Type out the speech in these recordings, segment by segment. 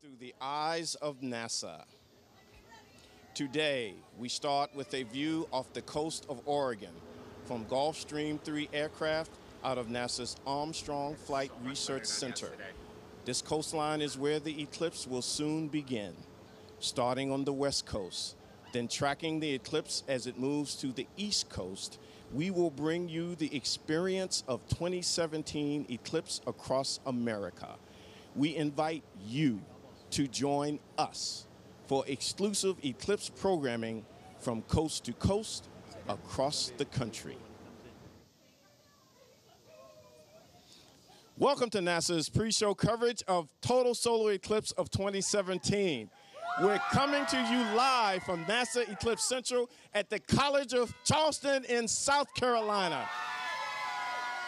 Through the eyes of NASA. Today, we start with a view off the coast of Oregon from Gulfstream 3 aircraft out of NASA's Armstrong Flight Research Center. This coastline is where the eclipse will soon begin, starting on the west coast, then tracking the eclipse as it moves to the east coast. We will bring you the experience of 2017 Eclipse Across America. We invite you to join us for exclusive eclipse programming from coast to coast across the country. Welcome to NASA's pre-show coverage of total solar eclipse of 2017. We're coming to you live from NASA Eclipse Central at the College of Charleston in South Carolina.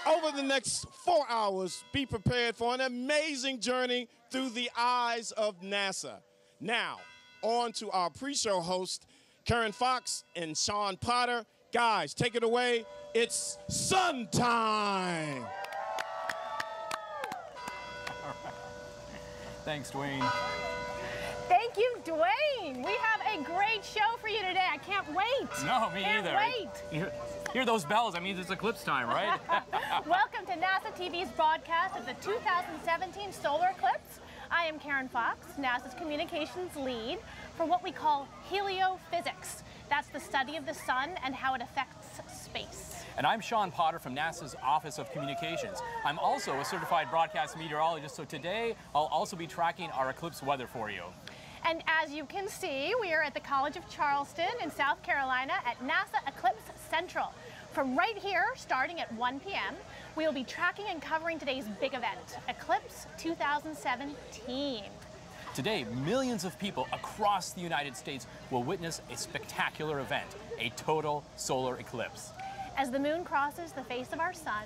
Over the next 4 hours, be prepared for an amazing journey through the eyes of NASA. Now, on to our pre-show hosts, Karen Fox and Sean Potter. Guys, take it away. It's sun time. Thanks, Dwayne. Thank you, Dwayne. We have a great show for you today. I can't wait. No, me can't either. Wait. Hear those bells? That means it's eclipse time, right? Welcome to NASA TV's broadcast of the 2017 solar eclipse. I am Karen Fox, NASA's communications lead for what we call heliophysics. That's the study of the sun and how it affects space. And I'm Sean Potter from NASA's Office of Communications. I'm also a certified broadcast meteorologist, so today I'll also be tracking our eclipse weather for you. And as you can see, we are at the College of Charleston in South Carolina at NASA Eclipse Central. From right here, starting at 1 p.m., we will be tracking and covering today's big event, Eclipse 2017. Today, millions of people across the United States will witness a spectacular event, a total solar eclipse. As the moon crosses the face of our sun,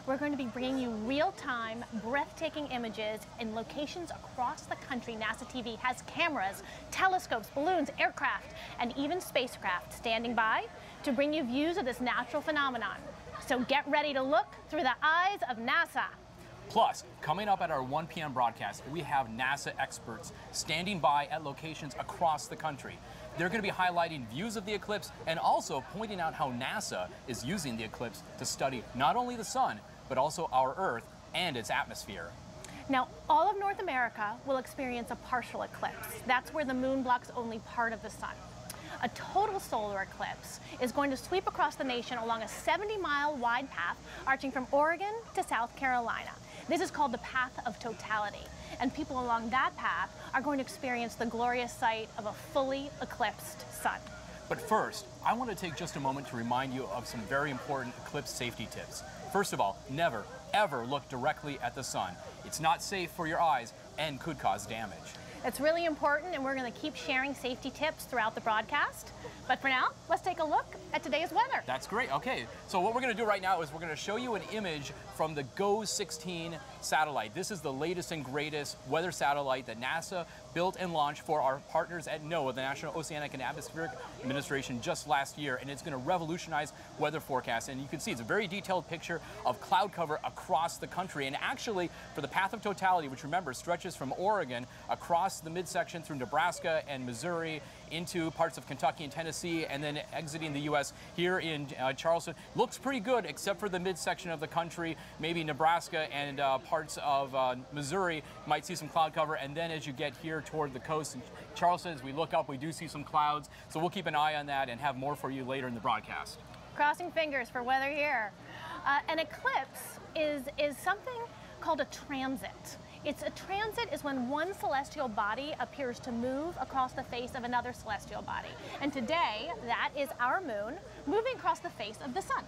we're going to be bringing you real-time, breathtaking images in locations across the country. NASA TV has cameras, telescopes, balloons, aircraft, and even spacecraft standing by to bring you views of this natural phenomenon. So get ready to look through the eyes of NASA. Plus, coming up at our 1 p.m. broadcast, we have NASA experts standing by at locations across the country. They're going to be highlighting views of the eclipse and also pointing out how NASA is using the eclipse to study not only the sun, but also our Earth and its atmosphere. Now, all of North America will experience a partial eclipse. That's where the moon blocks only part of the sun. A total solar eclipse is going to sweep across the nation along a 70-mile wide path arching from Oregon to South Carolina. This is called the path of totality, and people along that path are going to experience the glorious sight of a fully eclipsed sun. But first, I want to take just a moment to remind you of some very important eclipse safety tips. First of all, never, ever look directly at the sun. It's not safe for your eyes and could cause damage. It's really important, and we're going to keep sharing safety tips throughout the broadcast. But for now, let's take a look at today's weather. That's great. Okay, so what we're going to do right now is we're going to show you an image from the GO-16 satellite. This is the latest and greatest weather satellite that NASA built and launched for our partners at NOAA, the National Oceanic and Atmospheric Administration, just last year, and it's going to revolutionize weather forecasts. And you can see it's a very detailed picture of cloud cover across the country. And actually, for the path of totality, which remember stretches from Oregon across the midsection through Nebraska and Missouri into parts of Kentucky and Tennessee, and then exiting the U.S. here in Charleston, looks pretty good except for the midsection of the country. Maybe Nebraska and parts of Missouri might see some cloud cover, and then as you get here toward the coast in Charleston, as we look up, we do see some clouds. So we'll keep an eye on that and have more for you later in the broadcast. Crossing fingers for weather here. An eclipse is something called a transit. A transit is when one celestial body appears to move across the face of another celestial body. And today, that is our moon moving across the face of the sun.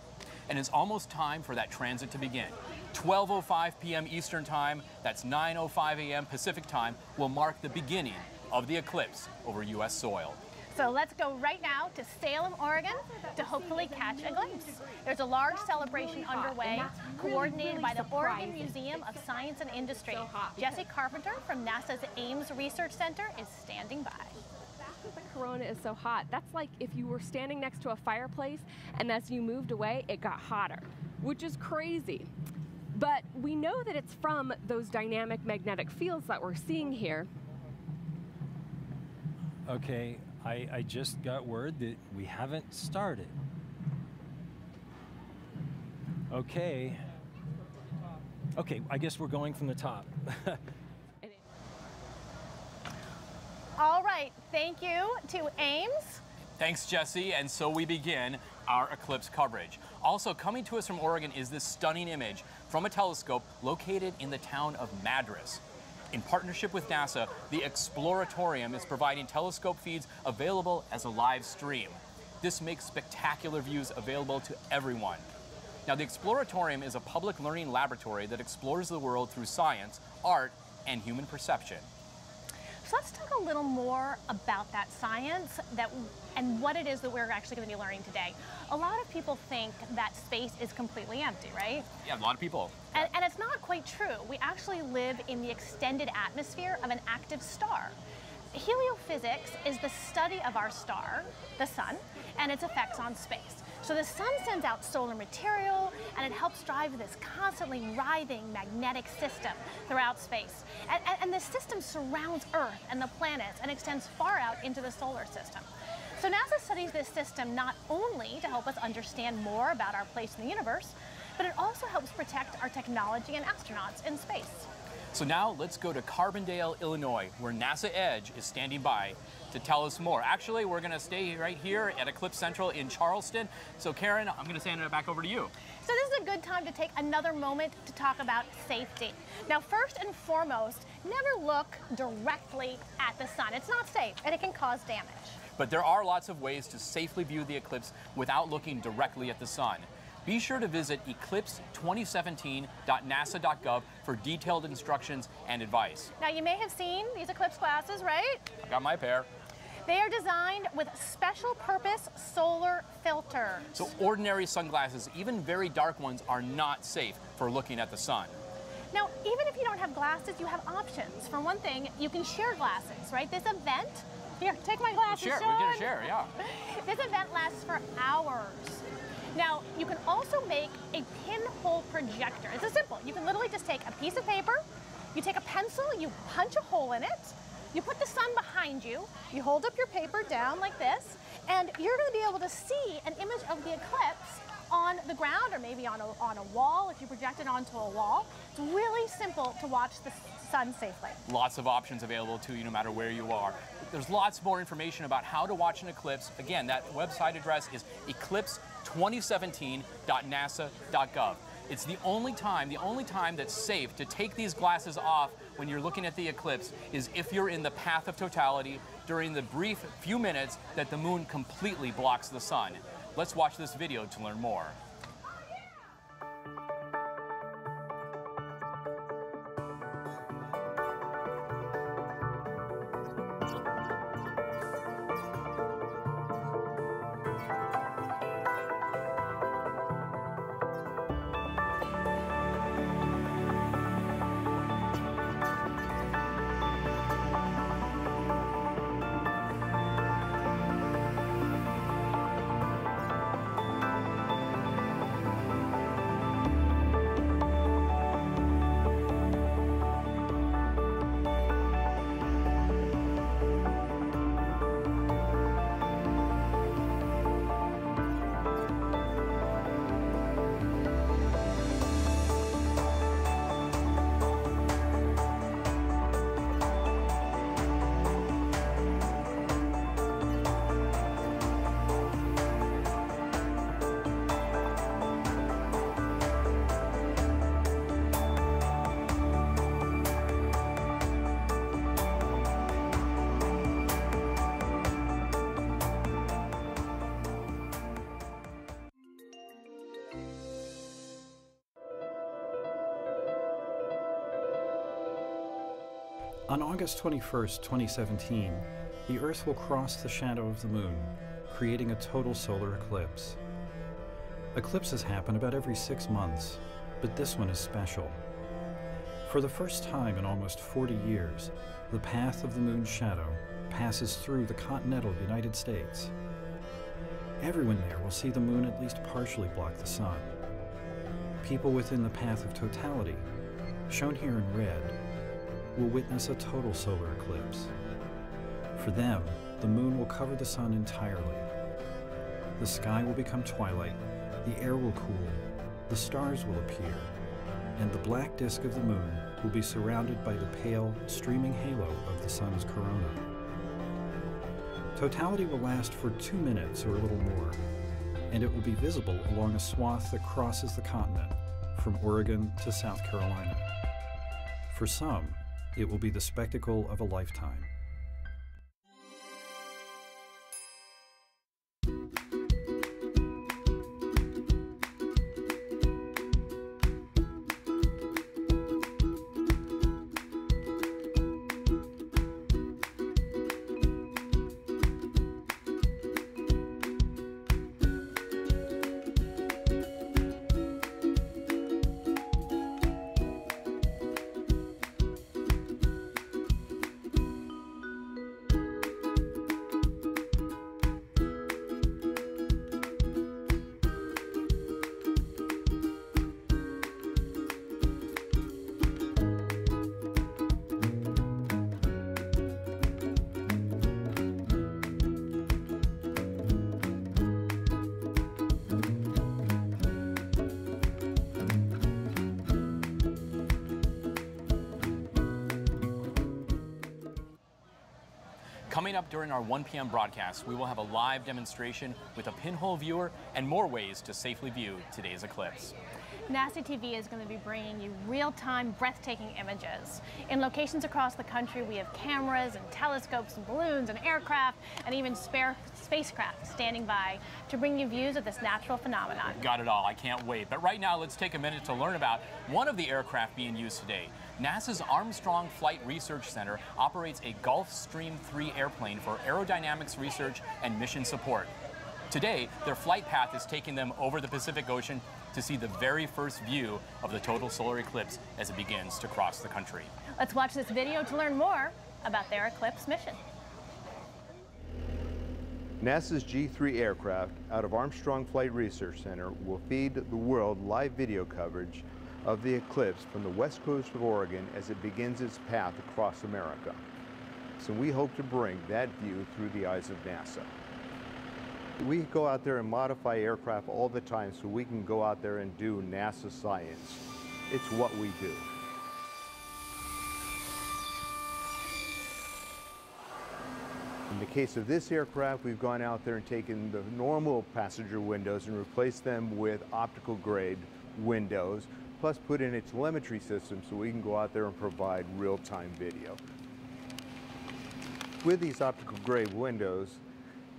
And it's almost time for that transit to begin. 12:05 p.m. Eastern Time, that's 9:05 a.m. Pacific Time, will mark the beginning of the eclipse over U.S. soil. So let's go right now to Salem, Oregon, to hopefully catch a glimpse. There's a large celebration underway, coordinated by the Oregon Museum of Science and Industry. Jesse Carpenter from NASA's Ames Research Center is standing by. The corona is so hot. That's like if you were standing next to a fireplace and as you moved away, it got hotter, which is crazy. But we know that it's from those dynamic magnetic fields that we're seeing here. Okay, I just got word that we haven't started. Okay. Okay, I guess we're going from the top. All right, thank you to Ames. Thanks, Jesse, and so we begin our eclipse coverage. Also coming to us from Oregon is this stunning image from a telescope located in the town of Madras. In partnership with NASA, the Exploratorium is providing telescope feeds available as a live stream. This makes spectacular views available to everyone. Now, the Exploratorium is a public learning laboratory that explores the world through science, art, and human perception. So let's talk a little more about that science and what it is that we're actually going to be learning today. A lot of people think that space is completely empty, right? Yeah, a lot of people. And it's not quite true. We actually live in the extended atmosphere of an active star. Heliophysics is the study of our star, the sun, and its effects on space. So the sun sends out solar material, and it helps drive this constantly writhing magnetic system throughout space. And this system surrounds Earth and the planets and extends far out into the solar system. So NASA studies this system not only to help us understand more about our place in the universe, but it also helps protect our technology and astronauts in space. So now let's go to Carbondale, Illinois, where NASA Edge is standing by to tell us more. Actually, we're going to stay right here at Eclipse Central in Charleston. So Karen, I'm going to hand it back over to you. So this is a good time to take another moment to talk about safety. Now, first and foremost, never look directly at the sun. It's not safe, and it can cause damage. But there are lots of ways to safely view the eclipse without looking directly at the sun. Be sure to visit eclipse2017.nasa.gov for detailed instructions and advice. Now, you may have seen these eclipse glasses, right? I got my pair. They are designed with special purpose solar filters. So ordinary sunglasses, even very dark ones, are not safe for looking at the sun. Now, even if you don't have glasses, you have options. For one thing, you can share glasses, right? This event, here, take my glasses, We're Sean. going to share, yeah. This event lasts for hours. Now, you can also make a pinhole projector. This is simple. You can literally just take a piece of paper, you take a pencil, you punch a hole in it, you put the sun behind you, you hold up your paper down like this, and you're going to be able to see an image of the eclipse on the ground or maybe on a wall if you project it onto a wall. It's really simple to watch the sun safely. Lots of options available to you no matter where you are. There's lots more information about how to watch an eclipse. Again, that website address is eclipse2017.nasa.gov. It's the only time that's safe to take these glasses off when you're looking at the eclipse is if you're in the path of totality during the brief few minutes that the moon completely blocks the sun. Let's watch this video to learn more. On August 21st, 2017, the Earth will cross the shadow of the Moon, creating a total solar eclipse. Eclipses happen about every 6 months, but this one is special. For the first time in almost 40 years, the path of the Moon's shadow passes through the continental United States. Everyone there will see the Moon at least partially block the Sun. People within the path of totality, shown here in red, will witness a total solar eclipse. For them, the moon will cover the sun entirely. The sky will become twilight, the air will cool, the stars will appear, and the black disk of the moon will be surrounded by the pale, streaming halo of the sun's corona. Totality will last for 2 minutes or a little more, and it will be visible along a swath that crosses the continent, from Oregon to South Carolina. For some, it will be the spectacle of a lifetime. Coming up during our 1 p.m. broadcast, we will have a live demonstration with a pinhole viewer and more ways to safely view today's eclipse. NASA TV is going to be bringing you real-time, breathtaking images. In locations across the country, we have cameras and telescopes and balloons and aircraft and even spare spacecraft standing by to bring you views of this natural phenomenon. Got it all. I can't wait. But right now, let's take a minute to learn about one of the aircraft being used today. NASA's Armstrong Flight Research Center operates a Gulfstream 3 airplane for aerodynamics research and mission support. Today, their flight path is taking them over the Pacific Ocean to see the very first view of the total solar eclipse as it begins to cross the country. Let's watch this video to learn more about their eclipse mission. NASA's G3 aircraft out of Armstrong Flight Research Center will feed the world live video coverage of the eclipse from the west coast of Oregon as it begins its path across America. So we hope to bring that view through the eyes of NASA. We go out there and modify aircraft all the time so we can go out there and do NASA science. It's what we do. In the case of this aircraft, we've gone out there and taken the normal passenger windows and replaced them with optical grade windows, plus put in a telemetry system so we can go out there and provide real-time video. With these optical grade windows,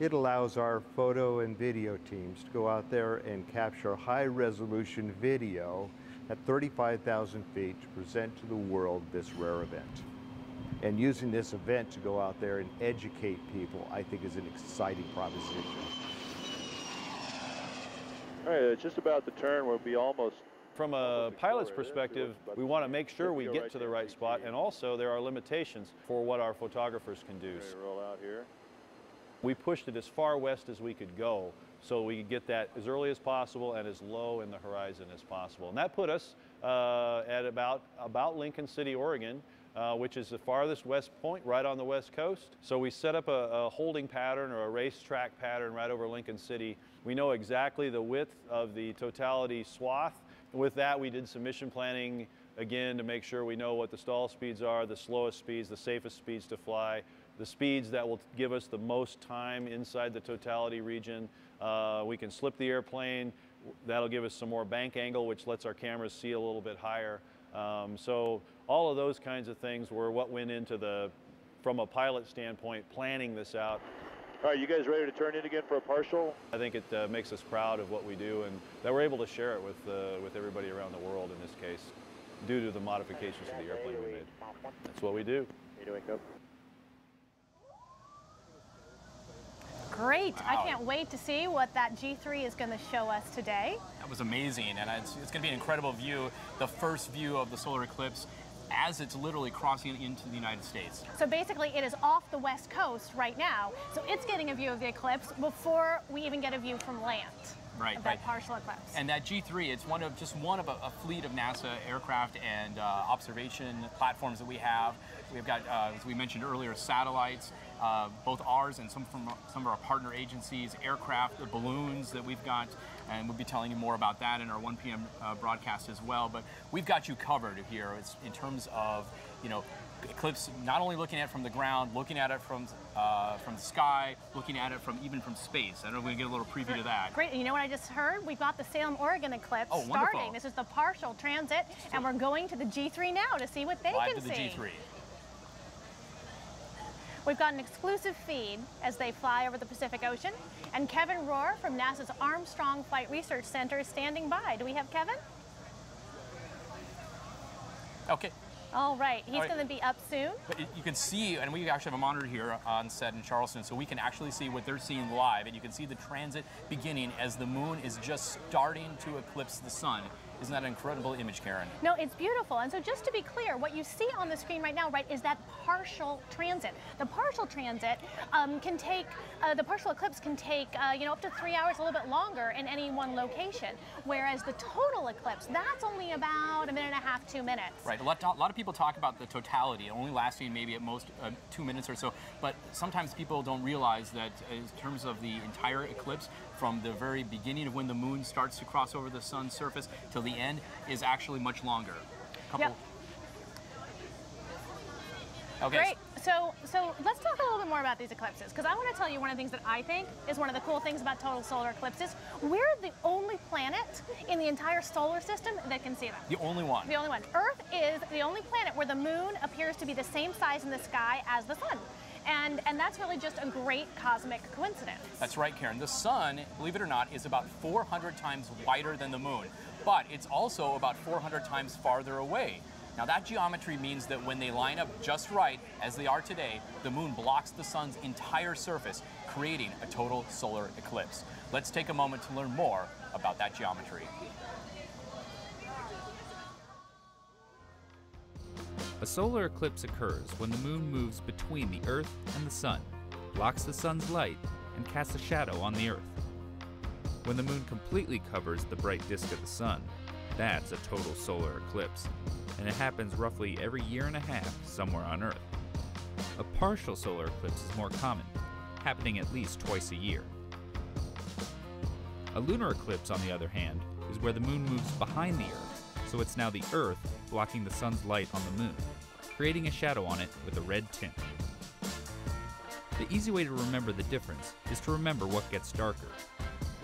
it allows our photo and video teams to go out there and capture high-resolution video at 35,000 feet to present to the world this rare event. And using this event to go out there and educate people, I think is an exciting proposition. All right, it's just about the turn. We'll be almost. From a pilot's perspective, we want to make sure we get to the right spot, and also there are limitations for what our photographers can do. Roll out here. We pushed it as far west as we could go so we could get that as early as possible and as low in the horizon as possible. And that put us at about Lincoln City, Oregon, which is the farthest west point right on the west coast. So we set up a holding pattern or a racetrack pattern right over Lincoln City. We know exactly the width of the totality swath. With that, we did some mission planning again to make sure we know what the stall speeds are, the slowest speeds, the safest speeds to fly, the speeds that will give us the most time inside the totality region. We can slip the airplane. That'll give us some more bank angle, which lets our cameras see a little bit higher. So all of those kinds of things were what went into from a pilot standpoint, planning this out. All right, you guys ready to turn in again for a partial? I think it makes us proud of what we do and that we're able to share it with everybody around the world in this case, due to the modifications to the airplane we made. That's what we do. You doing, Coop? Great. Wow. I can't wait to see what that G3 is going to show us today. That was amazing, and it's going to be an incredible view, the first view of the solar eclipse as it's literally crossing into the United States. So basically it is off the west coast right now, so it's getting a view of the eclipse before we even get a view from land. of that partial eclipse. And that G3, it's just one of a fleet of NASA aircraft and observation platforms that we have. We've got, as we mentioned earlier, satellites, both ours and some from some of our partner agencies, aircraft, the balloons that we've got, and we'll be telling you more about that in our 1 p.m. broadcast as well. But we've got you covered here. It's in terms of, you know, eclipse, not only looking at it from the ground, looking at it from the sky, looking at it even from space. I don't know if we can get a little preview to that. Great. And you know what I just heard? We've got the Salem, Oregon eclipse starting. This is the partial transit, and we're going to the G3 now to see what they can see. Live to the G3. We've got an exclusive feed as they fly over the Pacific Ocean, and Kevin Rohr from NASA's Armstrong Flight Research Center is standing by. Do we have Kevin? Okay. All right, he's going to be up soon. But you can see, and we actually have a monitor here on set in Charleston, so we can actually see what they're seeing live, and you can see the transit beginning as the moon is just starting to eclipse the sun. Isn't that an incredible image, Karen? No, it's beautiful. And so just to be clear, what you see on the screen right now, right, is that partial transit. The partial transit can take, the partial eclipse can take, you know, up to 3 hours, a little bit longer in any one location. Whereas the total eclipse, that's only about a minute and a half, 2 minutes. Right. A lot of people talk about the totality, only lasting maybe at most 2 minutes or so. But sometimes people don't realize that in terms of the entire eclipse, from the very beginning of when the moon starts to cross over the sun's surface till the end is actually much longer. Yep. Okay. Great. So let's talk a little bit more about these eclipses, because I want to tell you one of the things that I think is one of the cool things about total solar eclipses. We're the only planet in the entire solar system that can see them. The only one. The only one. Earth is the only planet where the moon appears to be the same size in the sky as the sun. And that's really just a great cosmic coincidence. That's right, Karen. The sun, believe it or not, is about 400 times wider than the moon, but it's also about 400 times farther away. Now that geometry means that when they line up just right, as they are today, the moon blocks the sun's entire surface, creating a total solar eclipse. Let's take a moment to learn more about that geometry. A solar eclipse occurs when the moon moves between the Earth and the sun, blocks the sun's light, and casts a shadow on the Earth. When the moon completely covers the bright disk of the sun, that's a total solar eclipse, and it happens roughly every year and a half somewhere on Earth. A partial solar eclipse is more common, happening at least twice a year. A lunar eclipse, on the other hand, is where the moon moves behind the Earth, so it's now the Earth blocking the sun's light on the moon, creating a shadow on it with a red tint. The easy way to remember the difference is to remember what gets darker.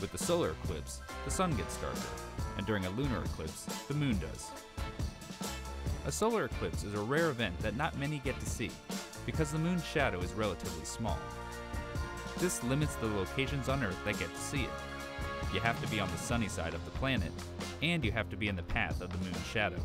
With the solar eclipse, the sun gets darker, and during a lunar eclipse, the moon does. A solar eclipse is a rare event that not many get to see, because the moon's shadow is relatively small. This limits the locations on Earth that get to see it. You have to be on the sunny side of the planet, and you have to be in the path of the moon's shadow.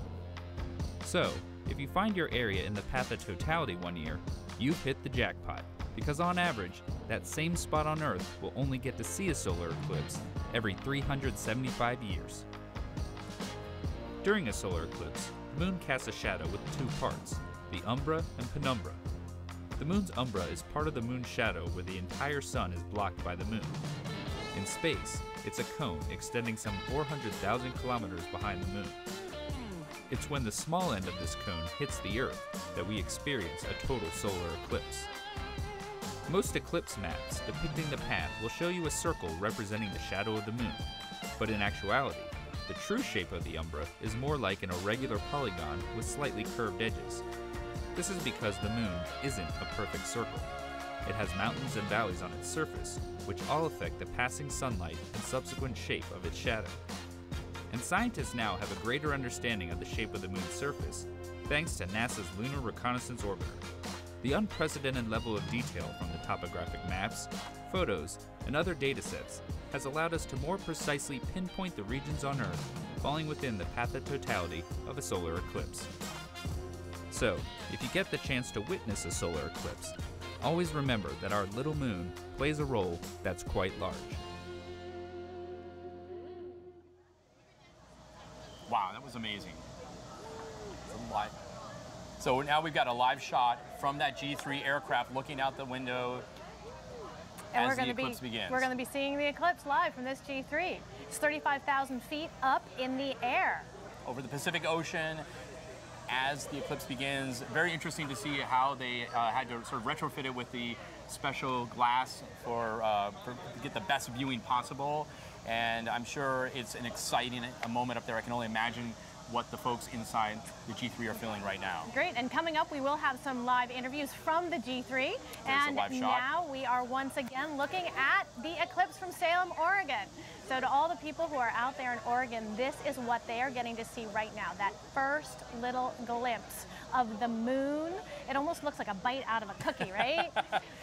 So, if you find your area in the path of totality one year, you've hit the jackpot, because on average, that same spot on Earth will only get to see a solar eclipse every 375 years. During a solar eclipse, the moon casts a shadow with two parts, the umbra and penumbra. The moon's umbra is part of the moon's shadow where the entire sun is blocked by the moon. In space, it's a cone extending some 400,000 kilometers behind the moon. It's when the small end of this cone hits the Earth that we experience a total solar eclipse. Most eclipse maps depicting the path will show you a circle representing the shadow of the moon, but in actuality, the true shape of the umbra is more like an irregular polygon with slightly curved edges. This is because the moon isn't a perfect circle. It has mountains and valleys on its surface, which all affect the passing sunlight and subsequent shape of its shadow. And scientists now have a greater understanding of the shape of the moon's surface, thanks to NASA's Lunar Reconnaissance Orbiter. The unprecedented level of detail from the topographic maps, photos, and other datasets has allowed us to more precisely pinpoint the regions on Earth falling within the path of totality of a solar eclipse. So, if you get the chance to witness a solar eclipse, always remember that our little moon plays a role that's quite large. Wow, that was amazing. So now we've got a live shot from that G3 aircraft looking out the window as the eclipse begins. We're going to be seeing the eclipse live from this G3. It's 35,000 feet up in the air. Over the Pacific Ocean, as the eclipse begins, very interesting to see how they had to sort of retrofit it with the special glass to get the best viewing possible. And I'm sure it's an exciting moment up there. I can only imagine what the folks inside the G3 are feeling right now. Great, and coming up we will have some live interviews from the G3. And now we are once again looking at the eclipse from Salem, Oregon. So to all the people who are out there in Oregon, this is what they are getting to see right now, that first little glimpse of the moon. It almost looks like a bite out of a cookie, right?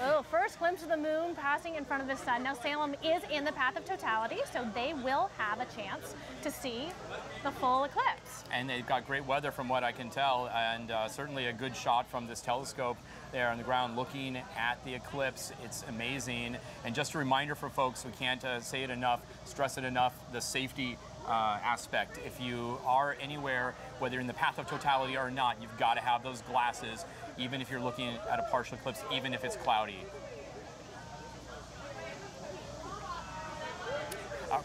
Oh, first glimpse of the moon passing in front of the sun. Now Salem is in the path of totality, so they will have a chance to see the full eclipse. And they've got great weather from what I can tell, and certainly a good shot from this telescope there on the ground looking at the eclipse. It's amazing. And just a reminder for folks, we can't say it enough, stress it enough, the safety aspect. If you are anywhere, whether in the path of totality or not, you've got to have those glasses, even if you're looking at a partial eclipse, even if it's cloudy. All right.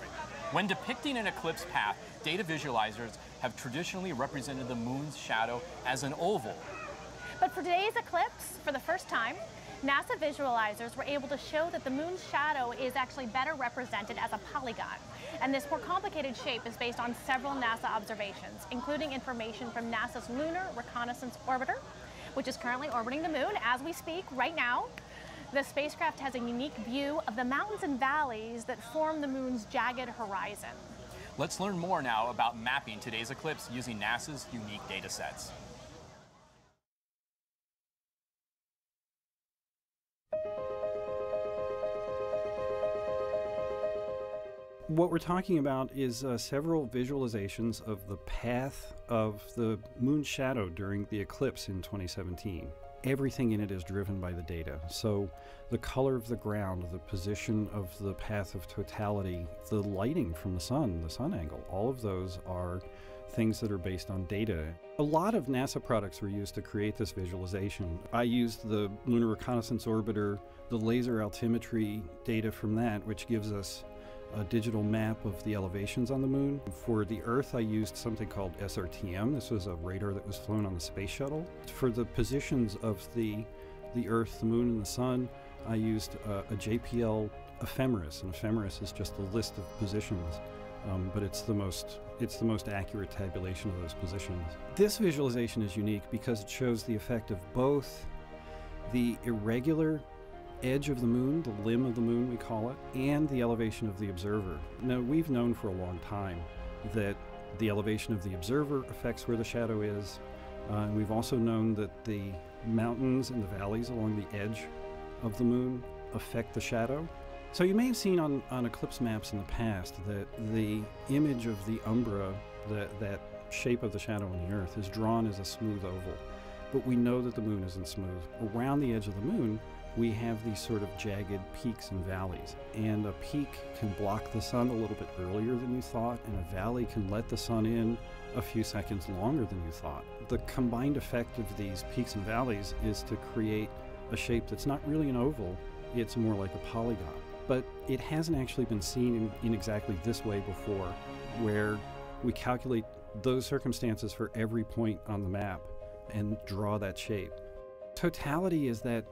When depicting an eclipse path, data visualizers have traditionally represented the moon's shadow as an oval. But for today's eclipse, for the first time, NASA visualizers were able to show that the moon's shadow is actually better represented as a polygon. And this more complicated shape is based on several NASA observations, including information from NASA's Lunar Reconnaissance Orbiter, which is currently orbiting the moon as we speak right now. The spacecraft has a unique view of the mountains and valleys that form the moon's jagged horizon. Let's learn more now about mapping today's eclipse using NASA's unique data sets. What we're talking about is several visualizations of the path of the moon's shadow during the eclipse in 2017. Everything in it is driven by the data. So the color of the ground, the position of the path of totality, the lighting from the sun angle, all of those are things that are based on data. A lot of NASA products were used to create this visualization. I used the Lunar Reconnaissance Orbiter, the laser altimetry data from that, which gives us a digital map of the elevations on the moon. For the Earth, I used something called SRTM. This was a radar that was flown on the space shuttle. For the positions of the Earth, the moon, and the sun, I used a JPL ephemeris. An ephemeris is just a list of positions, but it's the most accurate tabulation of those positions. This visualization is unique because it shows the effect of both the irregular edge of the moon, the limb of the moon we call it, and the elevation of the observer. Now, we've known for a long time that the elevation of the observer affects where the shadow is. We've also known that the mountains and the valleys along the edge of the moon affect the shadow. So you may have seen on eclipse maps in the past that the image of the umbra, that shape of the shadow on the Earth, is drawn as a smooth oval. But we know that the moon isn't smooth. Around the edge of the moon, we have these sort of jagged peaks and valleys. And a peak can block the sun a little bit earlier than you thought, and a valley can let the sun in a few seconds longer than you thought. The combined effect of these peaks and valleys is to create a shape that's not really an oval, it's more like a polygon. But it hasn't actually been seen in exactly this way before, where we calculate those circumstances for every point on the map and draw that shape. Totality is that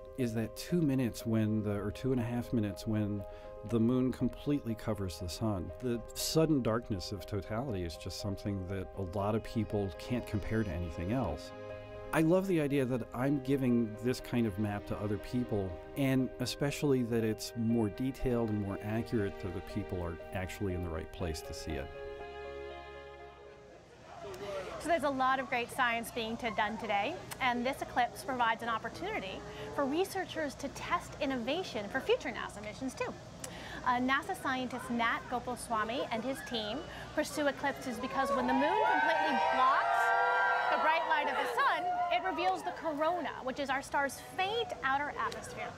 2 minutes when or 2.5 minutes when the moon completely covers the sun. The sudden darkness of totality is just something that a lot of people can't compare to anything else. I love the idea that I'm giving this kind of map to other people, and especially that it's more detailed and more accurate so that people are actually in the right place to see it. So there's a lot of great science being done today, and this eclipse provides an opportunity for researchers to test innovation for future NASA missions too. NASA scientist Nat Gopalswamy and his team pursue eclipses because when the moon completely blocks the bright light of the sun, it reveals the corona, which is our star's faint outer atmosphere.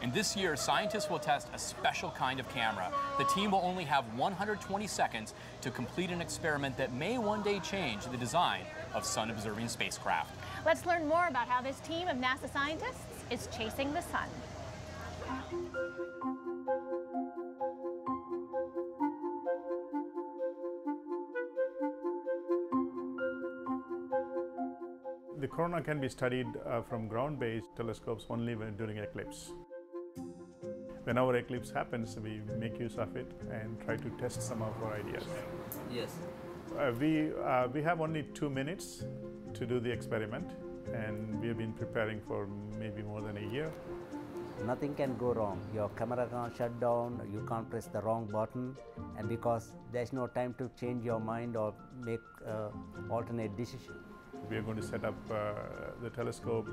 And this year, scientists will test a special kind of camera. The team will only have 120 seconds to complete an experiment that may one day change the design of sun-observing spacecraft. Let's learn more about how this team of NASA scientists is chasing the sun. corona can be studied from ground-based telescopes only during eclipse. When our eclipse happens, we make use of it and try to test some of our ideas. Yes. We have only 2 minutes to do the experiment, and we have been preparing for maybe more than a year. Nothing can go wrong. Your camera can't shut down, you can't press the wrong button, and because there's no time to change your mind or make alternate decision. We are going to set up the telescope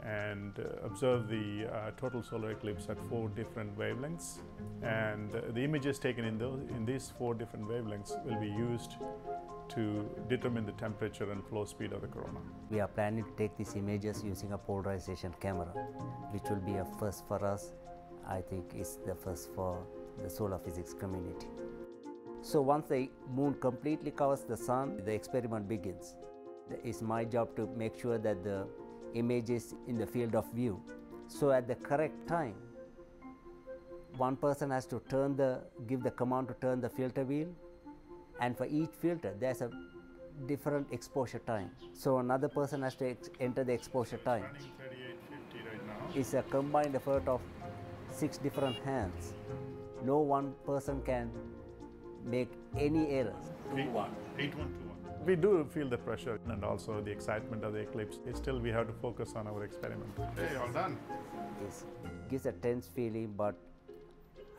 and observe the total solar eclipse at 4 different wavelengths, and the images taken in these 4 different wavelengths will be used to determine the temperature and flow speed of the corona. We are planning to take these images using a polarization camera, which will be a first for us. I think it's the first for the solar physics community. So once the moon completely covers the sun, the experiment begins. It's my job to make sure that the image is in the field of view. So at the correct time, one person has to give the command to turn the filter wheel, and for each filter there's a different exposure time. So another person has to enter the exposure time. Running 3850 right now. It's a combined effort of 6 different hands. No one person can make any errors. 8121. We do feel the pressure and also the excitement of the eclipse. Still, we have to focus on our experiment. Hey, all done. It gives a tense feeling, but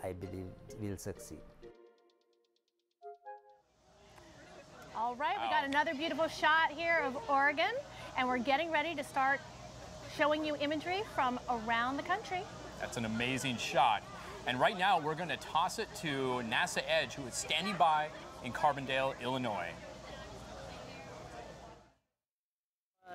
I believe we'll succeed. All right, we got another beautiful shot here of Oregon, and we're getting ready to start showing you imagery from around the country. That's an amazing shot. And right now, we're going to toss it to NASA Edge, who is standing by in Carbondale, Illinois.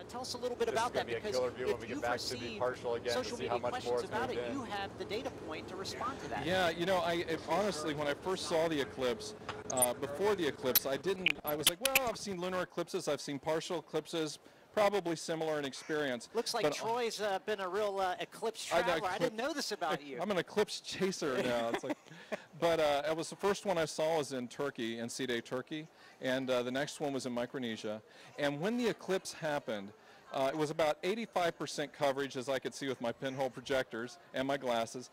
Tell us a little bit about that, because if you've received social media questions about it, you have the data point to respond to that. Yeah, you know, honestly, when I first saw the eclipse, before the eclipse, I was like, well, I've seen lunar eclipses, I've seen partial eclipses, probably similar in experience. Looks like Troy's been a real eclipse traveler. I didn't know this about you. I'm an eclipse chaser now. It's like, but it was the first one I saw was in Turkey, in Side, Turkey, and the next one was in Micronesia. And when the eclipse happened, it was about 85% coverage, as I could see with my pinhole projectors and my glasses.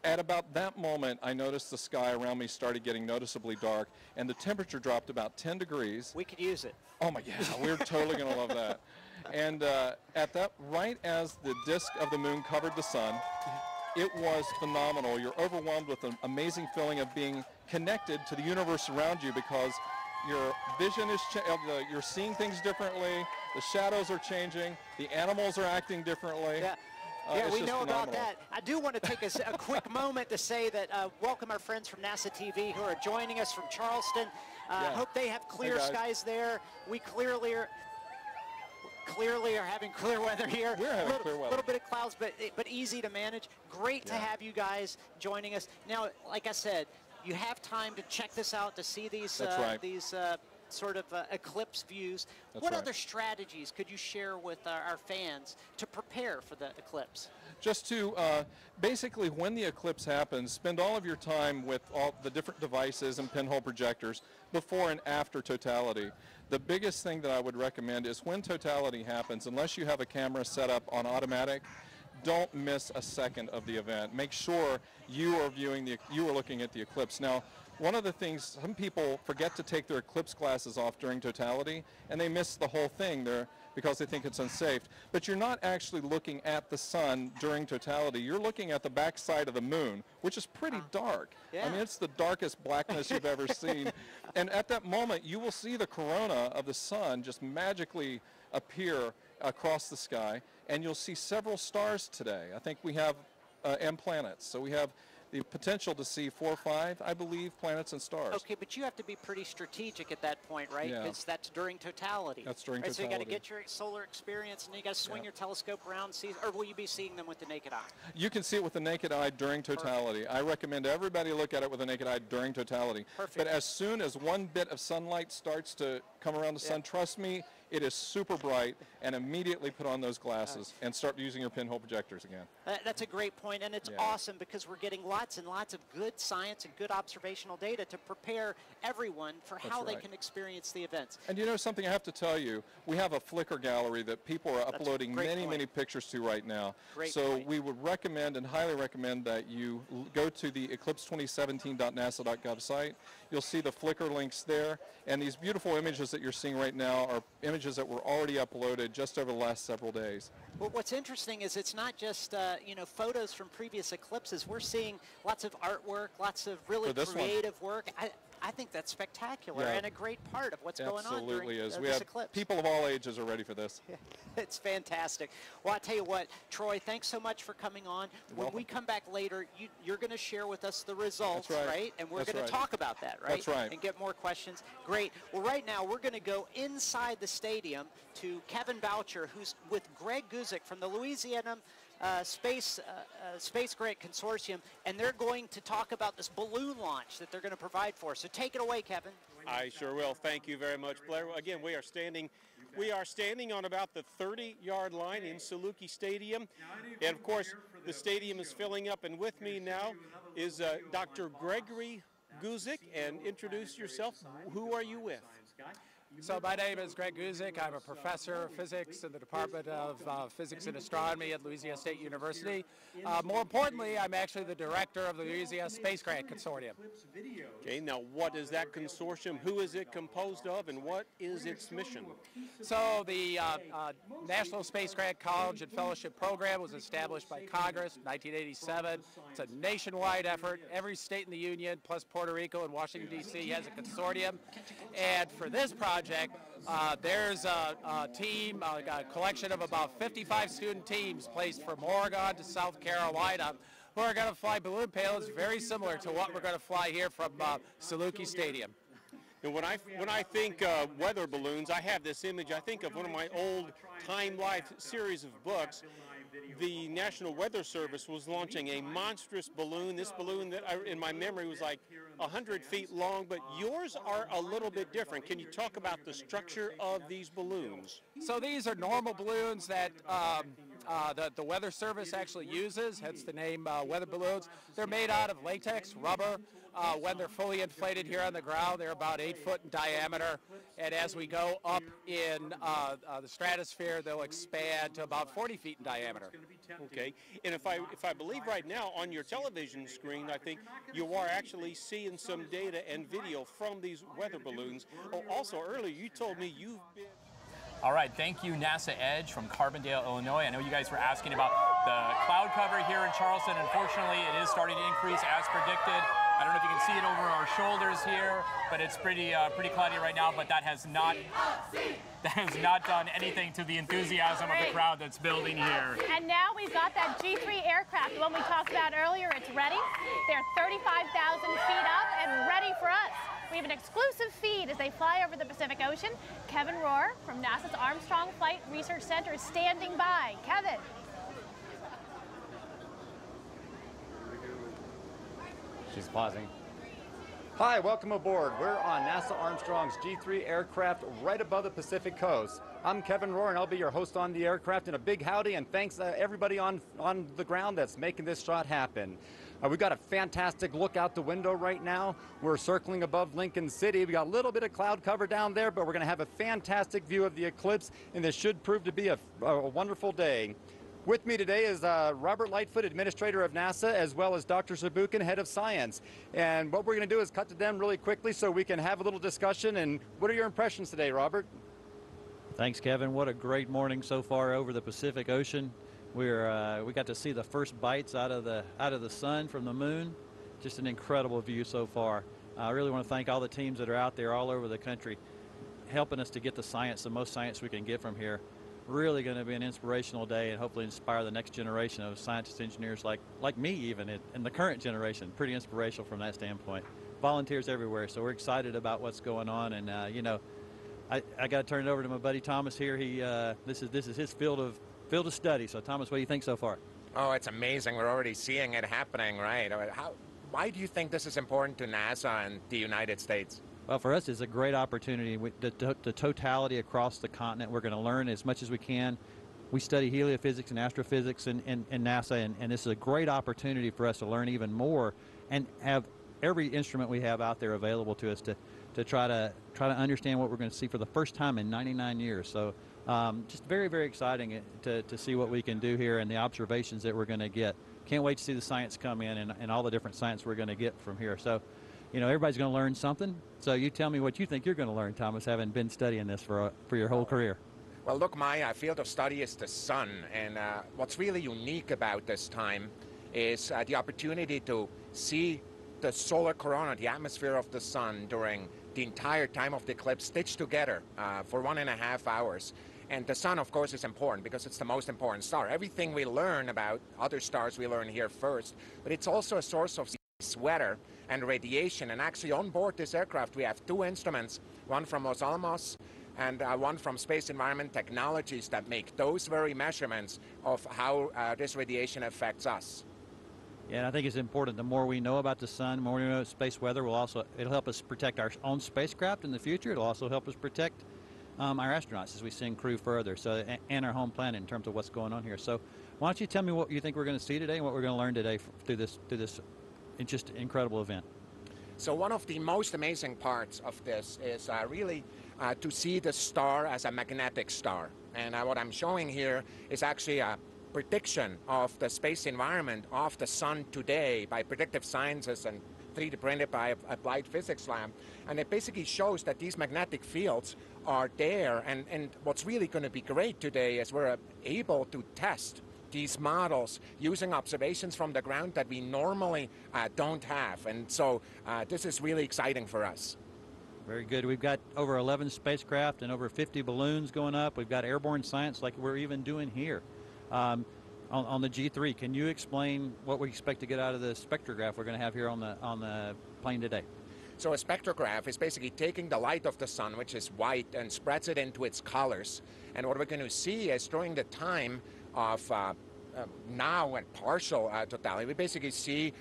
At about that moment, I noticed the sky around me started getting noticeably dark, and the temperature dropped about 10 degrees. We could use it. Oh my, yeah, we're totally going to love that. And at that, right as the disk of the moon covered the sun, it was phenomenal. You're overwhelmed with an amazing feeling of being connected to the universe around you, because your vision is, you're seeing things differently, the shadows are changing, the animals are acting differently. Yeah. Yeah, we know about that. I do want to take a quick moment to say that welcome our friends from NASA TV who are joining us from Charleston. Hope they have clear skies there. We clearly are having clear weather here. We're having clear weather. A little bit of clouds, but easy to manage. Great to have you guys joining us. Now, like I said, you have time to check this out, to see these sort of eclipse views. What other strategies could you share with our fans to prepare for the eclipse? Just to basically, when the eclipse happens, spend all of your time with all the different devices and pinhole projectors before and after totality. The biggest thing that I would recommend is when totality happens, unless you have a camera set up on automatic, don't miss a second of the event. Make sure you are looking at the eclipse. Now, one of the things, some people forget to take their eclipse glasses off during totality, and they miss the whole thing there because they think it's unsafe. But you're not actually looking at the sun during totality. You're looking at the backside of the moon, which is pretty dark. Yeah. I mean, it's the darkest blackness you've ever seen. And at that moment, you will see the corona of the sun just magically appear across the sky, and you'll see several stars today. I think we have and planets. So we have the potential to see 4 or 5, I believe, planets and stars. Okay, but you have to be pretty strategic at that point, right? Because that's during totality. That's during totality. So you got to get your solar experience, and you got to swing your telescope around and see, or will you be seeing them with the naked eye? You can see it with the naked eye during totality. Perfect. I recommend everybody look at it with the naked eye during totality. Perfect. But as soon as one bit of sunlight starts to come around the sun, trust me, it is super bright, and immediately put on those glasses and start using your pinhole projectors again. That's a great point, and it's awesome because we're getting lots and lots of good science and good observational data to prepare everyone for how they can experience the events. And you know something I have to tell you, we have a Flickr gallery that people are uploading many pictures to right now. So we would recommend and highly recommend that you go to the eclipse2017.nasa.gov site. You'll see the Flickr links there, and these beautiful images that you're seeing right now are images that were already uploaded just over the last several days. Well, what's interesting is it's not just you know, photos from previous eclipses. We're seeing lots of artwork, lots of really creative work. I think that's spectacular and a great part of what's going on during is. This eclipse. People of all ages are ready for this. It's fantastic. Well, I'll tell you what, Troy, thanks so much for coming on. When we come back later, you're going to share with us the results, right? And we're going to talk about that, right? That's right. And get more questions. Great. Well, right now, we're going to go inside the stadium to Kevin Boucher, who's with Greg Guzik from the Louisiana Space Grant Consortium, and they're going to talk about this balloon launch that they're going to provide for us. So take it away, Kevin. I sure will. Thank you very much, Blair. Again, we are standing on about the 30-yard line in Saluki Stadium, and of course the stadium is filling up. And with me now is Dr. Gregory Guzik. And introduce yourself. Who are you with? So my name is Greg Guzik. I'm a professor of physics in the Department of Physics and Astronomy at Louisiana State University. More importantly, I'm actually the director of the Louisiana Space Grant Consortium. Okay, now what is that consortium? Who is it composed of, and what is its mission? So the National Space Grant College and Fellowship Program was established by Congress in 1987. It's a nationwide effort. Every state in the Union, plus Puerto Rico and Washington, D.C. has a consortium. And for this project, there's a team, a collection of about 55 student teams placed from Oregon to South Carolina who are going to fly balloon payloads very similar to what we're going to fly here from Saluki Stadium. And when I think weather balloons, I have this image. I think of one of my old Time Life series of books. The National Weather Service was launching a monstrous balloon. This balloon that in my memory was like 100 feet long, but yours are a little bit different. Can you talk about the structure of these balloons? So these are normal balloons that the Weather Service actually uses, hence the name weather balloons. They're made out of latex, rubber. When they're fully inflated here on the ground, they're about 8 foot in diameter. And as we go up in the stratosphere, they'll expand to about 40 feet in diameter. Okay, and if I believe right now on your television screen, I think you are actually seeing some data and video from these weather balloons. Oh, also earlier you told me you've been... All right, thank you, NASA Edge from Carbondale, Illinois. I know you guys were asking about the cloud cover here in Charleston. Unfortunately, it is starting to increase as predicted. I don't know if you can see it over our shoulders here, but it's pretty cloudy right now. But that has not done anything to the enthusiasm of the crowd that's building here. And now we've got that G3 aircraft, the one we talked about earlier. It's ready. They're 35,000 feet up and ready for us. We have an exclusive feed as they fly over the Pacific Ocean. Kevin Rohr from NASA's Armstrong Flight Research Center is standing by. Kevin. She's pausing. Hi, welcome aboard. We're on NASA Armstrong's G3 aircraft right above the Pacific coast. I'm Kevin Rohr, and I'll be your host on the aircraft. And a big howdy, and thanks everybody on the ground that's making this shot happen. We've got a fantastic look out the window right now. We're circling above Lincoln City. We got a little bit of cloud cover down there, but we're going to have a fantastic view of the eclipse, and this should prove to be a wonderful day. With me today is Robert Lightfoot, Administrator of NASA, as well as Dr. Zabukin, Head of Science. And what we're going to do is cut to them really quickly so we can have a little discussion. And what are your impressions today, Robert? Thanks, Kevin. What a great morning so far over the Pacific Ocean. We got to see the first bites out of the sun from the moon. Just an incredible view so far. I really want to thank all the teams that are out there all over the country helping us to get the most science we can get from here. Really going to be an inspirational day and hopefully inspire the next generation of scientists, engineers like me even in the current generation. Pretty inspirational from that standpoint. Volunteers everywhere, so we're excited about what's going on. And you know, I got to turn it over to my buddy Thomas here. This is his field of study. So Thomas, what do you think so far? Oh, it's amazing. We're already seeing it happening, right? Why do you think this is important to NASA and the United States? Well, for us, it's a great opportunity. The totality across the continent, we're going to learn as much as we can. We study heliophysics and astrophysics in NASA, and this is a great opportunity for us to learn even more and have every instrument we have out there available to us to try to understand what we're going to see for the first time in 99 years. So just very, very exciting to see what we can do here and the observations that we're going to get. Can't wait to see the science come in and all the different science we're going to get from here. So, you know, everybody's going to learn something. So you tell me what you think you're going to learn, Thomas, having been studying this for your whole career. Well, look, my field of study is the sun, and what's really unique about this time is the opportunity to see the solar corona, the atmosphere of the sun, during the entire time of the eclipse stitched together for 1.5 hours. And the sun, of course, is important because it's the most important star. Everything we learn about other stars we learn here first, but it's also a source of weather and radiation. And actually on board this aircraft we have 2 instruments, one from Los Alamos and one from Space Environment Technologies, that make those very measurements of how this radiation affects us. Yeah, and I think it's important. The more we know about the sun, the more we know about space weather, it'll help us protect our own spacecraft in the future. It'll also help us protect our astronauts as we send crew further, and our home planet in terms of what's going on here. So why don't you tell me what you think we're going to see today and what we're going to learn today through this just incredible event. So one of the most amazing parts of this is really to see the star as a magnetic star. And what I'm showing here is actually a prediction of the space environment of the sun today by predictive sciences and 3D printed by applied physics lab. And it basically shows that these magnetic fields are there. And what's really going to be great today is we're able to test these models using observations from the ground that we normally don't have. And so this is really exciting for us. Very good. We've got over 11 spacecraft and over 50 balloons going up. We've got airborne science like we're even doing here. On the G3, can you explain what we expect to get out of the spectrograph we're going to have here on the plane today? So a spectrograph is basically taking the light of the sun, which is white, and spreads it into its colors. And what we're going to see is during the time of now and partial totality, we basically see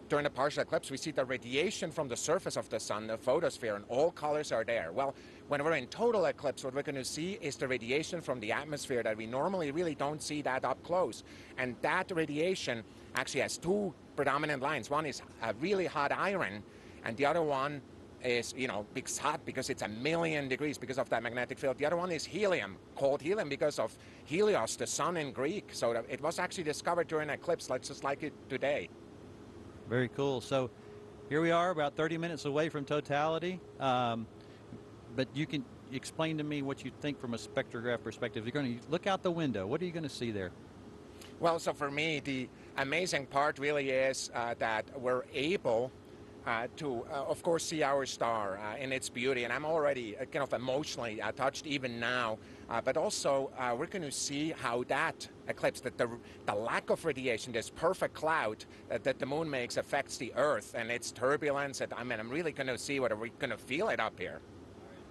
during the partial eclipse, we see the radiation from the surface of the sun, the photosphere, and all colors are there. Well, when we're in total eclipse, what we're going to see is the radiation from the atmosphere that we normally really don't see that up close. And that radiation actually has 2 predominant lines. One is a really hot iron, and the other one is, it's hot because it's 1,000,000 degrees because of that magnetic field. The other one is helium, called helium because of Helios, the sun in Greek. So it was actually discovered during an eclipse, just like it today. Very cool. So here we are about 30 minutes away from totality. But you can explain to me what you think from a spectrograph perspective. You're going to look out the window. What are you going to see there? Well, so for me, the amazing part really is that we're able to, of course, see our star in its beauty. And I'm already kind of emotionally touched even now. But also, we're going to see how that eclipse, that the lack of radiation, this perfect cloud that the moon makes, affects the Earth and its turbulence. And, I'm really going to see whether we're going to feel it up here.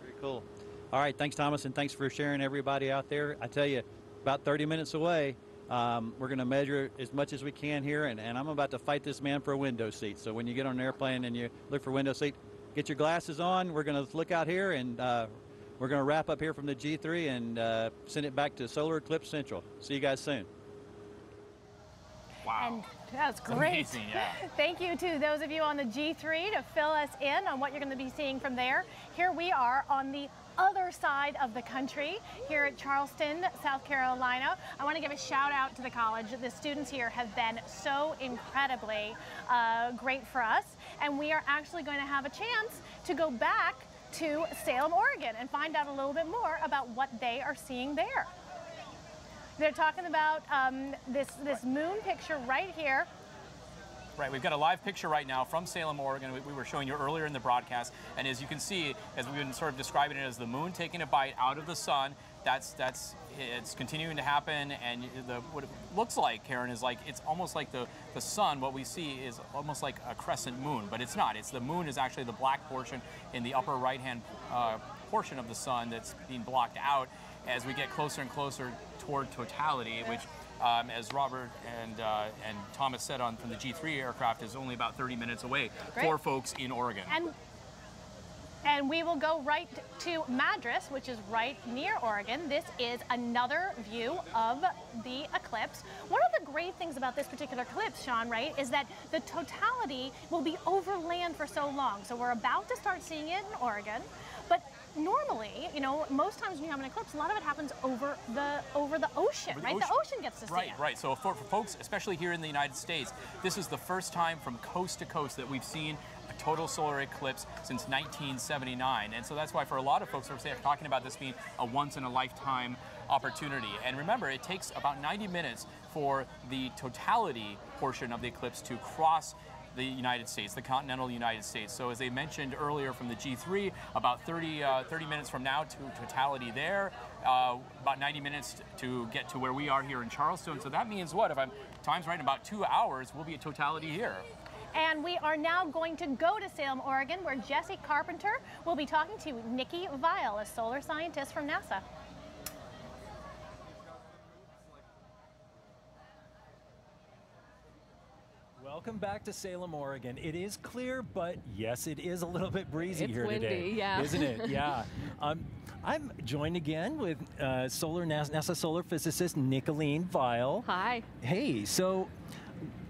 Very cool. All right, thanks, Thomas, and thanks for sharing everybody out there. I tell you, about 30 minutes away, we're going to measure as much as we can here, and I'm about to fight this man for a window seat. So when you get on an airplane and you look for a window seat, get your glasses on. We're going to look out here, and we're going to wrap up here from the G3 and send it back to Solar Eclipse Central. See you guys soon. Wow. And that's great. Amazing, yeah. Thank you to those of you on the G3 to fill us in on what you're going to be seeing from there. Here we are on the other side of the country, here at Charleston, South Carolina. I want to give a shout out to the college. The students here have been so incredibly great for us, and we are actually going to have a chance to go back to Salem, Oregon, and find out a little bit more about what they are seeing there. They're talking about this moon picture right here. Right, we've got a live picture right now from Salem, Oregon. We were showing you earlier in the broadcast, and as you can see, as we've been sort of describing it as the moon taking a bite out of the sun, it's continuing to happen, and what it looks like, Karen, is like it's almost like the sun. What we see is almost like a crescent moon, but it's not. It's the moon is actually the black portion in the upper right-hand portion of the sun that's being blocked out as we get closer and closer toward totality, which as Robert and Thomas said from the G3 aircraft, is only about 30 minutes away for folks in Oregon. And we will go right to Madras, which is right near Oregon. This is another view of the eclipse. One of the great things about this particular eclipse, Sean, right, is that the totality will be over land for so long. So we're about to start seeing it in Oregon, but normally, you know, most times when you have an eclipse, a lot of it happens over the ocean, right? The ocean gets to see it. Right. So for folks, especially here in the United States, this is the first time from coast to coast that we've seen a total solar eclipse since 1979. And so that's why for a lot of folks, we're talking about this being a once-in-a-lifetime opportunity. And remember, it takes about 90 minutes for the totality portion of the eclipse to cross the United States, the continental United States. So as they mentioned earlier from the G3, about 30 minutes from now to totality there, about 90 minutes to get to where we are here in Charleston. So that means what? If I'm time's right, in about 2 hours, we'll be at totality here. And we are now going to go to Salem, Oregon, where Jesse Carpenter will be talking to Nikki Weil, a solar scientist from NASA. Welcome back to Salem, Oregon. It is clear, but yes, it is a little bit breezy it's here windy, today. Yeah. Isn't it? Yeah. I'm joined again with NASA solar physicist Nicolene Weil. Hi. Hey, so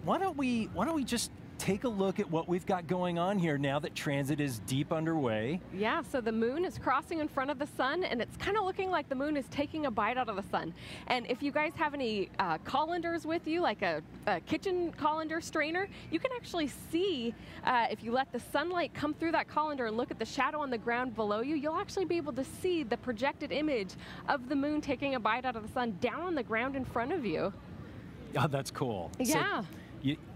why don't we just take a look at what we've got going on here now that transit is deep underway. Yeah, so the moon is crossing in front of the sun, and it's kind of looking like the moon is taking a bite out of the sun. And if you guys have any colanders with you, like a kitchen colander strainer, you can actually see, if you let the sunlight come through that colander and look at the shadow on the ground below you, you'll actually be able to see the projected image of the moon taking a bite out of the sun down on the ground in front of you. Oh, that's cool. Yeah. So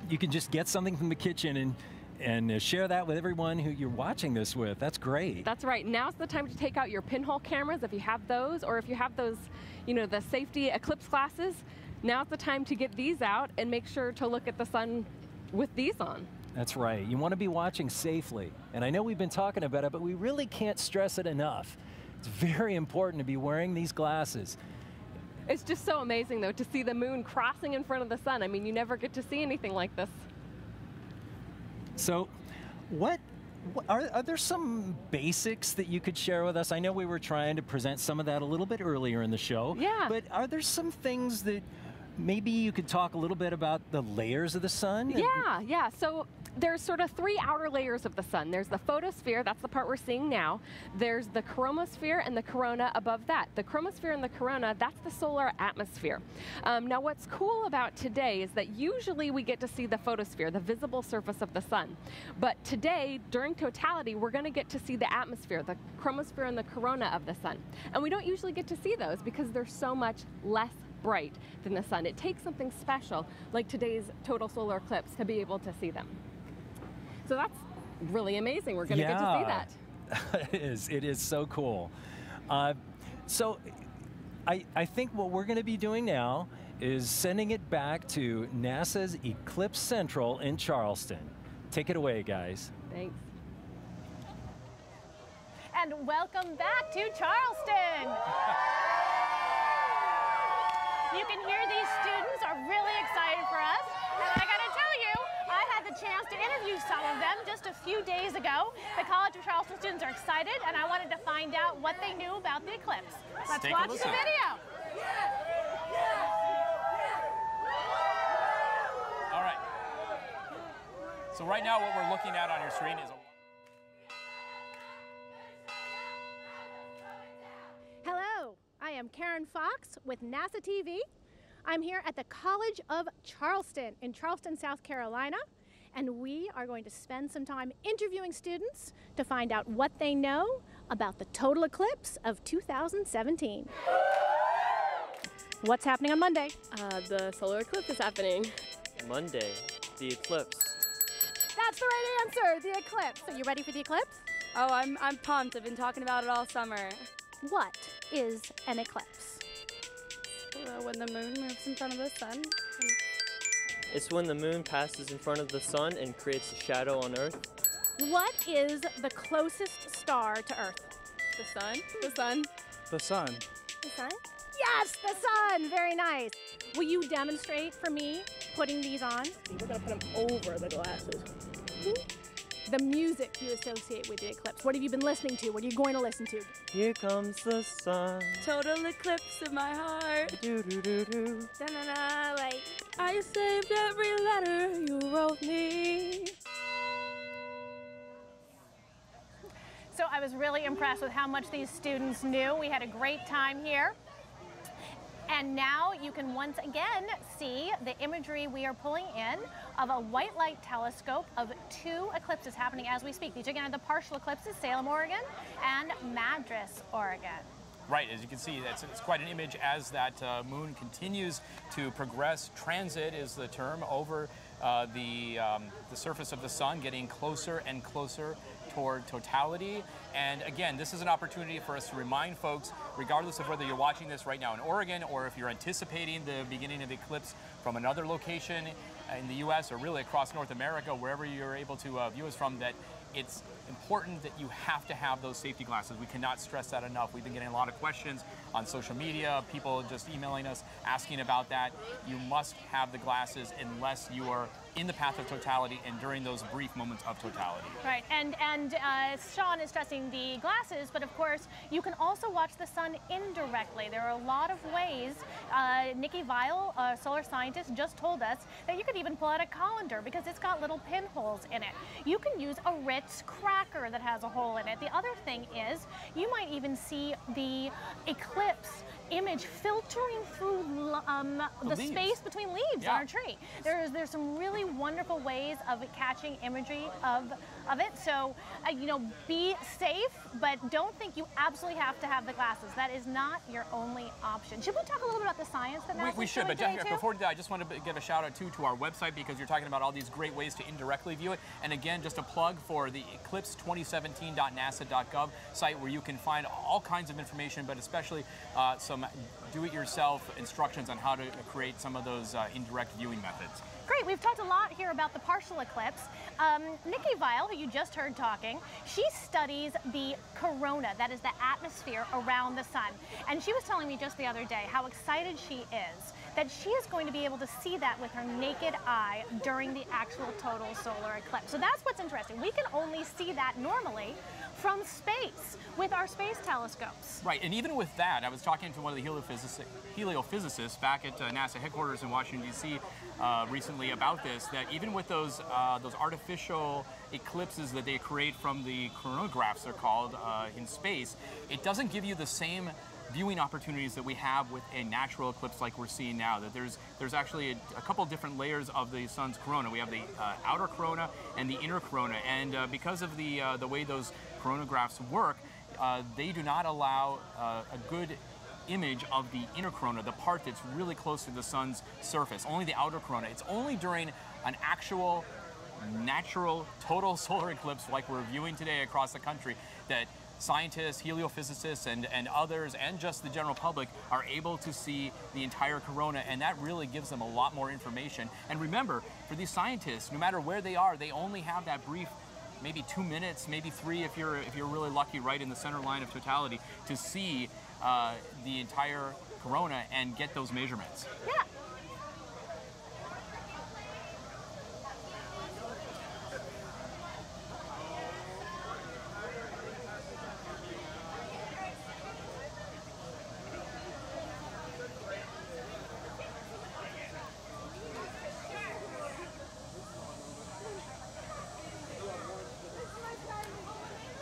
you can just get something from the kitchen and share that with everyone who you're watching this with. That's great. That's right. Now's the time to take out your pinhole cameras if you have those, or if you have those, you know, the safety eclipse glasses. Now's the time to get these out and make sure to look at the sun with these on. That's right. You want to be watching safely. And I know we've been talking about it, but we really can't stress it enough. It's very important to be wearing these glasses. It's just so amazing, though, to see the moon crossing in front of the sun. I mean, you never get to see anything like this. So, are there some basics that you could share with us? I know we were trying to present some of that a little bit earlier in the show. Yeah. But are there some things that maybe you could talk a little bit about the layers of the sun? Yeah. So there's sort of three outer layers of the sun. There's the photosphere, that's the part we're seeing now. There's the chromosphere and the corona above that. The chromosphere and the corona, that's the solar atmosphere. Now what's cool about today is that usually we get to see the photosphere, the visible surface of the sun. But today, during totality, we're going to get to see the atmosphere, the chromosphere and the corona of the sun. And we don't usually get to see those because they're so much less bright than the sun. It takes something special like today's total solar eclipse to be able to see them. So that's really amazing. We're going to get to see that. It is so cool. So I think what we're going to be doing now is sending it back to NASA's Eclipse Central in Charleston. Take it away, guys. Thanks. And welcome back to Charleston. You can hear these students are really excited for us. And I got to tell you, I had the chance to interview some of them just a few days ago. The College of Charleston students are excited, and I wanted to find out what they knew about the eclipse. Let's watch the video. All right. So right now what we're looking at on your screen is Hello, I am Karen Fox with NASA TV. I'm here at the College of Charleston in Charleston, South Carolina, and we are going to spend some time interviewing students to find out what they know about the total eclipse of 2017. What's happening on Monday? The solar eclipse is happening. Monday, the eclipse. That's the right answer, the eclipse. Are you ready for the eclipse? Oh, I'm pumped. I've been talking about it all summer. What is an eclipse? When the moon moves in front of the sun. It's when the moon passes in front of the sun and creates a shadow on Earth. What is the closest star to Earth? The sun? The sun? The sun. The sun? Yes, the sun. Very nice. Will you demonstrate for me putting these on? We're going to put them over the glasses. the music you associate with the eclipse. What have you been listening to? What are you going to listen to? Here comes the sun. Total eclipse in my heart. Do-do-do-do. Da-na-na, like, I saved every letter you wrote me. So I was really impressed with how much these students knew. We had a great time here. And now you can once again see the imagery we are pulling in of a white light telescope of 2 eclipses happening as we speak. These again are the partial eclipses, Salem, Oregon, and Madras, Oregon. Right, as you can see, it's quite an image as that moon continues to progress. Transit is the term over the surface of the sun, getting closer and closer toward totality. And again, this is an opportunity for us to remind folks, regardless of whether you're watching this right now in Oregon or if you're anticipating the beginning of the eclipse from another location in the U.S. or really across North America, wherever you're able to view us from, that it's important that you have to have those safety glasses. We cannot stress that enough. We've been getting a lot of questions on social media, people just emailing us asking about that. You must have the glasses unless you are in the path of totality and during those brief moments of totality. Right, and Sean is stressing the glasses, but of course you can also watch the sun indirectly. There are a lot of ways. Nikki Weil, a solar scientist, just told us that you could even pull out a colander because it's got little pinholes in it. You can use a Ritz cracker that has a hole in it. The other thing is you might even see the eclipse image filtering through the space between leaves on a tree. There's some really wonderful ways of catching imagery of it. So, you know, be safe, but don't think you absolutely have to have the glasses. That is not your only option. Should we talk a little bit about the science that NASA's We should, but doing today, before we do that, I just want to give a shout out to our website because you're talking about all these great ways to indirectly view it. And again, just a plug for the eclipse2017.nasa.gov site where you can find all kinds of information, but especially some do-it-yourself instructions on how to create some of those indirect viewing methods. Great, we've talked a lot here about the partial eclipse. Nikki Weil, who you just heard talking, she studies the corona, that is the atmosphere around the sun. And she was telling me just the other day how excited she is that she is going to be able to see that with her naked eye during the actual total solar eclipse. So that's what's interesting. We can only see that normally from space with our space telescopes. Right, and even with that, I was talking to one of the heliophysicists back at NASA headquarters in Washington, D.C. Recently about this, that even with those artificial eclipses that they create from the coronagraphs, they're called, in space, it doesn't give you the same viewing opportunities that we have with a natural eclipse like we're seeing now. That there's actually a couple different layers of the sun's corona. We have the outer corona and the inner corona, and because of the way those coronagraphs work, they do not allow a good image of the inner corona, the part that's really close to the sun's surface. Only the outer corona. It's only during an actual natural total solar eclipse like we're viewing today across the country that scientists, heliophysicists, and others, and just the general public are able to see the entire corona, and that really gives them a lot more information. And remember, for these scientists, no matter where they are, they only have that brief, maybe 2 minutes, maybe 3 if you're really lucky, right in the center line of totality, to see the entire corona and get those measurements. Yeah.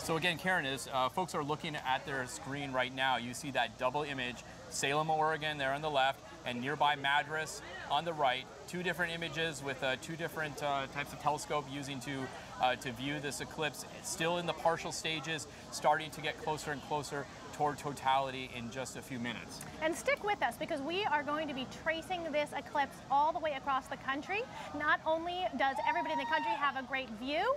So again, Karen, as folks are looking at their screen right now, you see that double image, Salem, Oregon there on the left, and nearby Madras on the right. 2 different images with 2 different types of telescope using to view this eclipse. It's still in the partial stages, starting to get closer and closer toward totality in just a few minutes. And stick with us because we are going to be tracing this eclipse all the way across the country. Not only does everybody in the country have a great view,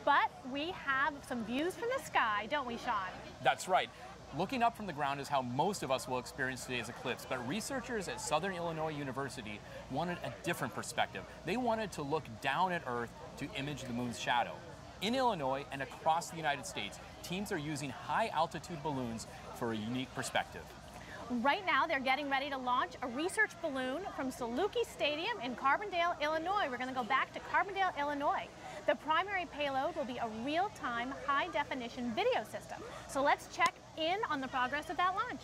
but we have some views from the sky, don't we, Sean? That's right. Looking up from the ground is how most of us will experience today's eclipse, but researchers at Southern Illinois University wanted a different perspective. They wanted to look down at Earth to image the moon's shadow. In Illinois and across the United States, teams are using high-altitude balloons for a unique perspective. Right now, they're getting ready to launch a research balloon from Saluki Stadium in Carbondale, Illinois. We're going to go back to Carbondale, Illinois. The primary payload will be a real-time, high-definition video system. So let's check in on the progress of that launch.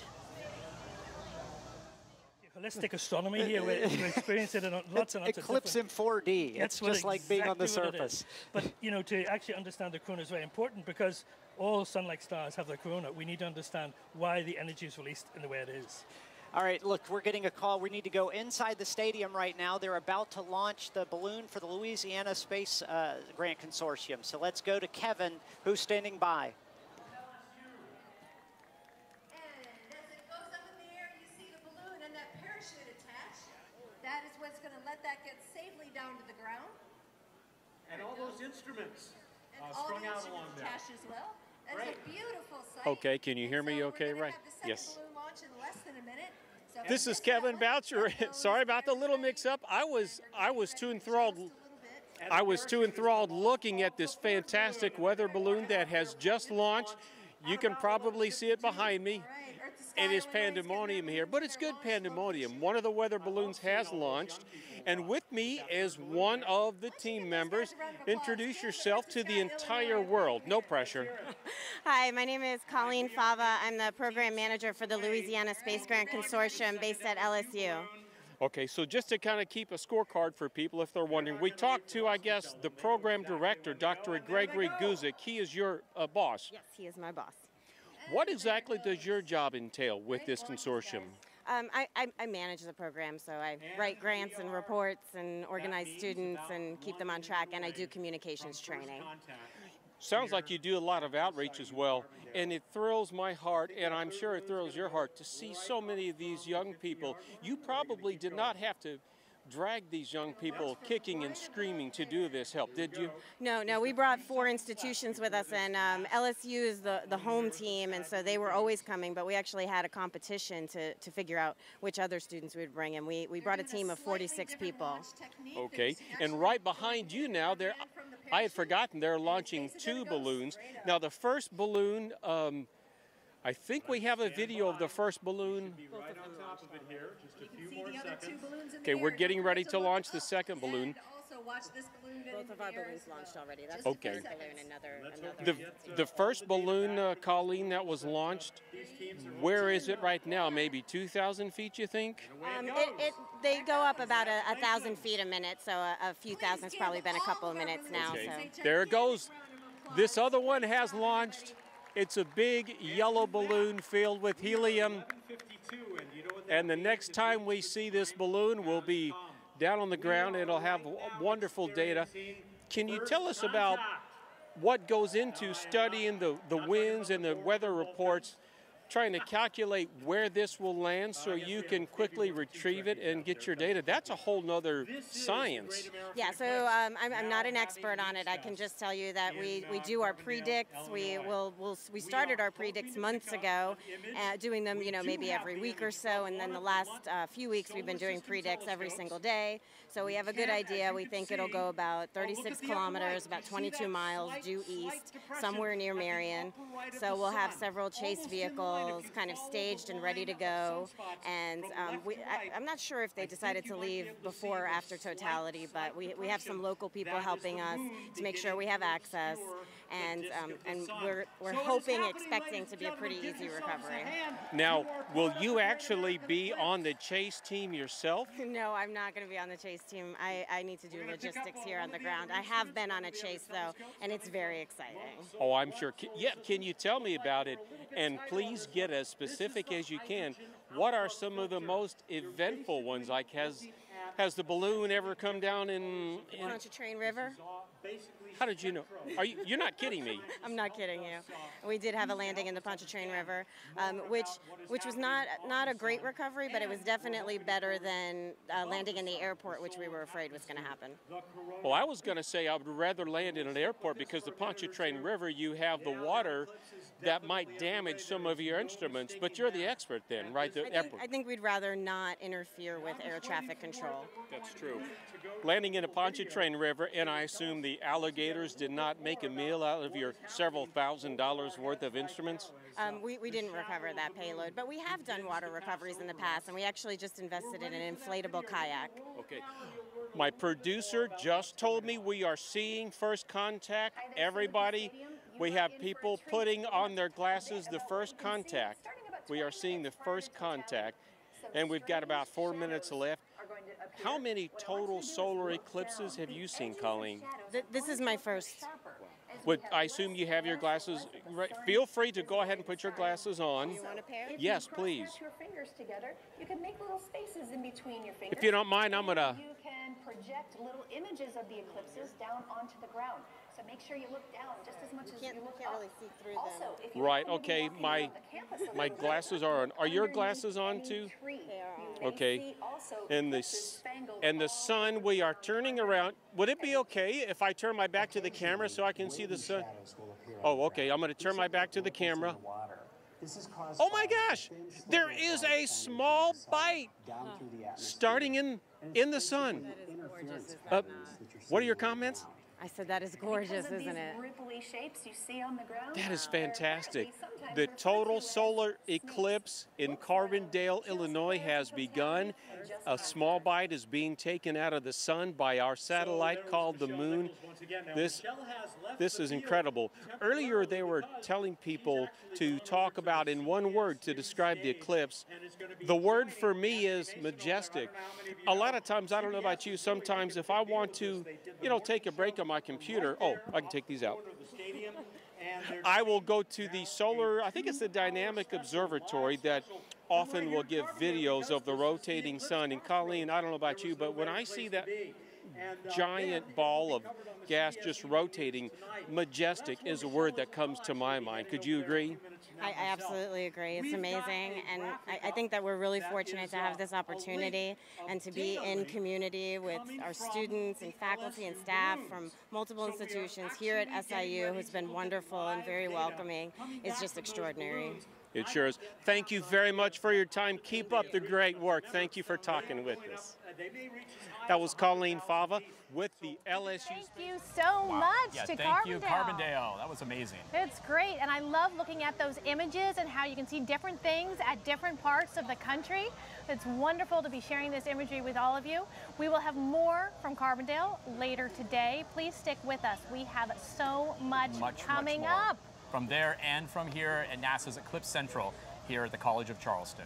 Holistic astronomy here. We're experiencing it on lots and lots Eclipse of different... in 4D. It's just like being on the surface. But, you know, to actually understand the corona is very important because all sun-like stars have their corona. We need to understand why the energy is released in the way it is. All right, look, we're getting a call. We need to go inside the stadium right now. They're about to launch the balloon for the Louisiana Space Grant Consortium. So let's go to Kevin, who's standing by. That is what's going to let that get safely down to the ground. And all those instruments strung out along there. Attached as well. That's a beautiful sight. Okay, can you hear me okay? Right. Yes. Balloon launch in less than a minute. So this is Kevin Boucher. Sorry about the little mix-up. I was too enthralled. I was too enthralled looking at this fantastic weather balloon that has just launched. You can probably see it behind me. It is pandemonium here, but it's good pandemonium. One of the weather balloons has launched, and with me is one of the team members. Introduce yourself to the entire world. No pressure. Hi, my name is Colleen Fava. I'm the program manager for the Louisiana Space Grant Consortium based at LSU. Okay, so just to kind of keep a scorecard for people if they're wondering, we talked to, I guess, the program director, Dr. Gregory Guzik. He is your boss. Yes, he is my boss. What exactly does your job entail with this consortium? I manage the program, so I write grants and reports and organize students and keep them on track, and I do communications training. Sounds like you do a lot of outreach as well, and it thrills my heart, and I'm sure it thrills your heart to see so many of these young people. You probably did not have to drag these young people kicking and screaming to do this help, did you? No, we brought 4 institutions with us, and LSU is the home team, and so they were always coming, but we actually had a competition to figure out which other students we'd bring, and we brought a team of 46 people. Okay, and right behind you now, I had forgotten they're launching 2 balloons. Now the first balloon, I think we have a video of the first balloon. Right on top of it here, just a few more seconds. Okay, we're getting ready to launch the second balloon. Both of our balloons launched already. That's okay. The first balloon, another. The first balloon, Colleen, that was launched, where is it right now? Maybe 2,000 feet, you think? They go up about 1,000 feet a minute, so a few thousand. It's probably been a couple of minutes now. Okay. So. There it goes. This other one has launched. It's a big yellow balloon filled with helium. And the next time we see this balloon, we'll be down on the ground. It'll have wonderful data. Can you tell us about what goes into studying the winds and the weather reports, trying to calculate where this will land so you can quickly retrieve it and get your data? That's a whole nother science. Yeah, so I'm not an expert on it. I can just tell you that we do our predicts. We started our predicts months ago, doing them maybe every week or so, and then the last few weeks we've been doing predicts every single day. So we have a good idea. We think it'll go about 36 kilometers, about 22 miles due east, somewhere near Marion. So we'll have several chase vehicles kind of staged and ready to go. And I'm not sure if they decided to leave before or after totality, but we have some local people helping us to make sure we have access. And we're hoping, expecting to be a pretty easy recovery. Now, will you actually be on the chase team yourself? No, I'm not going to be on the chase team. I need to do logistics here on the ground. I have been on a chase, though, and it's very exciting. Oh, I'm sure. Yeah, can you tell me about it? And please get as specific as you can. What are some of the most eventful ones? Like, has the balloon ever come down in Pontchartrain River? How did you know? You're not kidding me. I'm not kidding you. We did have a landing in the Pontchartrain River, which was not a great recovery, but it was definitely better than landing in the airport, which we were afraid was going to happen. Well, I was going to say I would rather land in an airport because the Pontchartrain River, you have the water that might damage some of your instruments, but you're the expert then, right? I think we'd rather not interfere with air traffic control. That's true. Landing in a Pontchartrain River, and I assume the alligators did not make a meal out of your several $1,000s worth of instruments? We didn't recover that payload, but we have done water recoveries in the past, and we actually just invested in an inflatable kayak. Okay. My producer just told me we are seeing first contact. Everybody, we have people putting on their glasses the first contact. We are seeing the first contact, and we've got about 4 minutes left. How many total solar eclipses have you seen, Colleen? This is my first. I assume you have your glasses. Right. Feel free to go ahead and put your glasses on. You want a pair? Yes, please. Your fingers together, you can make little spaces in between your fingers. If you don't mind, I'm gonna. You can project little images of the eclipses down onto the ground. So make sure you look down just as much as you look up. Really see through them. Also, if you Right. Okay. My glasses are on. Are your glasses on too? Okay. And the sun. We are turning around. Would it be okay if I turn my back to the camera so I can see the sun? Oh, okay. I'm going to turn my back to the camera. Oh my gosh! There is a small bite starting in the sun. What are your comments? I said that is gorgeous, isn't it? Ripply shapes you see on the ground. That is fantastic. The total solar eclipse in Carbondale, Illinois has begun. A small bite is being taken out of the sun by our satellite called the moon. This is incredible. Earlier they were telling people to talk about in one word to describe the eclipse. The word for me is majestic. A lot of times, I don't know about you, sometimes if I want to, take a break on my computer, I can take these out. I will go to the solar, I think it's the Dynamic Observatory that often will give videos of the rotating sun. And Colleen, I don't know about you, but when I see that giant ball of gas just rotating, majestic is a word that comes to my mind. Could you agree? I absolutely agree. It's amazing, and I think that we're really fortunate to have this opportunity and to be in community with our students and faculty and staff from multiple institutions here at SIU, who's been wonderful and very welcoming. It's just extraordinary. It sure is. Thank you very much for your time. Keep up the great work. Thank you for talking with us. That was Colleen Fava with the LSU. Thank you so much to Carbondale. Thank you, Carbondale. That was amazing. It's great, and I love looking at those images and how you can see different things at different parts of the country. It's wonderful to be sharing this imagery with all of you. We will have more from Carbondale later today. Please stick with us. We have so much coming up. From there and from here at NASA's Eclipse Central here at the College of Charleston.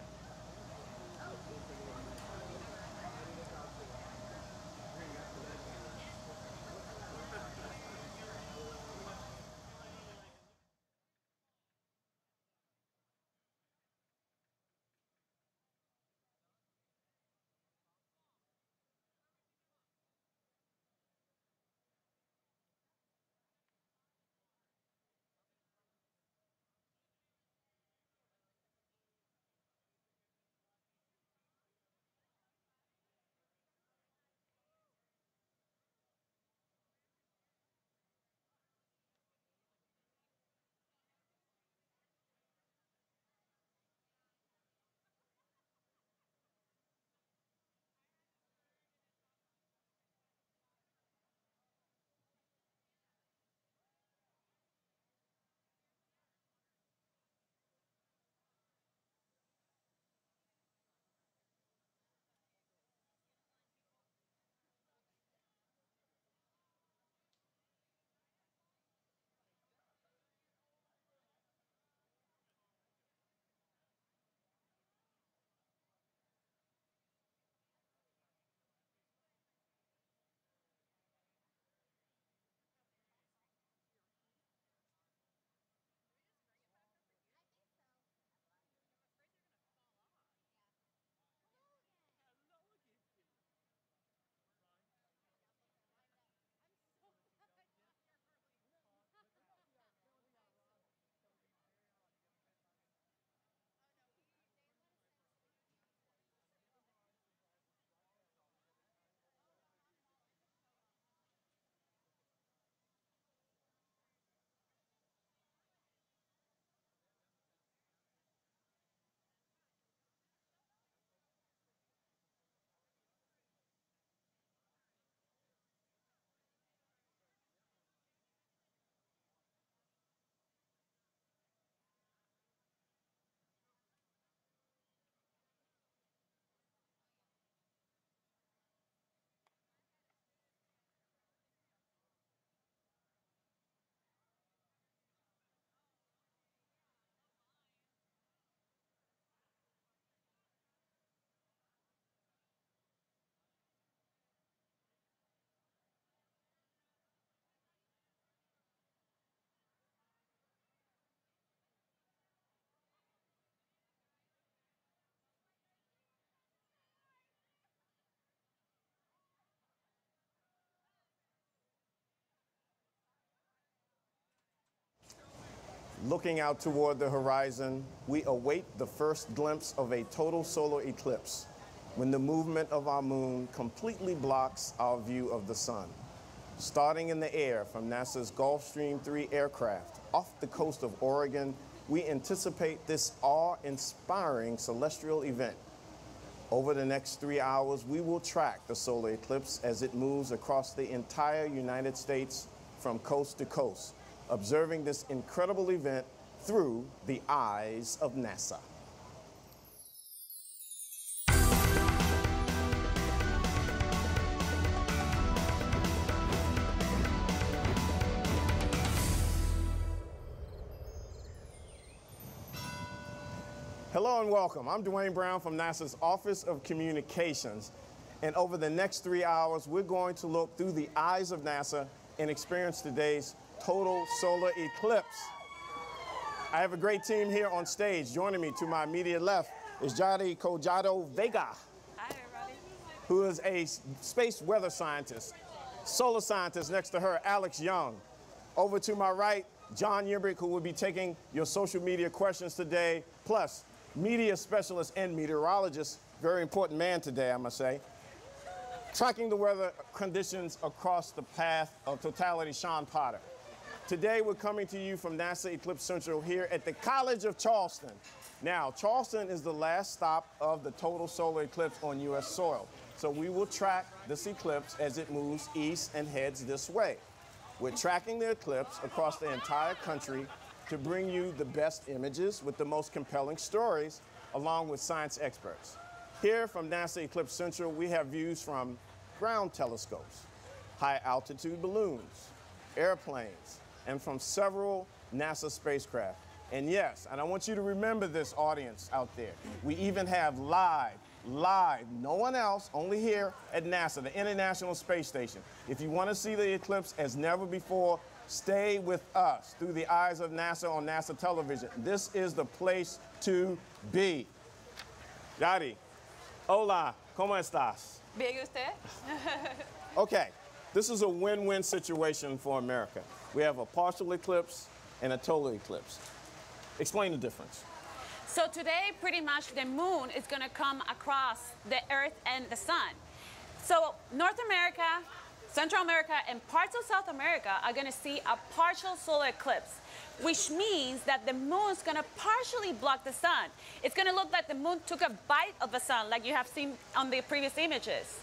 Looking out toward the horizon, we await the first glimpse of a total solar eclipse, when the movement of our moon completely blocks our view of the sun. Starting in the air from NASA's Gulfstream 3 aircraft off the coast of Oregon, we anticipate this awe-inspiring celestial event. Over the next 3 hours, we will track the solar eclipse as it moves across the entire United States from coast to coast, observing this incredible event through the eyes of NASA. Hello and welcome. I'm Dwayne Brown from NASA's Office of Communications. And over the next 3 hours, we're going to look through the eyes of NASA and experience today's total solar eclipse. I have a great team here on stage. Joining me to my immediate left is Jadi Collado Vega. Hi, everybody. Who is a space weather scientist. Solar scientist next to her, Alex Young. Over to my right, John Yimbrick, who will be taking your social media questions today, plus media specialist and meteorologist, very important man today, I must say. Tracking the weather conditions across the path of totality, Sean Potter. Today we're coming to you from NASA Eclipse Central here at the College of Charleston. Now, Charleston is the last stop of the total solar eclipse on U.S. soil. So we will track this eclipse as it moves east and heads this way. We're tracking the eclipse across the entire country to bring you the best images with the most compelling stories, along with science experts. Here from NASA Eclipse Central, we have views from ground telescopes, high-altitude balloons, airplanes, and from several NASA spacecraft. And yes, and I want you to remember this, audience out there, we even have live, no one else, only here at NASA, the International Space Station. If you want to see the eclipse as never before, stay with us through the eyes of NASA on NASA television. This is the place to be. Yadi, hola, ¿cómo estás? Bien, ¿y usted? Okay, this is a win-win situation for America. We have a partial eclipse and a total eclipse. Explain the difference. So today, pretty much the moon is going to come across the Earth and the sun. So North America, Central America, and parts of South America are going to see a partial solar eclipse, which means that the moon is going to partially block the sun. It's going to look like the moon took a bite of the sun, like you have seen on the previous images.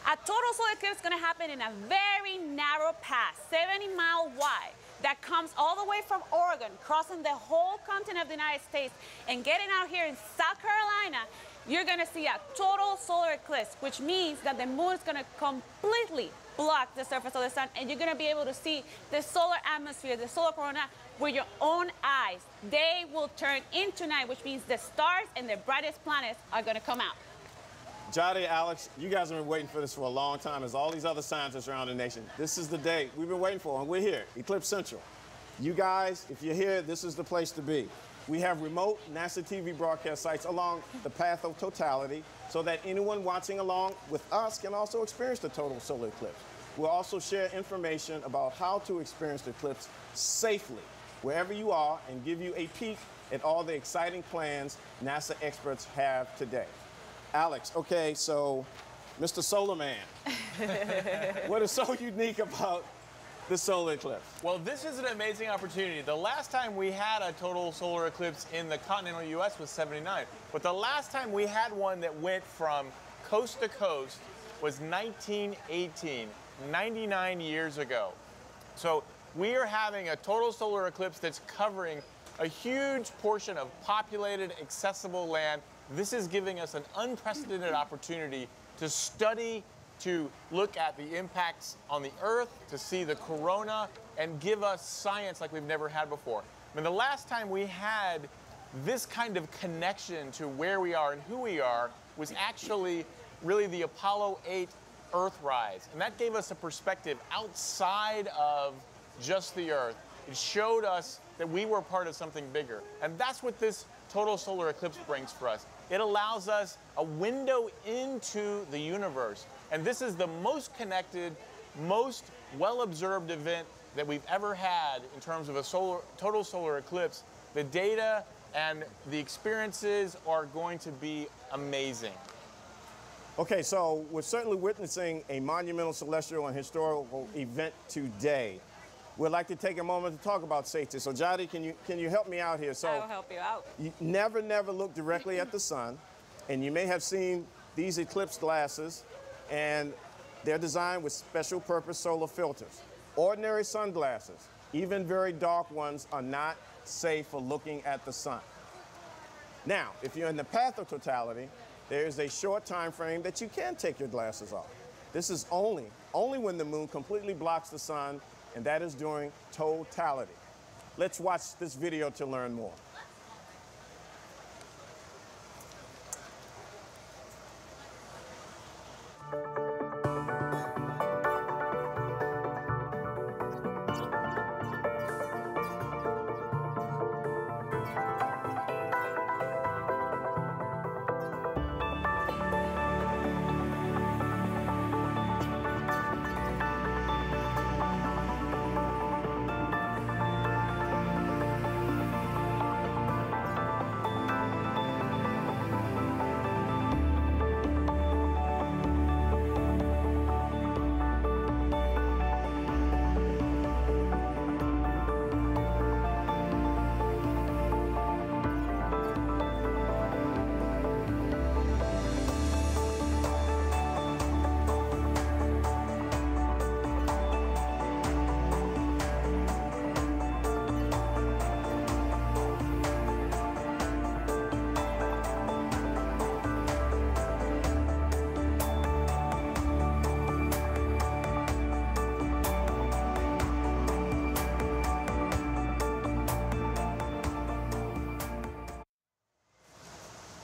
A total solar eclipse is going to happen in a very narrow path, 70-mile wide, that comes all the way from Oregon, crossing the whole continent of the United States, and getting out here in South Carolina. You're going to see a total solar eclipse, which means that the moon is going to completely block the surface of the sun, and you're going to be able to see the solar atmosphere, the solar corona, with your own eyes. Day will turn into night, which means the stars and the brightest planets are going to come out. Jadi, Alex, you guys have been waiting for this for a long time, as all these other scientists around the nation. This is the day we've been waiting for, and we're here, Eclipse Central. You guys, if you're here, this is the place to be. We have remote NASA TV broadcast sites along the path of totality so that anyone watching along with us can also experience the total solar eclipse. We'll also share information about how to experience the eclipse safely wherever you are and give you a peek at all the exciting plans NASA experts have today. Alex, okay, so Mr. Solar Man, what is so unique about the solar eclipse? Well, this is an amazing opportunity. The last time we had a total solar eclipse in the continental U.S. was '79, but the last time we had one that went from coast to coast was 1918, 99 years ago. So we are having a total solar eclipse that's covering a huge portion of populated, accessible land. This is giving us an unprecedented opportunity to study, to look at the impacts on the Earth, to see the corona, and give us science like we've never had before. I mean, the last time we had this kind of connection to where we are and who we are was actually really the Apollo 8 Earthrise. And that gave us a perspective outside of just the Earth. It showed us that we were part of something bigger. And that's what this total solar eclipse brings for us. It allows us a window into the universe. And this is the most connected, most well-observed event that we've ever had in terms of a total solar eclipse. The data and the experiences are going to be amazing. Okay, so we're certainly witnessing a monumental celestial and historical event today. We'd like to take a moment to talk about safety. So Jody, can you help me out here? So I'll help you out. You never look directly at the sun, and you may have seen these eclipse glasses, and they're designed with special purpose solar filters. Ordinary sunglasses, even very dark ones, are not safe for looking at the sun. Now, if you're in the path of totality, there is a short time frame that you can take your glasses off. This is only when the moon completely blocks the sun, and that is during totality. Let's watch this video to learn more.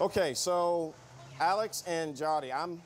Okay, so Alex and Jody, I'm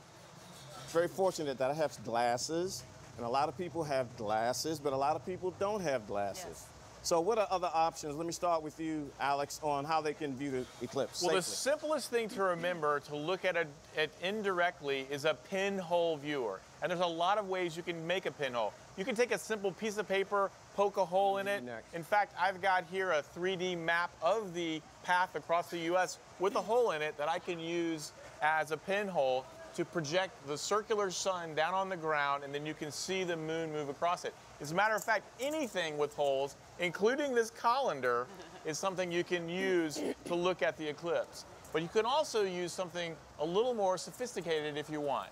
very fortunate that I have glasses, and a lot of people have glasses, but a lot of people don't have glasses. Yes. So what are other options? Let me start with you, Alex, on how they can view the eclipse safely. Well, the simplest thing to remember to look at it indirectly is a pinhole viewer. And there's a lot of ways you can make a pinhole. You can take a simple piece of paper, poke a hole in it. In fact, I've got here a 3D map of the path across the U.S. with a hole in it that I can use as a pinhole to project the circular sun down on the ground, and then you can see the moon move across it. As a matter of fact, anything with holes, including this colander, is something you can use to look at the eclipse. But you can also use something a little more sophisticated if you want.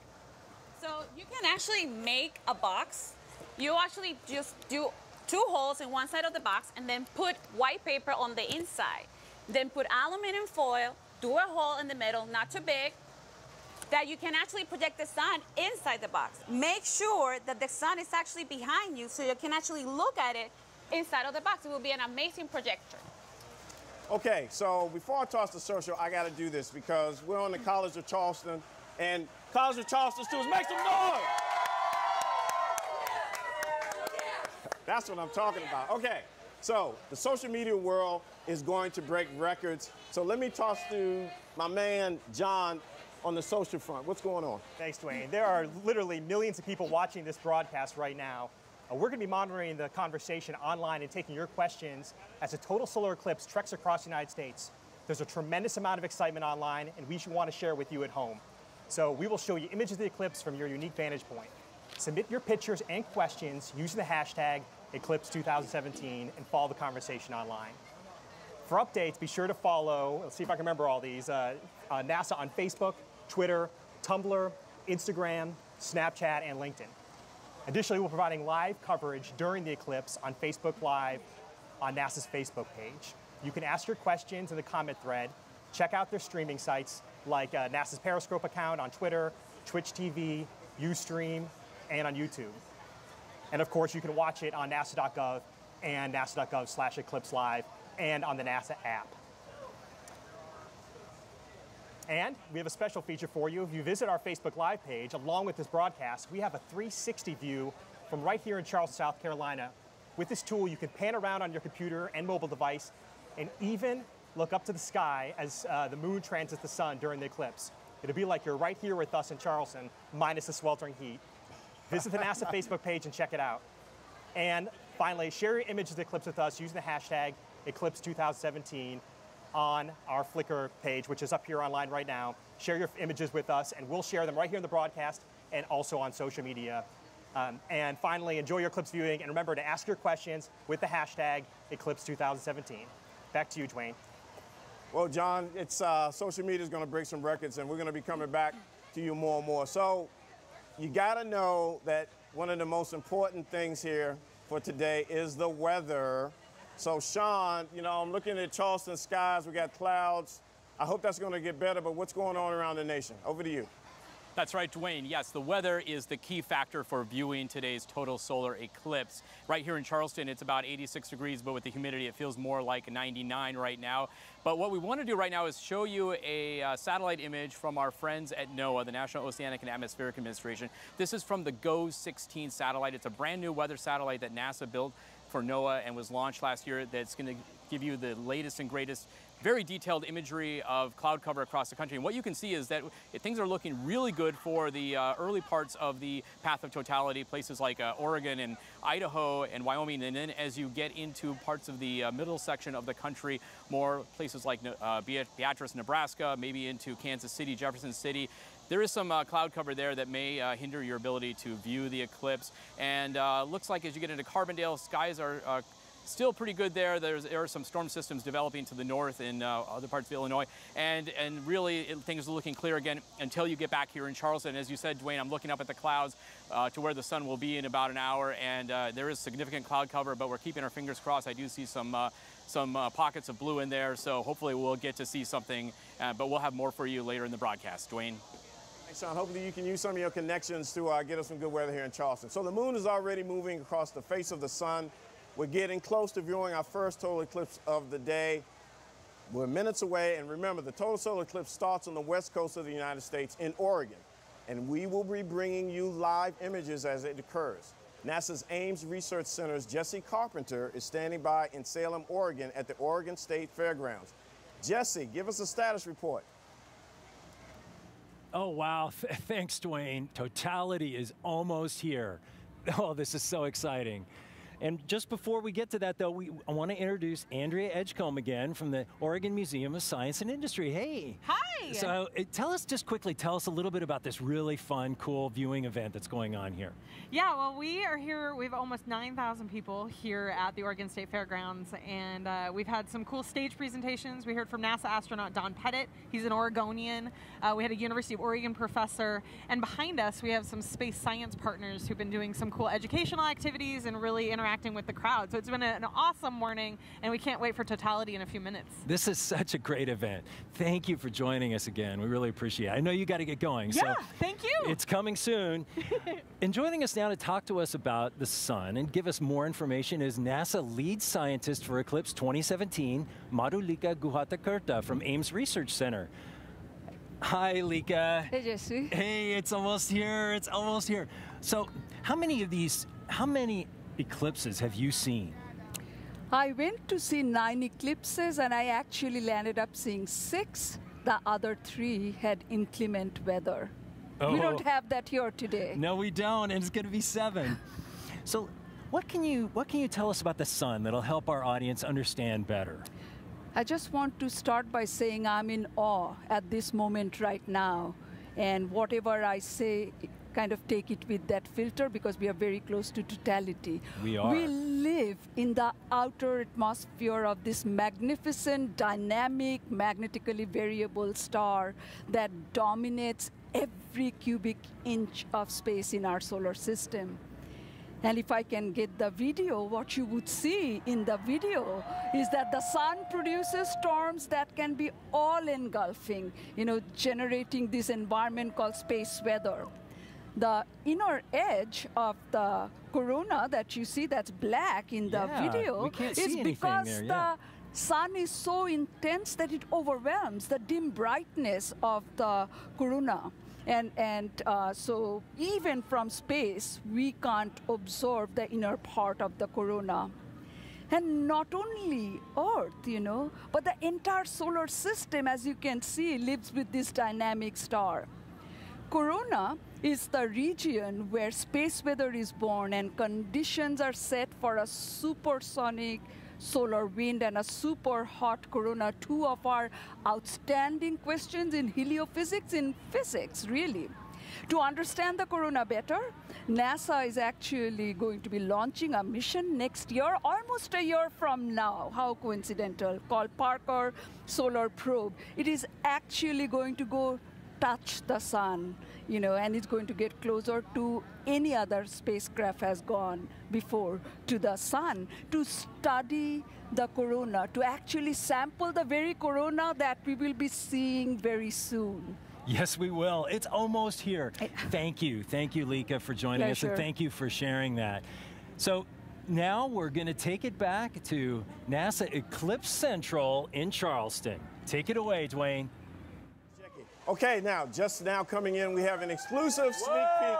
So you can actually make a box. You actually just do 2 holes in one side of the box and then put white paper on the inside. Then put aluminum foil, do a hole in the middle, not too big, that you can actually project the sun inside the box. Make sure that the sun is actually behind you so you can actually look at it inside of the box. It will be an amazing projector. Okay, so before I toss the social, I got to do this because we're on the College of Charleston, and College of Charleston students, make some noise! That's what I'm talking about. Okay, so the social media world is going to break records. So let me toss to my man, John, on the social front. What's going on? Thanks, Dwayne. There are literally millions of people watching this broadcast right now. We're going to be monitoring the conversation online and taking your questions as a total solar eclipse treks across the United States. There's a tremendous amount of excitement online, and we should want to share with you at home. So we will show you images of the eclipse from your unique vantage point. Submit your pictures and questions using the hashtag Eclipse2017 and follow the conversation online. For updates, be sure to follow, let's see if I can remember all these, NASA on Facebook, Twitter, Tumblr, Instagram, Snapchat, and LinkedIn. Additionally, we're providing live coverage during the eclipse on Facebook Live on NASA's Facebook page. You can ask your questions in the comment thread. Check out their streaming sites like NASA's Periscope account on Twitter, Twitch TV, Ustream, and on YouTube. And of course, you can watch it on nasa.gov and nasa.gov/Eclipse Live and on the NASA app. And we have a special feature for you. If you visit our Facebook Live page, along with this broadcast, we have a 360 view from right here in Charleston, South Carolina. With this tool, you can pan around on your computer and mobile device and even look up to the sky as the moon transits the sun during the eclipse. It'll be like you're right here with us in Charleston, minus the sweltering heat. Visit the NASA Facebook page and check it out. And finally, share your images of the eclipse with us using the hashtag Eclipse 2017 on our Flickr page, which is up here online right now. Share your images with us, and we'll share them right here in the broadcast and also on social media. And finally, enjoy your eclipse viewing, and remember to ask your questions with the hashtag Eclipse 2017. Back to you, Dwayne. Well, John, it's social media is going to break some records, and we're going to be coming back to you more and more. So you got to know that one of the most important things here for today is the weather. So, Sean, you know, I'm looking at Charleston skies. We got clouds. I hope that's going to get better, but what's going on around the nation? Over to you. That's right, Dwayne. Yes, the weather is the key factor for viewing today's total solar eclipse. Right here in Charleston, it's about 86 degrees, but with the humidity, it feels more like 99 right now. But what we want to do right now is show you a satellite image from our friends at NOAA, the National Oceanic and Atmospheric Administration. This is from the GOES-16 satellite. It's a brand new weather satellite that NASA built for NOAA and was launched last year that's going to give you the latest and greatest very detailed imagery of cloud cover across the country. And what you can see is that things are looking really good for the early parts of the path of totality, places like Oregon and Idaho and Wyoming. And then as you get into parts of the middle section of the country, more places like Beatrice, Nebraska, maybe into Kansas City, Jefferson City, there is some cloud cover there that may hinder your ability to view the eclipse. And looks like as you get into Carbondale, skies are still pretty good there. There are some storm systems developing to the north in other parts of Illinois. And really, things are looking clear again until you get back here in Charleston. As you said, Dwayne, I'm looking up at the clouds to where the sun will be in about an hour. And there is significant cloud cover, but we're keeping our fingers crossed. I do see some pockets of blue in there. So hopefully we'll get to see something. But we'll have more for you later in the broadcast. Dwayne. Thanks, Sean. Hopefully you can use some of your connections to get us some good weather here in Charleston. So the moon is already moving across the face of the sun. We're getting close to viewing our first total eclipse of the day. We're minutes away, and remember, the total solar eclipse starts on the west coast of the United States in Oregon, and we will be bringing you live images as it occurs. NASA's Ames Research Center's Jesse Carpenter is standing by in Salem, Oregon at the Oregon State Fairgrounds. Jesse, give us a status report. Oh, wow. Thanks, Dwayne. Totality is almost here. Oh, this is so exciting. And just before we get to that, though, I want to introduce Andrea Edgecombe again from the Oregon Museum of Science and Industry. Hey. Hi. So tell us a little bit about this really fun, cool viewing event that's going on here. Yeah, well, we are here. We have almost 9,000 people here at the Oregon State Fairgrounds, and we've had some cool stage presentations. We heard from NASA astronaut Don Pettit. He's an Oregonian. We had a University of Oregon professor, and behind us we have some space science partners who've been doing some cool educational activities and really interacting with the crowd. So it's been an awesome morning, and we can't wait for totality in a few minutes. This is such a great event. Thank you for joining us again. We really appreciate it. I know you got to get going. Yeah, so thank you. It's coming soon. And joining us now to talk to us about the sun and give us more information is NASA lead scientist for Eclipse 2017, Madhulika Guhatakirta from Ames Research Center. Hi, Lika. Hey, Jesse. Hey, it's almost here. It's almost here. So how many eclipses have you seen? I went to see 9 eclipses, and I actually landed up seeing 6. The other 3 had inclement weather. Oh. We don't have that here today. No, we don't, and it's going to be 7. So what can you tell us about the sun that'll help our audience understand better? I just want to start by saying I'm in awe at this moment right now. And whatever I say, kind of take it with that filter, because we are very close to totality. We are. We live in the outer atmosphere of this magnificent, dynamic, magnetically variable star that dominates every cubic inch of space in our solar system. And if I can get the video, what you would see in the video is that the sun produces storms that can be all engulfing, generating this environment called space weather. The inner edge of the corona that you see that's black in the video is because the sun is so intense that it overwhelms the dim brightness of the corona. And so even from space, we can't absorb the inner part of the corona. And not only Earth, but the entire solar system, as you can see, lives with this dynamic star. Corona is the region where space weather is born and conditions are set for a supersonic solar wind and a super hot corona, two of our outstanding questions in heliophysics, in physics, really. To understand the corona better, NASA is actually going to be launching a mission next year, almost a year from now, how coincidental, called Parker Solar Probe. It is actually going to go touch the sun, you know, and it's going to get closer to any other spacecraft has gone before to the sun to study the corona, to actually sample the very corona that we will be seeing very soon. Yes, we will. It's almost here. Thank you, Lika, for joining us, and thank you for sharing that. So now we're going to take it back to NASA Eclipse Central in Charleston. Take it away, Dwayne. Okay, now, just now coming in, we have an exclusive sneak peek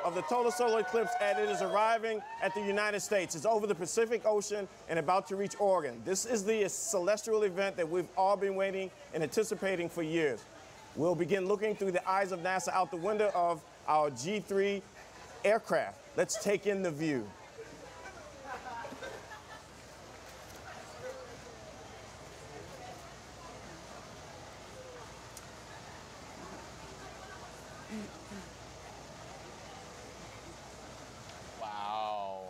of the total solar eclipse, and it is arriving at the United States. It's over the Pacific Ocean and about to reach Oregon. This is the celestial event that we've all been waiting and anticipating for years. We'll begin looking through the eyes of NASA out the window of our G3 aircraft. Let's take in the view. Wow.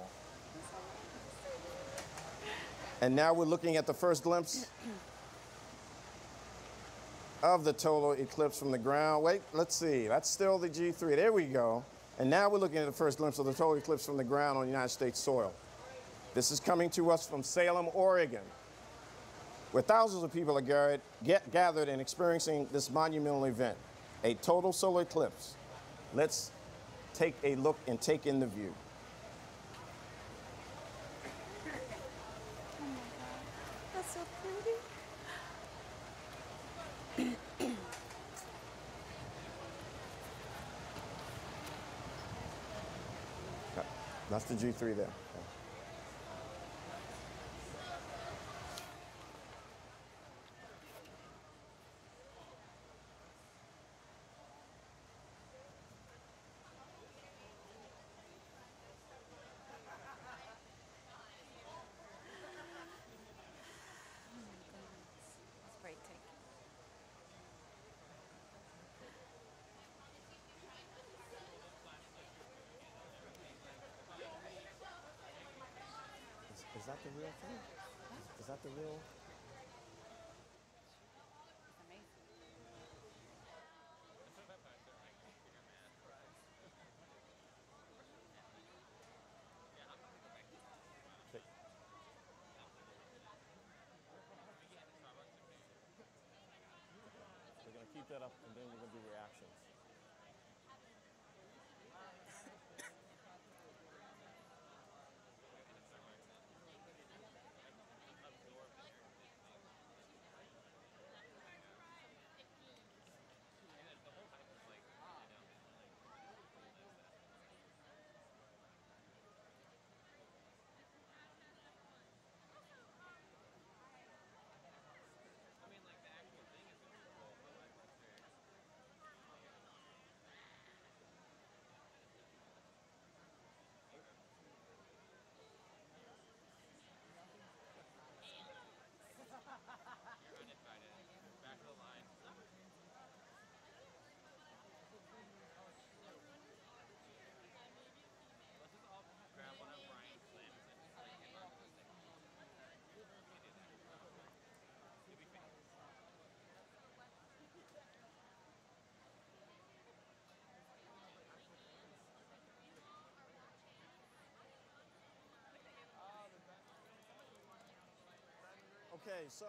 And now we're looking at the first glimpse of the total eclipse from the ground. Wait, let's see. That's still the G3. There we go. And now we're looking at the first glimpse of the total eclipse from the ground on United States soil. This is coming to us from Salem, Oregon, where thousands of people are gathered and experiencing this monumental event, a total solar eclipse. Let's take a look and take in the view. That's so pretty. That's the G3 there. Is that the real thing? Is that the real? We're going to keep that up, and then we're going to do reactions. Okay, so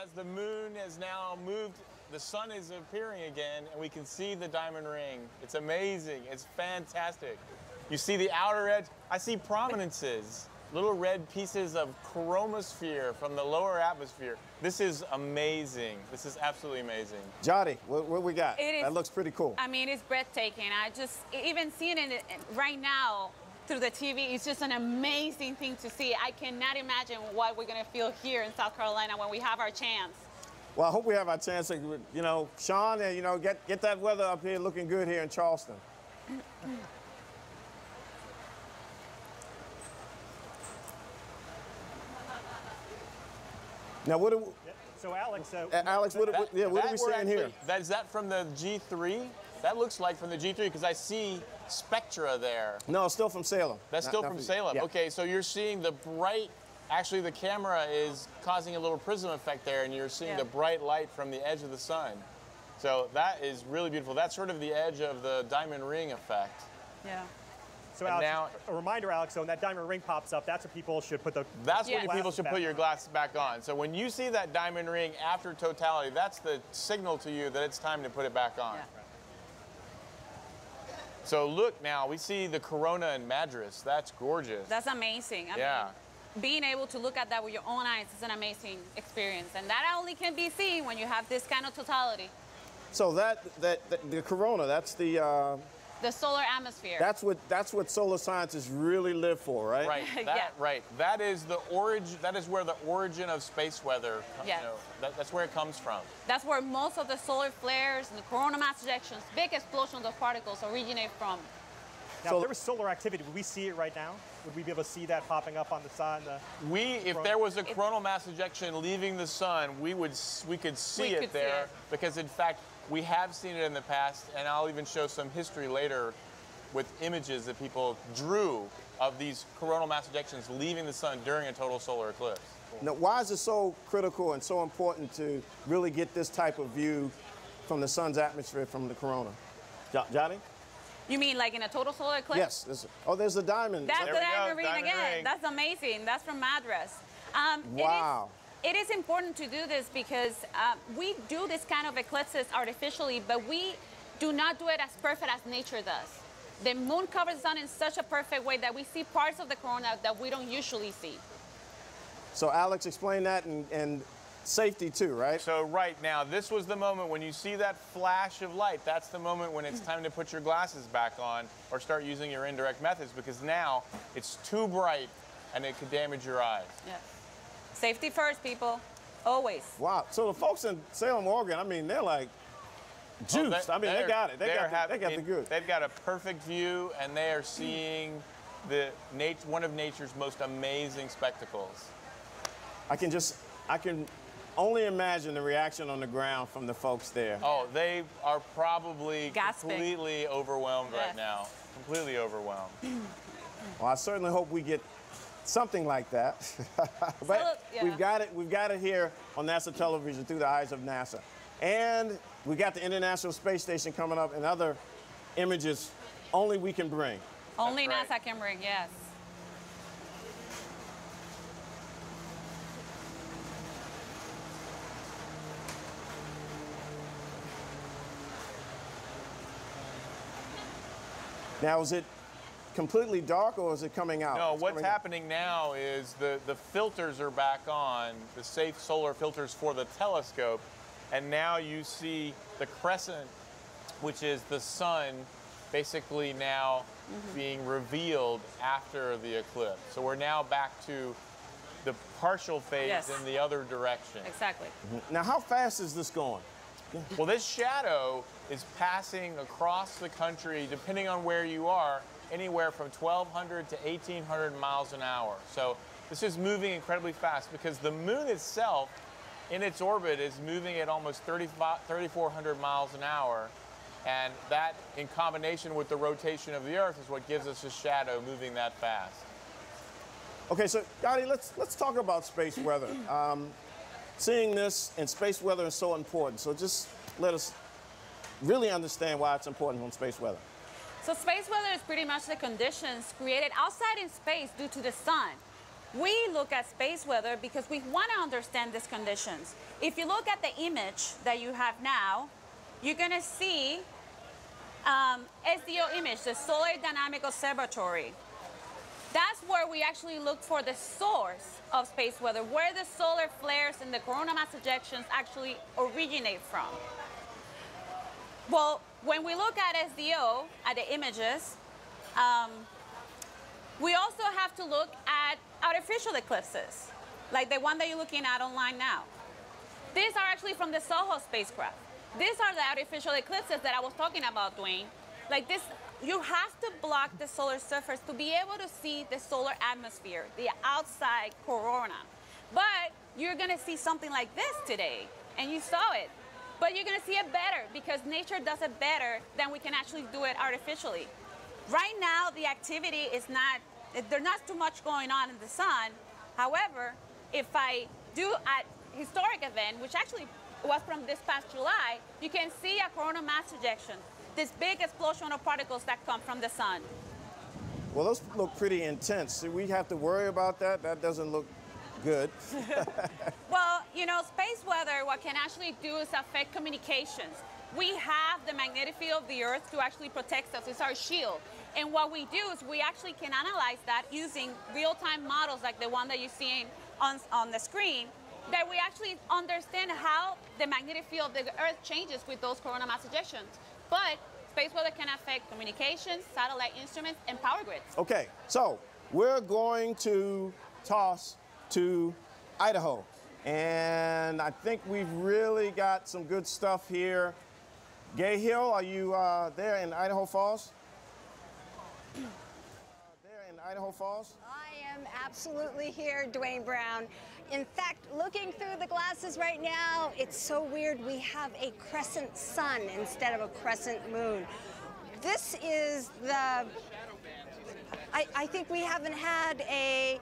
as the moon has now moved, the sun is appearing again, and we can see the diamond ring. It's amazing. It's fantastic. You see the outer edge. I see prominences, little red pieces of chromosphere from the lower atmosphere. This is amazing. This is absolutely amazing. Jody, what we got? That looks pretty cool. I mean, it's breathtaking. I just, even seeing it right now through the TV, it's just an amazing thing to see. I cannot imagine what we're going to feel here in South Carolina when we have our chance. Well, I hope we have our chance to, you know, Sean, and, you know, get that weather up here looking good here in Charleston. Now, what do we, So, Alex, what are we seeing here? Is that from the G3? That looks like from the G3 because I see spectra there. No, it's still from Salem. That's still from Salem. Yeah. Okay, so you're seeing the bright, actually the camera is causing a little prism effect there, and you're seeing the bright light from the edge of the sun. So that is really beautiful. That's sort of the edge of the diamond ring effect. Yeah. So Alex, now, a reminder, Alex, so when that diamond ring pops up, that's when people should put the That's when people should put your glasses back on. So when you see that diamond ring after totality, that's the signal to you that it's time to put it back on. Yeah. So look now, we see the corona in Madras. That's gorgeous. That's amazing. I mean, being able to look at that with your own eyes is an amazing experience. And that only can be seen when you have this kind of totality. So the corona, that's the solar atmosphere. That's what solar scientists really live for, right? Right. Right. That is the origin. That is where the origin of space weather. Yes. You know, that's where it comes from. That's where most of the solar flares and the corona mass ejections, big explosions of particles, originate from. Now, if there was solar activity, would we see it right now? Would we be able to see that popping up on the sun? If there was a coronal mass ejection leaving the sun, we could see it there because, in fact, we have seen it in the past, and I'll even show some history later with images that people drew of these coronal mass ejections leaving the sun during a total solar eclipse. Now, why is it so critical and so important to really get this type of view from the sun's atmosphere from the corona? Johnny? You mean like in a total solar eclipse? Yes. There's the diamond. That's the diamond ring again. That's amazing. That's from Madras. Wow. It is important to do this because we do this kind of eclipses artificially, but we do not do it as perfect as nature does. The moon covers the sun in such a perfect way that we see parts of the corona that we don't usually see. So Alex, explain that and safety too, right? So right now, this was the moment when you see that flash of light. That's the moment when it's time to put your glasses back on or start using your indirect methods because now it's too bright and it could damage your eyes. Yeah. Safety first, people. Always. Wow. So the folks in Salem, Oregon, I mean, they're like juiced. I mean, they got it. They got the good. They've got a perfect view, and they are seeing one of nature's most amazing spectacles. I can only imagine the reaction on the ground from the folks there. Oh, they are probably completely overwhelmed right now. Completely overwhelmed. Well, I certainly hope we get something like that. But we've got it here on NASA television through the eyes of NASA. And we got the International Space Station coming up and other images only we can bring. Only NASA can bring, yes. Now, is it completely dark or is it coming out? No, what's happening now is the filters are back on, the safe solar filters for the telescope, and now you see the crescent, which is the sun, basically now being revealed after the eclipse. So we're now back to the partial phase in the other direction. Exactly. Now, how fast is this going? Well, this shadow is passing across the country, depending on where you are, anywhere from 1,200 to 1,800 miles an hour. So this is moving incredibly fast because the moon itself, in its orbit, is moving at almost 3,400 miles an hour. And that, in combination with the rotation of the Earth, is what gives us a shadow moving that fast. Okay, so Gotti, let's talk about space weather. Seeing this and space weather is so important. So just let us really understand why it's important on space weather. So space weather is pretty much the conditions created outside in space due to the sun. We look at space weather because we want to understand these conditions. If you look at the image that you have now, you're going to see SDO image, the Solar Dynamic Observatory. That's where we actually look for the source of space weather, where the solar flares and the coronal mass ejections actually originate from. Well, when we look at SDO, at the images, we also have to look at artificial eclipses, like the one that you're looking at online now. These are actually from the Soho spacecraft. These are the artificial eclipses that I was talking about, Dwayne. Like this, you have to block the solar surface to be able to see the solar atmosphere, the outside corona. But you're gonna see something like this today, and you saw it. But you're gonna see it better because nature does it better than we can actually do it artificially. Right now, the activity is not, there's not too much going on in the sun. However, if I do a historic event, which actually was from this past July, you can see a coronal mass ejection, this big explosion of particles that come from the sun. Well, those look pretty intense. Do we have to worry about that? That doesn't look good. Well, you know, space weather, what can actually do is affect communications. We have the magnetic field of the Earth to actually protect us. It's our shield. And what we do is we actually can analyze that using real-time models like the one that you're seeing on the screen, that we actually understand how the magnetic field of the Earth changes with those coronal mass ejections. But space weather can affect communications, satellite instruments, and power grids. Okay, so we're going to toss to Idaho. And I think we've really got some good stuff here. Gay Hill, are you there in Idaho Falls? I am absolutely here, Dwayne Brown. In fact, looking through the glasses right now, it's so weird. We have a crescent sun instead of a crescent moon. This is the, I think we haven't had a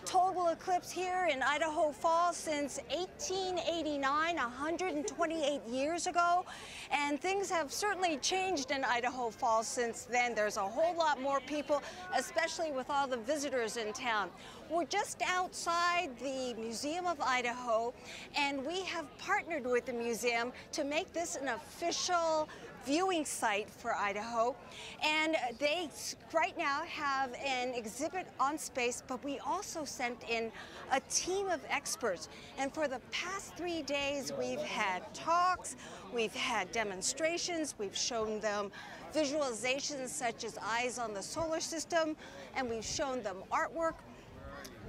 total eclipse here in Idaho Falls since 1889, 128 years ago. And things have certainly changed in Idaho Falls since then. There's a whole lot more people, especially with all the visitors in town. We're just outside the Museum of Idaho, and we have partnered with the museum to make this an official viewing site for Idaho. And they right now have an exhibit on space, but we also sent in a team of experts. And for the past 3 days, we've had talks, we've had demonstrations, we've shown them visualizations such as eyes on the solar system, and we've shown them artwork.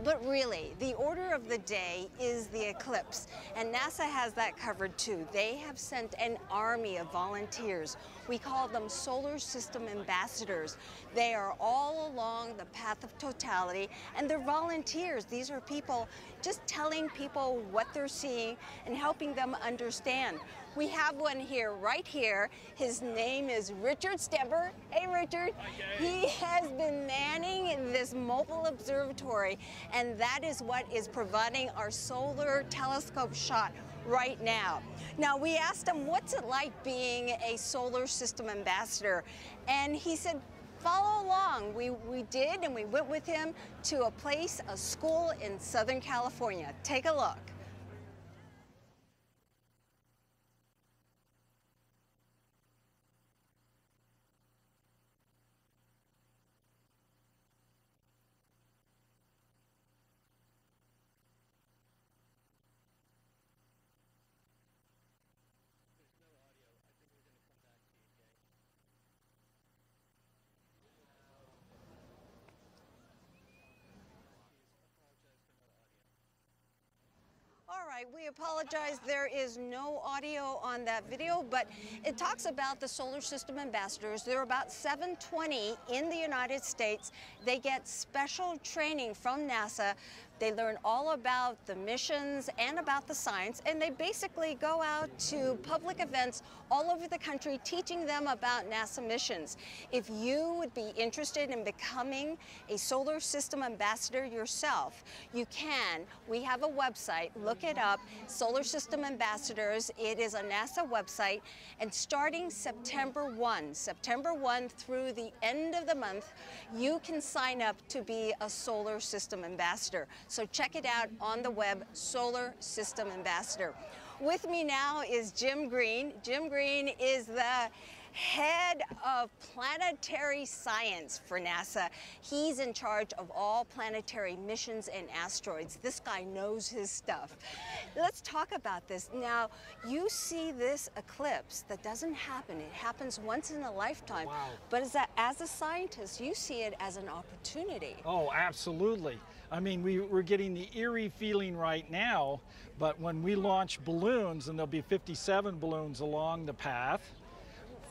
But really, the order of the day is the eclipse, and NASA has that covered too. They have sent an army of volunteers. We call them solar system ambassadors. They are all along the path of totality, and they're volunteers. These are people just telling people what they're seeing and helping them understand. We have one here, right here. His name is Richard Stember. Hey, Richard. He has been manning this mobile observatory, and that is what is providing our solar telescope shot right now. Now, we asked him, what's it like being a solar system ambassador? And he said, follow along. We did, and we went with him to a school in Southern California. Take a look. We apologize, there is no audio on that video, but it talks about the solar system ambassadors. There are about 720 in the United States. They get special training from NASA. They learn all about the missions and about the science, and they basically go out to public events all over the country teaching them about NASA missions. If you would be interested in becoming a solar system ambassador yourself, you can. We have a website, look it up, Solar System Ambassadors. It is a NASA website, and starting September 1 through the end of the month, you can sign up to be a solar system ambassador. So check it out on the web, Solar System Ambassador. With me now is Jim Green. Jim Green is the head of planetary science for NASA. He's in charge of all planetary missions and asteroids. This guy knows his stuff. Let's talk about this. Now, you see this eclipse that doesn't happen. It happens once in a lifetime. Wow. But as a scientist, you see it as an opportunity. Oh, absolutely. I mean, we're getting the eerie feeling right now, but when we launch balloons, and there'll be 57 balloons along the path,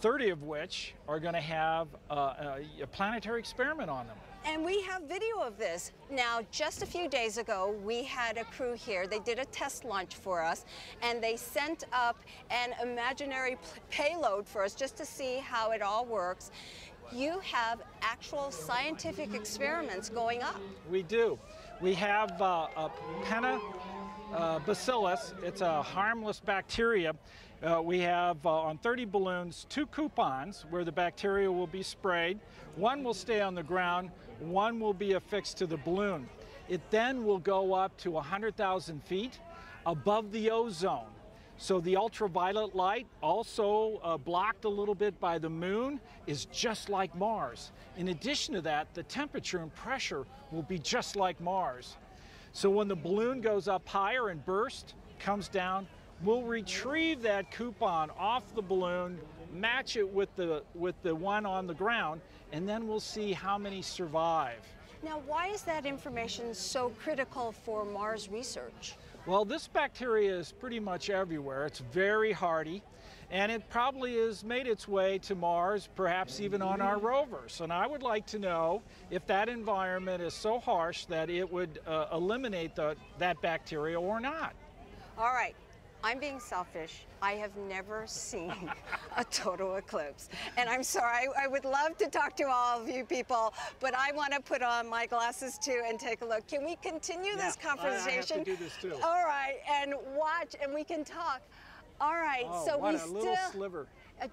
30 of which are going to have a planetary experiment on them. And we have video of this. Now, just a few days ago, we had a crew here. They did a test launch for us, and they sent up an imaginary payload for us just to see how it all works. You have actual scientific experiments going up. We do. We have a bacillus. It's a harmless bacteria. We have on 30 balloons 2 coupons where the bacteria will be sprayed. One will stay on the ground, one will be affixed to the balloon. It then will go up to 100,000 feet above the ozone. So the ultraviolet light, also blocked a little bit by the moon, is just like Mars. In addition to that, the temperature and pressure will be just like Mars. So when the balloon goes up higher and bursts, comes down, we'll retrieve that coupon off the balloon, match it with the one on the ground, and then we'll see how many survive. Now, why is that information so critical for Mars research? Well, this bacteria is pretty much everywhere. It's very hardy, and it probably has made its way to Mars, perhaps even on our rovers. And I would like to know if that environment is so harsh that it would eliminate that bacteria or not. All right. I'm being selfish. I have never seen a total eclipse. And I'm sorry, I would love to talk to all of you people, but I want to put on my glasses too and take a look. Can we continue this conversation? I have to do this too. All right, and watch, and we can talk. All right, oh, so what we a little sliver.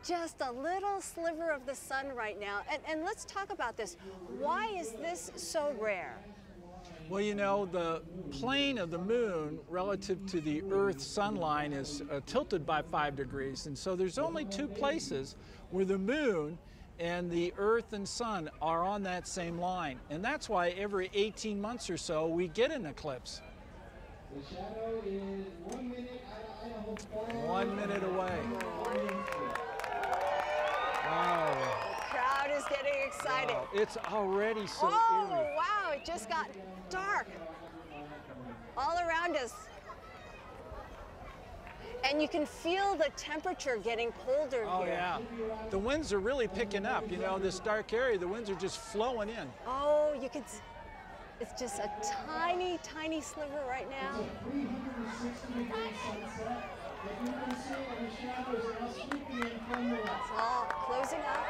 Just a little sliver of the sun right now. And let's talk about this. Why is this so rare? Well, you know, the plane of the moon relative to the Earth's sun line is tilted by 5 degrees. And so there's only 2 places where the moon and the Earth and sun are on that same line. And that's why every 18 months or so we get an eclipse. The shadow is 1 minute. 1 minute away. Wow. The crowd is getting excited. Wow. It's already so eerie. Oh, wow, it just got dark all around us. And you can feel the temperature getting colder here. Oh, yeah. The winds are really picking up. You know, this dark area, the winds are just flowing in. Oh, you can, it's just a tiny, tiny sliver right now. It's all closing up.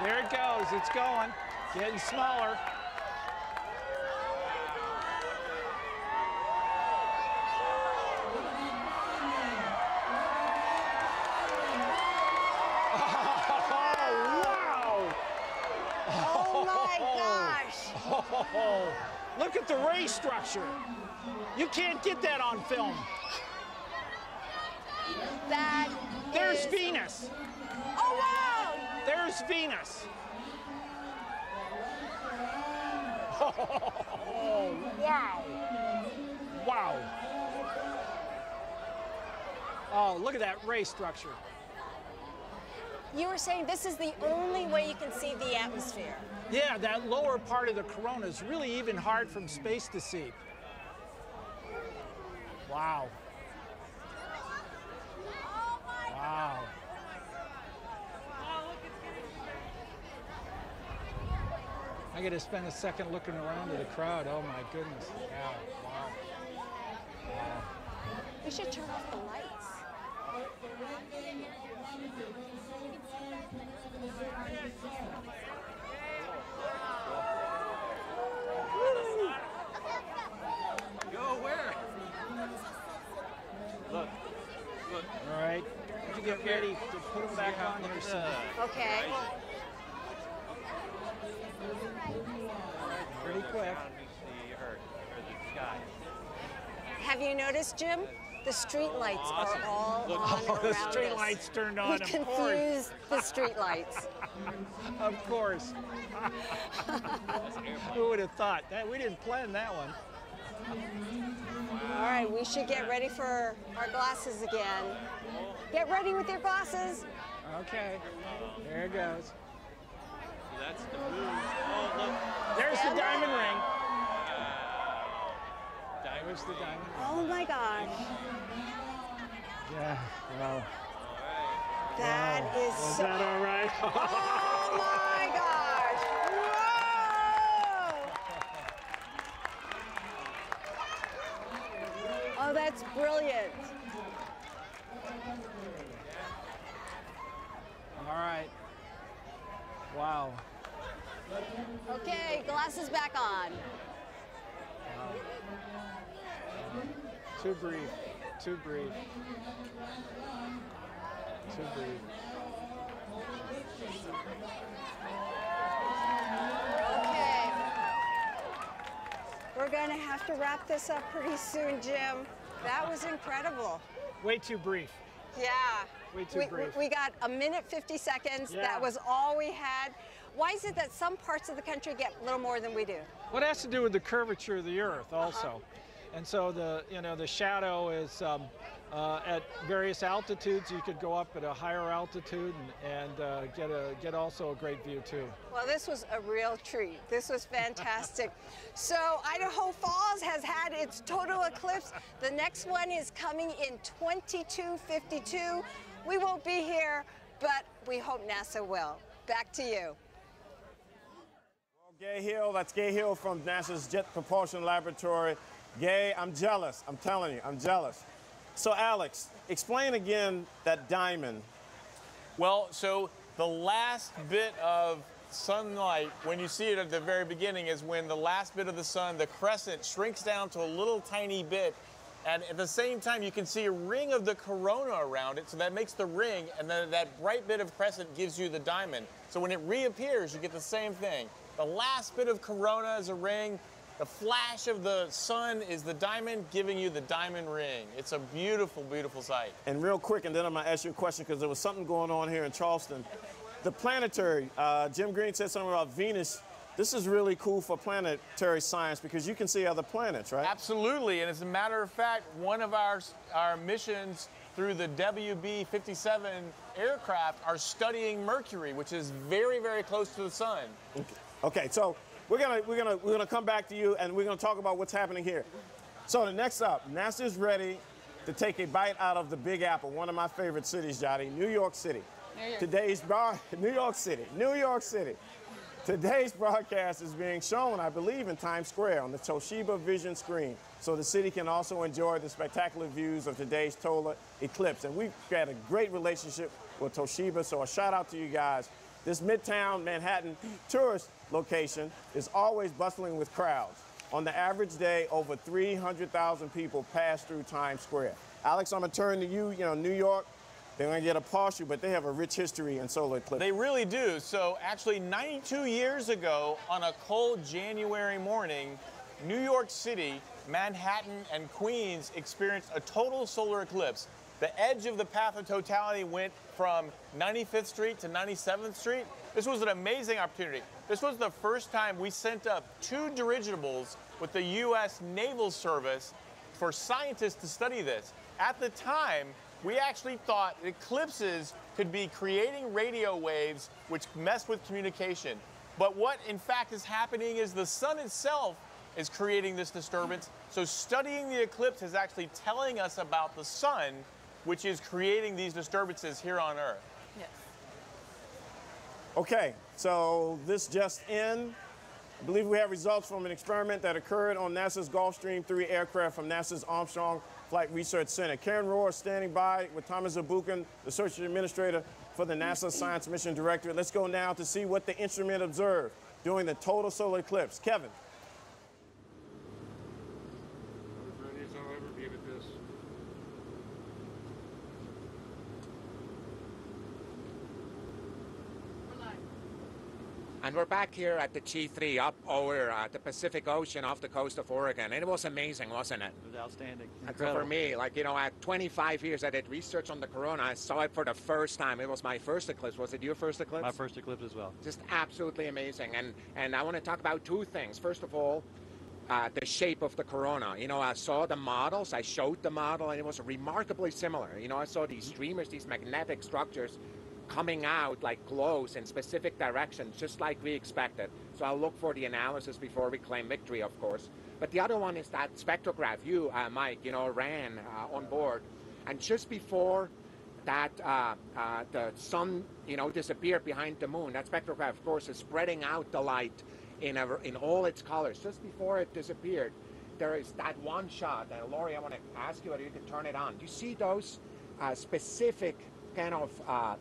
There it goes. It's going. Getting smaller. Oh my gosh! Oh, look at the ray structure. You can't get that on film. There's Venus. Oh wow! There's Venus. Oh, wow. Wow. Oh, look at that ray structure. You were saying this is the only way you can see the atmosphere. Yeah, that lower part of the corona is really even hard from space to see. Wow. Wow. I got to spend a second looking around at the crowd. Oh my goodness. Yeah. Wow. Wow. We should turn off the lights. Go where? Look. Look. All right. You get ready to put them back on here soon. Okay. Pretty quick. Have you noticed, Jim? The street lights are all on and The around street us. lights turned on, We of confused the street lights. Of course. Who would have thought that? We didn't plan that one. All right, we should get ready for our glasses again. Get ready with your glasses. Okay, there it goes. That's the moon. Oh, look. There's Stand the diamond by. ring. There's the diamond ring. Oh my gosh. Yeah, wow. That Wow. is Was so... that all right? Oh my gosh. Whoa! Oh, that's brilliant. All right. Wow. Okay, glasses back on. Wow. Too brief. Too brief. Too brief. Okay. We're going to have to wrap this up pretty soon, Jim. That was incredible. Way too brief. Yeah. Way too brief. We got a minute 50 seconds. Yeah. That was all we had. Why is it that some parts of the country get a little more than we do? Well, it has to do with the curvature of the Earth also. And so the shadow is at various altitudes. You could go up at a higher altitude and get also a great view too. Well, this was a real treat. This was fantastic. So Idaho Falls has had its total eclipse. The next one is coming in 2252. We won't be here, but we hope NASA will. Back to you. Well, Gay Hill, that's Gay Hill from NASA's Jet Propulsion Laboratory. Gay, I'm jealous. I'm telling you, I'm jealous. So Alex, explain again that diamond. Well, so the last bit of sunlight, when you see it at the very beginning, is when the last bit of the sun, the crescent, shrinks down to a little tiny bit. And at the same time, you can see a ring of the corona around it, so that makes the ring, and then that bright bit of crescent gives you the diamond. So when it reappears, you get the same thing. The last bit of corona is a ring. The flash of the sun is the diamond, giving you the diamond ring. It's a beautiful, beautiful sight. And real quick, and then I'm going to ask you a question because there was something going on here in Charleston. The planetary, Jim Green said something about Venus. This is really cool for planetary science because you can see other planets, right? Absolutely, and as a matter of fact, one of our missions through the WB-57 aircraft are studying Mercury, which is very, very close to the sun. Okay, so we're gonna come back to you, and we're gonna talk about what's happening here. So the next up, NASA is ready to take a bite out of the Big Apple, one of my favorite cities, Jotty, New York City. New York City. Today's broadcast is being shown, I believe, in Times Square on the Toshiba Vision screen, so the city can also enjoy the spectacular views of today's total eclipse. And we've got a great relationship with Toshiba, so a shout out to you guys. This Midtown Manhattan tourist location is always bustling with crowds. On the average day, over 300,000 people pass through Times Square. Alex, I'm gonna turn to you. You know, New York, they're gonna get a partial, but they have a rich history in solar eclipses. They really do. So actually 92 years ago, on a cold January morning, New York City, Manhattan, and Queens experienced a total solar eclipse. The edge of the path of totality went from 95th Street to 97th Street. This was an amazing opportunity. This was the first time we sent up 2 dirigibles with the U.S. Naval Service for scientists to study this. At the time, we actually thought eclipses could be creating radio waves which mess with communication. But what in fact is happening is the sun itself is creating this disturbance. So studying the eclipse is actually telling us about the sun, which is creating these disturbances here on Earth. Yes. Okay, so this just in. I believe we have results from an experiment that occurred on NASA's Gulfstream 3 aircraft from NASA's Armstrong Flight Research Center. Karen Rohr is standing by with Thomas Zabukin, the Research Administrator for the NASA Science Mission Directorate. Let's go now to see what the instrument observed during the total solar eclipse. Kevin. And we're back here at the G3 up over the Pacific Ocean off the coast of Oregon. And it was amazing, wasn't it? It was outstanding. And so for me, like, you know, at 25 years, I did research on the corona. I saw it for the first time. It was my first eclipse. Was it your first eclipse? My first eclipse as well. Just absolutely amazing. And I want to talk about two things. First of all, the shape of the corona. You know, I saw the models. I showed the model, and it was remarkably similar. You know, I saw these streamers, these magnetic structures coming out like glows in specific directions, just like we expected. So I'll look for the analysis before we claim victory, of course. But the other one is that spectrograph you, Mike, you know, ran on board. And just before that the sun, you know, disappeared behind the moon, that spectrograph, of course, is spreading out the light in all its colors. Just before it disappeared, there is that one shot. And Laurie, I want to ask you whether you can turn it on. Do you see those specific kind of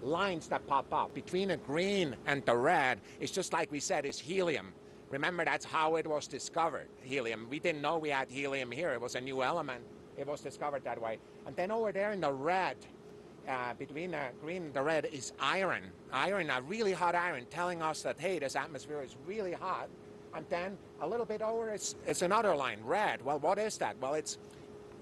lines that pop up between the green and the red? It's just like we said, it's helium. Remember, that's how it was discovered, helium. We didn't know we had helium here. It was a new element. It was discovered that way. And then over there in the red, between the green and the red, is iron. Iron, a really hot iron, telling us that, hey, this atmosphere is really hot. And then a little bit over, it's another line, red. Well, what is that? Well, it's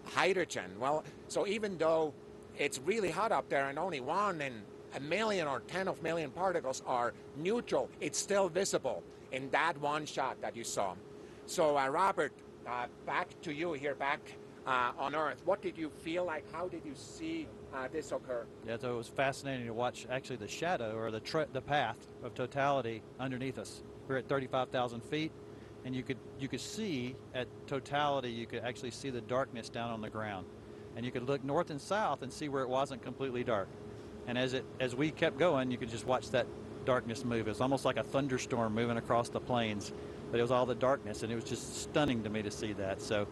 hydrogen. Well, so even though it's really hot up there and only 1 in a million or 10 of million particles are neutral, it's still visible in that one shot that you saw. So Robert, back to you here, back on Earth. What did you feel like? How did you see this occur? Yeah, so it was fascinating to watch actually the shadow or the path of totality underneath us. We're at 35,000 feet, and you could see at totality, you could actually see the darkness down on the ground. And you could look north and south and see where it wasn't completely dark. And as we kept going, you could just watch that darkness move. It was almost like a thunderstorm moving across the plains, but it was all the darkness, and it was just stunning to me to see that. So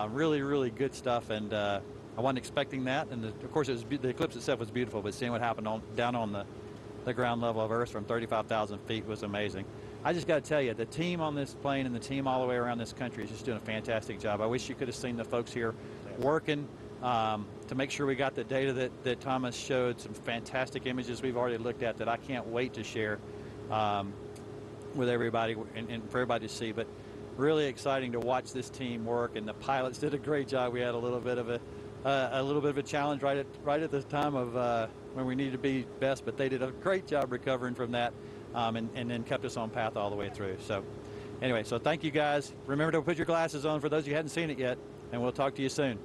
really, really good stuff, and I wasn't expecting that. And of course, the eclipse itself was beautiful, but seeing what happened down on the ground level of Earth from 35,000 feet was amazing. I just got to tell you, the team on this plane and the team all the way around this country is just doing a fantastic job. I wish you could have seen the folks here working to make sure we got the data that Thomas showed, some fantastic images we've already looked at that I can't wait to share with everybody and for everybody to see. But really exciting to watch this team work, and the pilots did a great job. We had a little bit of a challenge right at the time of when we needed to be best, but they did a great job recovering from that, and then kept us on path all the way through. So anyway, so thank you guys. Remember to put your glasses on for those of you who hadn't seen it yet, and we'll talk to you soon.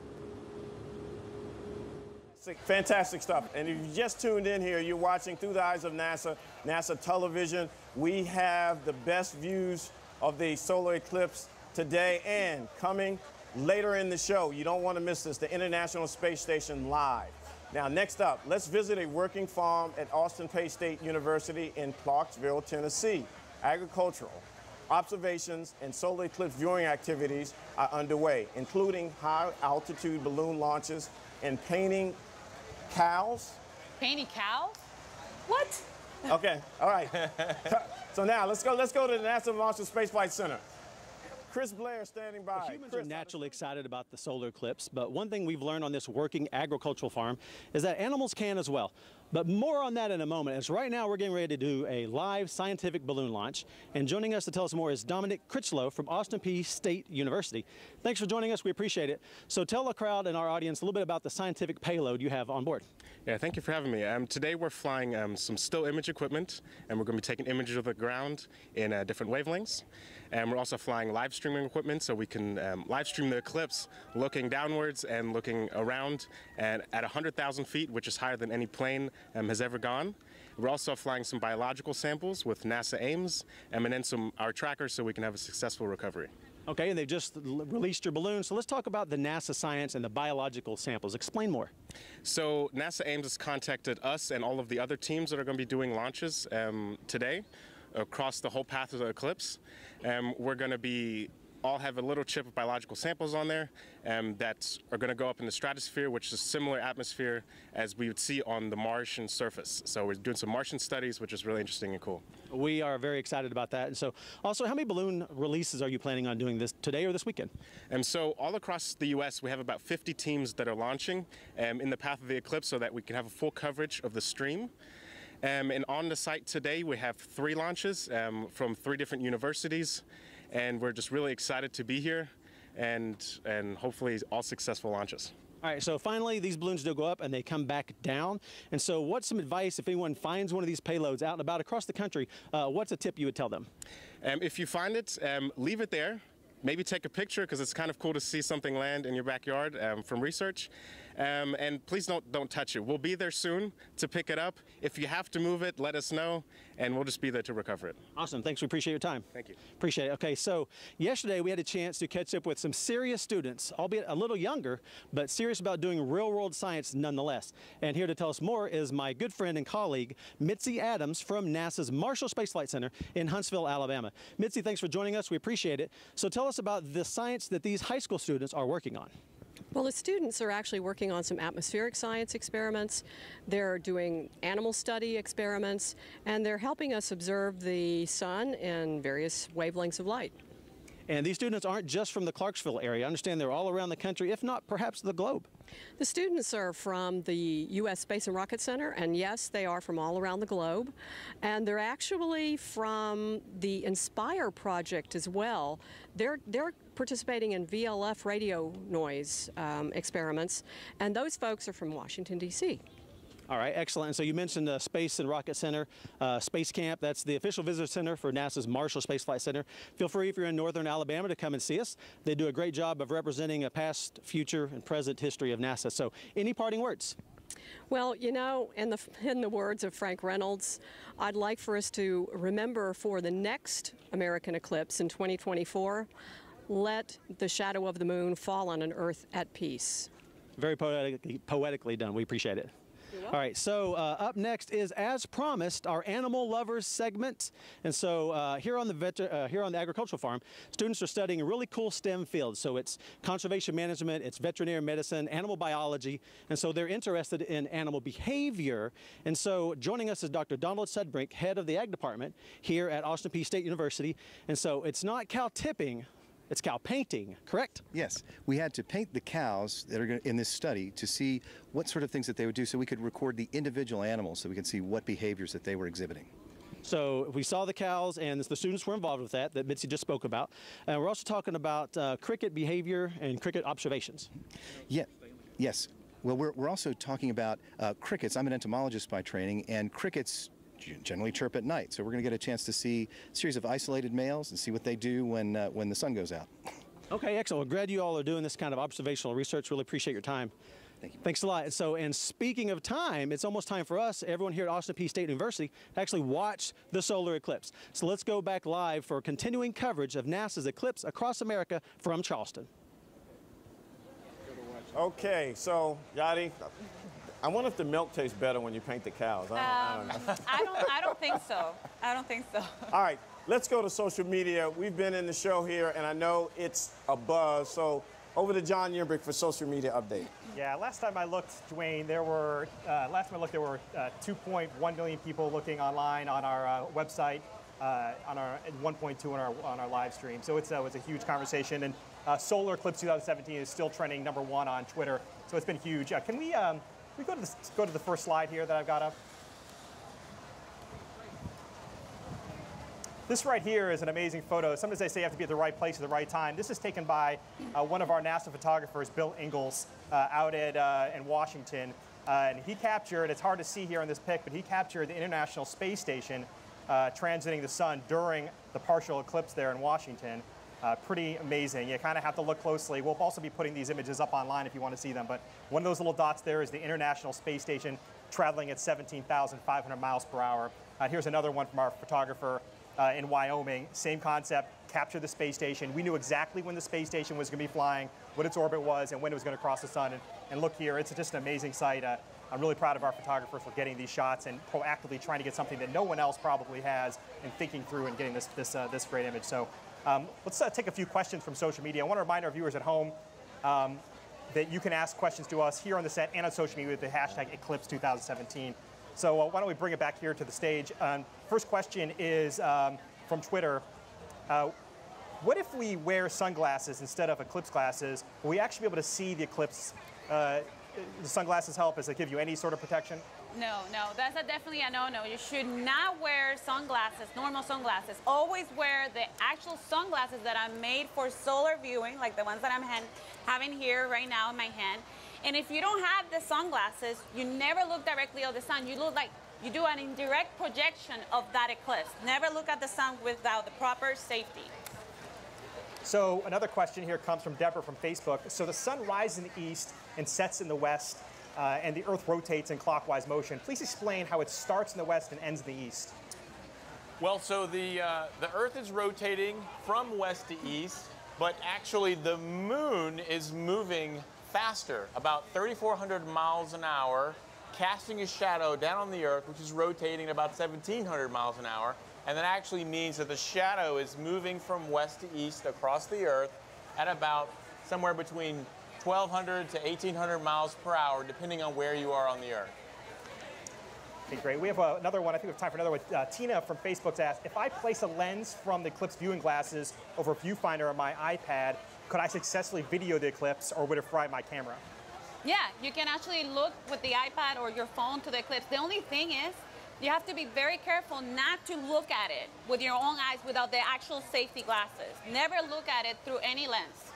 Fantastic stuff. And if you just tuned in here, you're watching Through the Eyes of NASA, NASA television. We have the best views of the solar eclipse today and coming later in the show. You don't want to miss this, the International Space Station live. Now, next up, let's visit a working farm at Austin Peay State University in Clarksville, Tennessee. Agricultural observations and solar eclipse viewing activities are underway, including high-altitude balloon launches and painting cows. Painting cows? What? Okay, all right. So now let's go to the NASA Marshall Space Flight Center. Chris Blair standing by. Well, humans are naturally excited about the solar eclipse, but one thing we've learned on this working agricultural farm is that animals can as well. But more on that in a moment, as right now we're getting ready to do a live scientific balloon launch. And joining us to tell us more is Dominic Critchlow from Austin Peay State University. Thanks for joining us. We appreciate it. So tell the crowd and our audience a little bit about the scientific payload you have on board. Yeah, thank you for having me. Today we're flying some still image equipment, and we're going to be taking images of the ground in different wavelengths. And we're also flying live streaming equipment, so we can live stream the eclipse looking downwards and looking around, and at 100,000 feet, which is higher than any plane has ever gone. We're also flying some biological samples with NASA Ames, and then our trackers so we can have a successful recovery. Okay, and they've just released your balloon, so let's talk about the NASA science and the biological samples. Explain more. So NASA Ames has contacted us and all of the other teams that are going to be doing launches today across the whole path of the eclipse. We're going to all have a little chip of biological samples on there that are going to go up in the stratosphere, which is a similar atmosphere as we would see on the Martian surface. So we're doing some Martian studies, which is really interesting and cool. We are very excited about that. And so also, how many balloon releases are you planning on doing this today or this weekend? So all across the U.S., we have about 50 teams that are launching in the path of the eclipse so that we can have a full coverage of the stream. And on the site today, we have 3 launches from 3 different universities, and we're just really excited to be here, and hopefully all successful launches. All right, so finally, these balloons do go up and they come back down. And so what's some advice if anyone finds one of these payloads out and about across the country? What's a tip you would tell them? If you find it, leave it there. Maybe take a picture, because it's kind of cool to see something land in your backyard from research. And please don't touch it. We'll be there soon to pick it up. If you have to move it, let us know, and we'll just be there to recover it. Awesome. Thanks. We appreciate your time. Thank you. Appreciate it. Okay, so yesterday we had a chance to catch up with some serious students, albeit a little younger, but serious about doing real-world science nonetheless. And here to tell us more is my good friend and colleague, Mitzi Adams from NASA's Marshall Space Flight Center in Huntsville, Alabama. Mitzi, thanks for joining us. We appreciate it. So tell us about the science that these high school students are working on. Well, the students are actually working on some atmospheric science experiments. They're doing animal study experiments, and they're helping us observe the sun in various wavelengths of light. And these students aren't just from the Clarksville area. I understand they're all around the country, if not perhaps the globe. The students are from the U.S. Space and Rocket Center, and yes, they are from all around the globe. And they're actually from the INSPIRE project as well. They're participating in VLF radio noise experiments, and those folks are from Washington, D.C. All right, excellent. And so you mentioned the Space and Rocket Center, Space Camp. That's the official visitor center for NASA's Marshall Space Flight Center. Feel free, if you're in northern Alabama, to come and see us. They do a great job of representing a past, future, and present history of NASA. So any parting words? Well, you know, in the words of Frank Reynolds, I'd like for us to remember for the next American eclipse in 2024, let the shadow of the moon fall on an Earth at peace. Very poetically done. We appreciate it. All right, so up next is, as promised, our Animal Lovers segment. And so here on the agricultural farm, students are studying a really cool STEM field. So it's conservation management, it's veterinary medicine, animal biology, and so they're interested in animal behavior. And so joining us is Dr. Donald Sudbrink, head of the Ag Department here at Austin Peay State University. And so it's not cow tipping, it's cow painting, correct? Yes. We had to paint the cows that are in this study to see what sort of things that they would do, so we could record the individual animals so we could see what behaviors that they were exhibiting. So we saw the cows, and the students were involved with that Mitzi just spoke about. And we're also talking about cricket behavior and cricket observations. Yeah. Yes. Well, we're also talking about crickets. I'm an entomologist by training, and crickets generally chirp at night. So we're going to get a chance to see a series of isolated males and see what they do when the sun goes out. Okay, excellent. Well, glad you all are doing this kind of observational research. Really appreciate your time. Thank you. Thanks a lot. So, and speaking of time, it's almost time for us, everyone here at Austin Peay State University, to actually watch the solar eclipse. So let's go back live for continuing coverage of NASA's Eclipse Across America from Charleston. Okay, so Yadi, I wonder if the milk tastes better when you paint the cows. I don't know. I don't think so. I don't think so. All right, let's go to social media. We've been in the show here, and I know it's a buzz. So over to John Yerbrick for social media update. Yeah, last time I looked, Dwayne, there were 2.1 million people looking online on our website, on our 1.2 on our live stream. So it's a huge conversation, and Solar Eclipse 2017 is still trending #1 on Twitter. So it's been huge. Can we go to the first slide here that I've got up? This right here is an amazing photo. Sometimes they say you have to be at the right place at the right time. This is taken by one of our NASA photographers, Bill Ingalls, out in Washington. And he captured, it's hard to see here in this pic, but he captured the International Space Station transiting the sun during the partial eclipse there in Washington. Pretty amazing. You kind of have to look closely. We'll also be putting these images up online if you want to see them. But one of those little dots there is the International Space Station traveling at 17,500 miles per hour. Here's another one from our photographer in Wyoming. Same concept, capture the space station. We knew exactly when the space station was going to be flying, what its orbit was, and when it was going to cross the sun. And look here, it's just an amazing sight. I'm really proud of our photographers for getting these shots and proactively trying to get something that no one else probably has, and thinking through and getting this great image. So let's take a few questions from social media. I want to remind our viewers at home that you can ask questions to us here on the set and on social media with the hashtag Eclipse 2017. So why don't we bring it back here to the stage. First question is from Twitter. What if we wear sunglasses instead of eclipse glasses? Will we actually be able to see the eclipse? Do sunglasses help? Does it give you any sort of protection? No, that's definitely a no-no. You should not wear sunglasses, normal sunglasses. Always wear the actual sunglasses that are made for solar viewing, like the ones that I'm having here right now in my hand. And if you don't have the sunglasses, you never look directly at the sun. You look like you do an indirect projection of that eclipse. Never look at the sun without the proper safety. So another question here comes from Deborah from Facebook. So the sun rises in the east and sets in the west, and the Earth rotates in clockwise motion. Please explain how it starts in the west and ends in the east. Well, so the Earth is rotating from west to east, but actually the moon is moving faster, about 3,400 miles an hour, casting a shadow down on the Earth, which is rotating at about 1,700 miles an hour. And that actually means that the shadow is moving from west to east across the Earth at about somewhere between 1,200 to 1,800 miles per hour, depending on where you are on the Earth. Okay, great. We have another one. I think we have time for another one. Tina from Facebook's asked, if I place a lens from the eclipse viewing glasses over a viewfinder on my iPad, could I successfully video the eclipse, or would it fry my camera? Yeah, you can actually look with the iPad or your phone to the eclipse. The only thing is, you have to be very careful not to look at it with your own eyes without the actual safety glasses. Never look at it through any lens.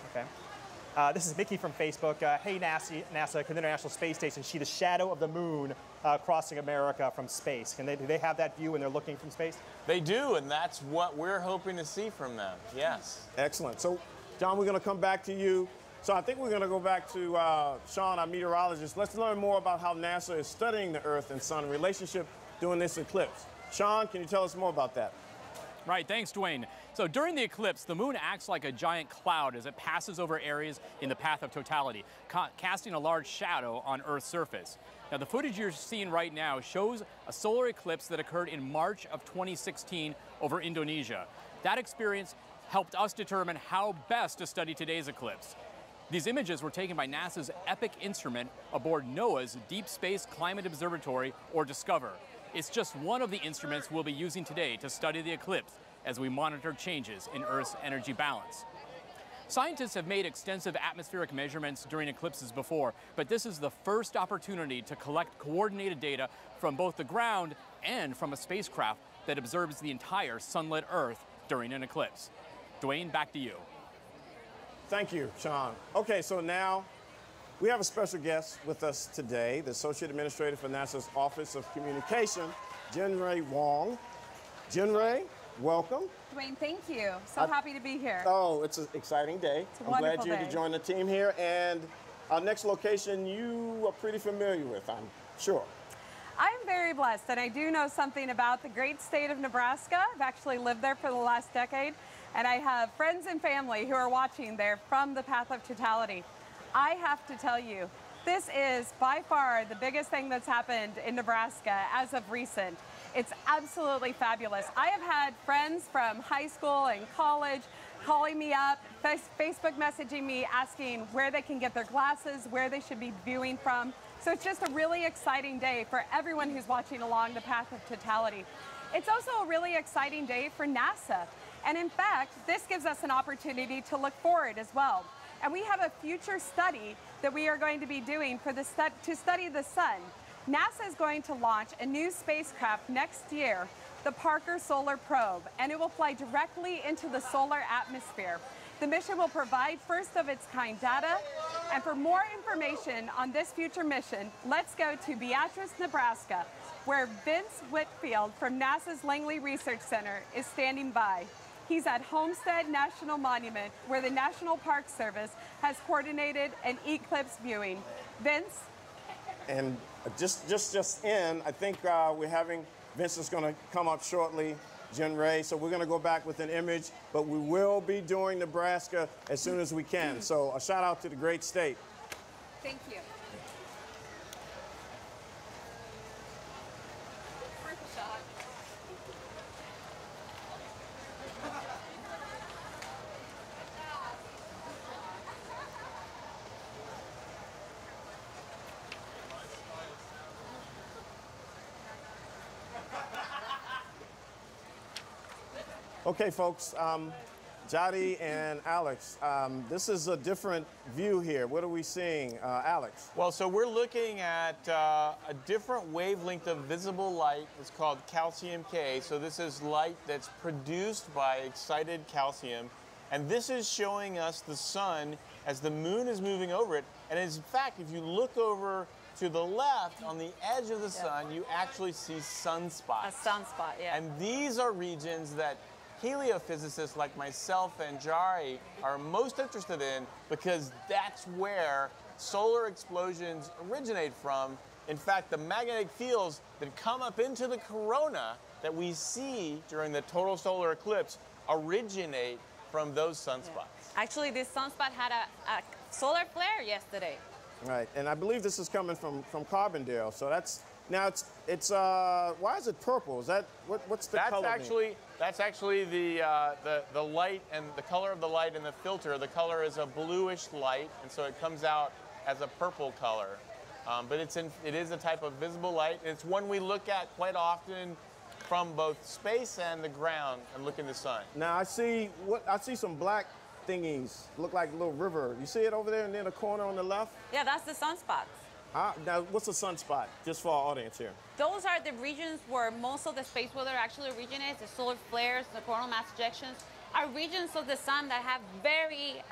Okay. This is Mickey from Facebook. Hey, NASA, can the International Space Station see the shadow of the moon crossing America from space? Do they have that view when they're looking from space? They do, and that's what we're hoping to see from them, yes. Excellent. So, John, we're going to come back to you. So I think we're going to go back to Sean, our meteorologist. Let's learn more about how NASA is studying the Earth and Sun relationship during this eclipse. Sean, can you tell us more about that? Right, thanks, Dwayne. So during the eclipse, the moon acts like a giant cloud as it passes over areas in the path of totality, casting a large shadow on Earth's surface. Now, the footage you're seeing right now shows a solar eclipse that occurred in March of 2016 over Indonesia. That experience helped us determine how best to study today's eclipse. These images were taken by NASA's EPIC instrument aboard NOAA's Deep Space Climate Observatory, or DISCOVER. It's just one of the instruments we'll be using today to study the eclipse as we monitor changes in Earth's energy balance. Scientists have made extensive atmospheric measurements during eclipses before, but this is the first opportunity to collect coordinated data from both the ground and from a spacecraft that observes the entire sunlit Earth during an eclipse. Dwayne, back to you. Thank you, Sean. Okay, so now we have a special guest with us today, the Associate Administrator for NASA's Office of Communication, Jinray Wong. Jinray, welcome. Dwayne, thank you. So happy to be here. Oh, it's an exciting day. It's a I'm glad wonderful you day. to join the team here. And our next location you are pretty familiar with, I'm sure. I'm very blessed, and I do know something about the great state of Nebraska. I've actually lived there for the last decade. And I have friends and family who are watching there from the path of totality. I have to tell you, this is by far the biggest thing that's happened in Nebraska as of recent. It's absolutely fabulous. I have had friends from high school and college calling me up, Facebook messaging me, asking where they can get their glasses, where they should be viewing from. So it's just a really exciting day for everyone who's watching along the path of totality. It's also a really exciting day for NASA. And in fact, this gives us an opportunity to look forward as well. And we have a future study that we are going to be doing for to study the sun. NASA is going to launch a new spacecraft next year, the Parker Solar Probe, and it will fly directly into the solar atmosphere. The mission will provide first of its kind data. And for more information on this future mission, let's go to Beatrice, Nebraska, where Vince Whitfield from NASA's Langley Research Center is standing by. He's at Homestead National Monument, where the National Park Service has coordinated an eclipse viewing. Vince? And just in, I think we're having, Vince is going to come up shortly, Jinray, so we're going to go back with an image, but we will be doing Nebraska as soon as we can. So a shout out to the great state. Thank you. Okay, folks, Jody and Alex, this is a different view here. What are we seeing, Alex? Well, so we're looking at a different wavelength of visible light. It's called calcium K. So this is light that's produced by excited calcium. And this is showing us the sun as the moon is moving over it. And in fact, if you look over to the left, on the edge of the sun, you actually see sunspots. A sunspot, yeah. And these are regions that heliophysicists like myself and Jari are most interested in, because that's where solar explosions originate from. In fact, the magnetic fields that come up into the corona that we see during the total solar eclipse originate from those sunspots. Yeah. Actually, this sunspot had a solar flare yesterday. Right, and I believe this is coming from Carbondale. So that's, now it's why is it purple? Is that, what's the color mean? That's actually the light and the color of the light in the filter. The color is a bluish light, and so it comes out as a purple color. But it is a type of visible light. It's one we look at quite often from both space and the ground and look in the sun. Now I see some black thingies, look like a little river. You see it over there near the corner on the left? Yeah, that's the sunspots. Now, what's a sunspot, just for our audience here? Those are the regions where most of the space weather actually originates. The solar flares, the coronal mass ejections are regions of the sun that have very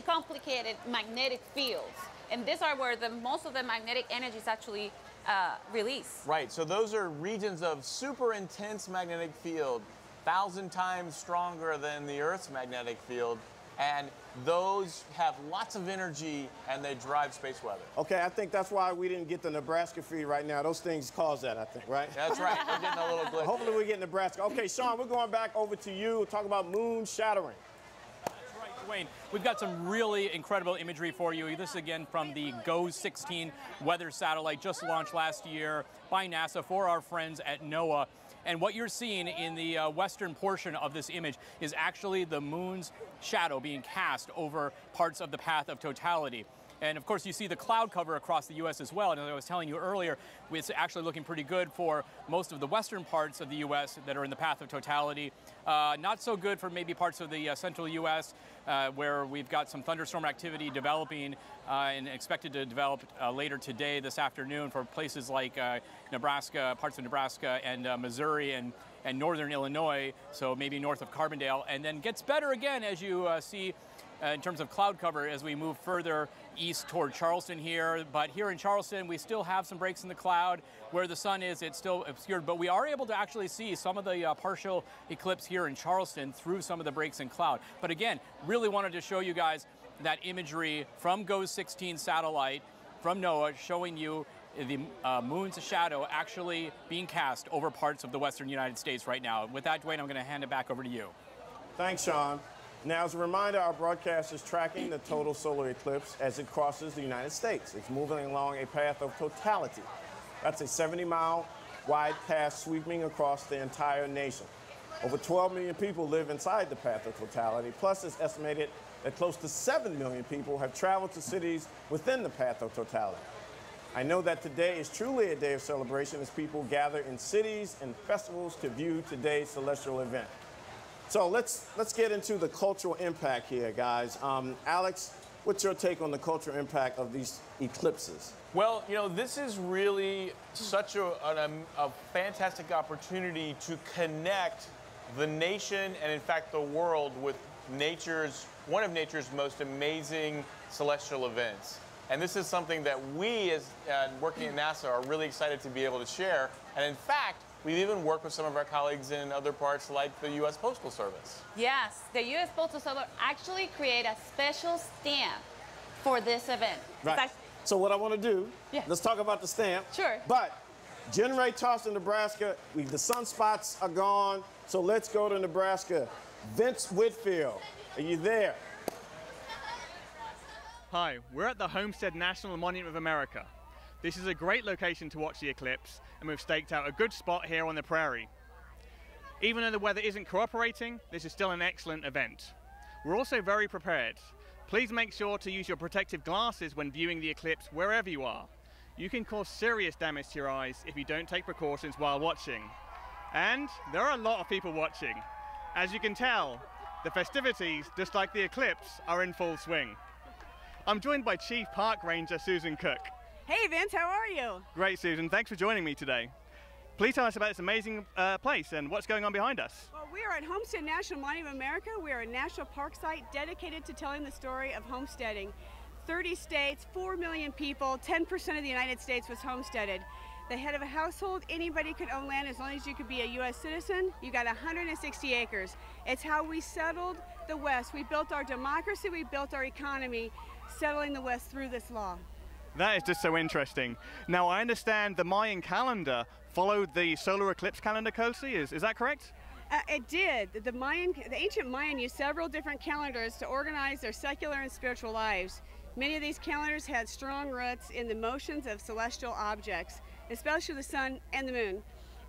complicated magnetic fields. And these are where most of the magnetic energy is actually released. Right, so those are regions of super intense magnetic field, 1,000 times stronger than the Earth's magnetic field. And those have lots of energy, and they drive space weather. Okay, I think that's why we didn't get the Nebraska feed right now. Those things cause that, I think, right? That's right. We're getting a little glitch. Hopefully we get Nebraska. Okay, Sean, we're going back over to you. We'll talk about moon shattering. That's right, Dwayne. We've got some really incredible imagery for you. This is again from the GOES-16 weather satellite, just launched last year by NASA for our friends at NOAA. And what you're seeing in the western portion of this image is actually the moon's shadow being cast over parts of the path of totality. And of course, you see the cloud cover across the U.S. as well. And as I was telling you earlier, it's actually looking pretty good for most of the western parts of the U.S. that are in the path of totality. Not so good for maybe parts of the central U.S. Where we've got some thunderstorm activity developing and expected to develop later today, this afternoon, for places like Nebraska, parts of Nebraska and Missouri and northern Illinois, so maybe north of Carbondale. And then gets better again as you see in terms of cloud cover as we move further east toward Charleston here. But here in Charleston, we still have some breaks in the cloud. Where the sun is, it's still obscured, but we are able to actually see some of the partial eclipse here in Charleston through some of the breaks in cloud. But again, really wanted to show you guys that imagery from GOES-16 satellite from NOAA, showing you the moon's shadow actually being cast over parts of the western United States right now. With that, Dwayne, I'm going to hand it back over to you. Thanks, Sean. Now, as a reminder, our broadcast is tracking the total solar eclipse as it crosses the United States. It's moving along a path of totality. That's a 70-mile wide path sweeping across the entire nation. Over 12 million people live inside the path of totality, plus it's estimated that close to 7 million people have traveled to cities within the path of totality. I know that today is truly a day of celebration as people gather in cities and festivals to view today's celestial event. So let's get into the cultural impact here, guys. Alex, what's your take on the cultural impact of these eclipses? Well, you know, this is really such a fantastic opportunity to connect the nation and, in fact, the world with one of nature's most amazing celestial events. And this is something that we, as working at NASA, are really excited to be able to share. And in fact, we've even worked with some of our colleagues in other parts like the U.S. Postal Service. Yes, the U.S. Postal Service actually created a special stamp for this event. Right. So what I want to do, let's talk about the stamp. Sure. But Generate Charleston, Nebraska, the sunspots are gone, so let's go to Nebraska. Vince Whitfield, are you there? Hi, we're at the Homestead National Monument of America. This is a great location to watch the eclipse, and we've staked out a good spot here on the prairie. Even though the weather isn't cooperating, this is still an excellent event. We're also very prepared. Please make sure to use your protective glasses when viewing the eclipse wherever you are. You can cause serious damage to your eyes if you don't take precautions while watching. And there are a lot of people watching. As you can tell, The festivities, just like the eclipse, are in full swing. I'm joined by Chief Park Ranger Susan Cook. Hey Vince, how are you? Great, Susan. Thanks for joining me today. Please tell us about this amazing place and what's going on behind us. Well, we are at Homestead National Monument of America. We are a national park site dedicated to telling the story of homesteading. 30 states, 4 million people, 10% of the United States was homesteaded. The head of a household, anybody could own land as long as you could be a U.S. citizen. You got 160 acres. It's how we settled the West. We built our democracy, we built our economy, settling the West through this law. That is just so interesting. Now, I understand the Mayan calendar followed the solar eclipse calendar closely. Is that correct? It did. The ancient Mayan used several different calendars to organize their secular and spiritual lives. Many of these calendars had strong roots in the motions of celestial objects, especially the sun and the moon.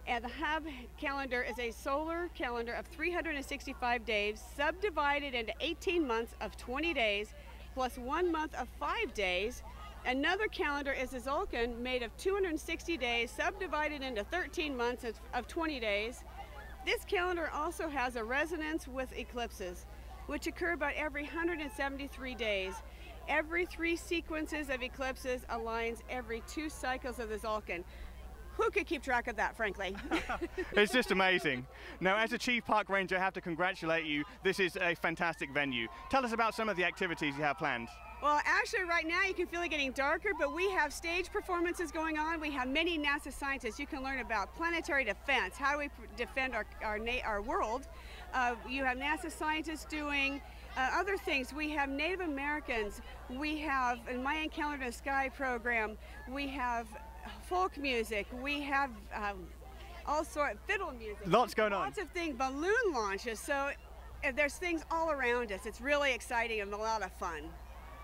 And the Hub calendar is a solar calendar of 365 days, subdivided into 18 months of 20 days, plus 1 month of 5 days. Another calendar is a Tzolk'in made of 260 days, subdivided into 13 months of 20 days. This calendar also has a resonance with eclipses, which occur about every 173 days. Every 3 sequences of eclipses aligns every 2 cycles of the Tzolk'in. Who could keep track of that, frankly? It's just amazing. Now, as a Chief Park Ranger, I have to congratulate you. This is a fantastic venue. Tell us about some of the activities you have planned. Well, actually, right now you can feel it getting darker, but we have stage performances going on. We have many NASA scientists. You can learn about planetary defense. How do we defend our world? You have NASA scientists doing other things. We have Native Americans. We have a Mayan Calendar in the Sky program. We have folk music. We have all sorts of fiddle music. Lots going on. Lots of things, balloon launches. So there's things all around us. It's really exciting and a lot of fun.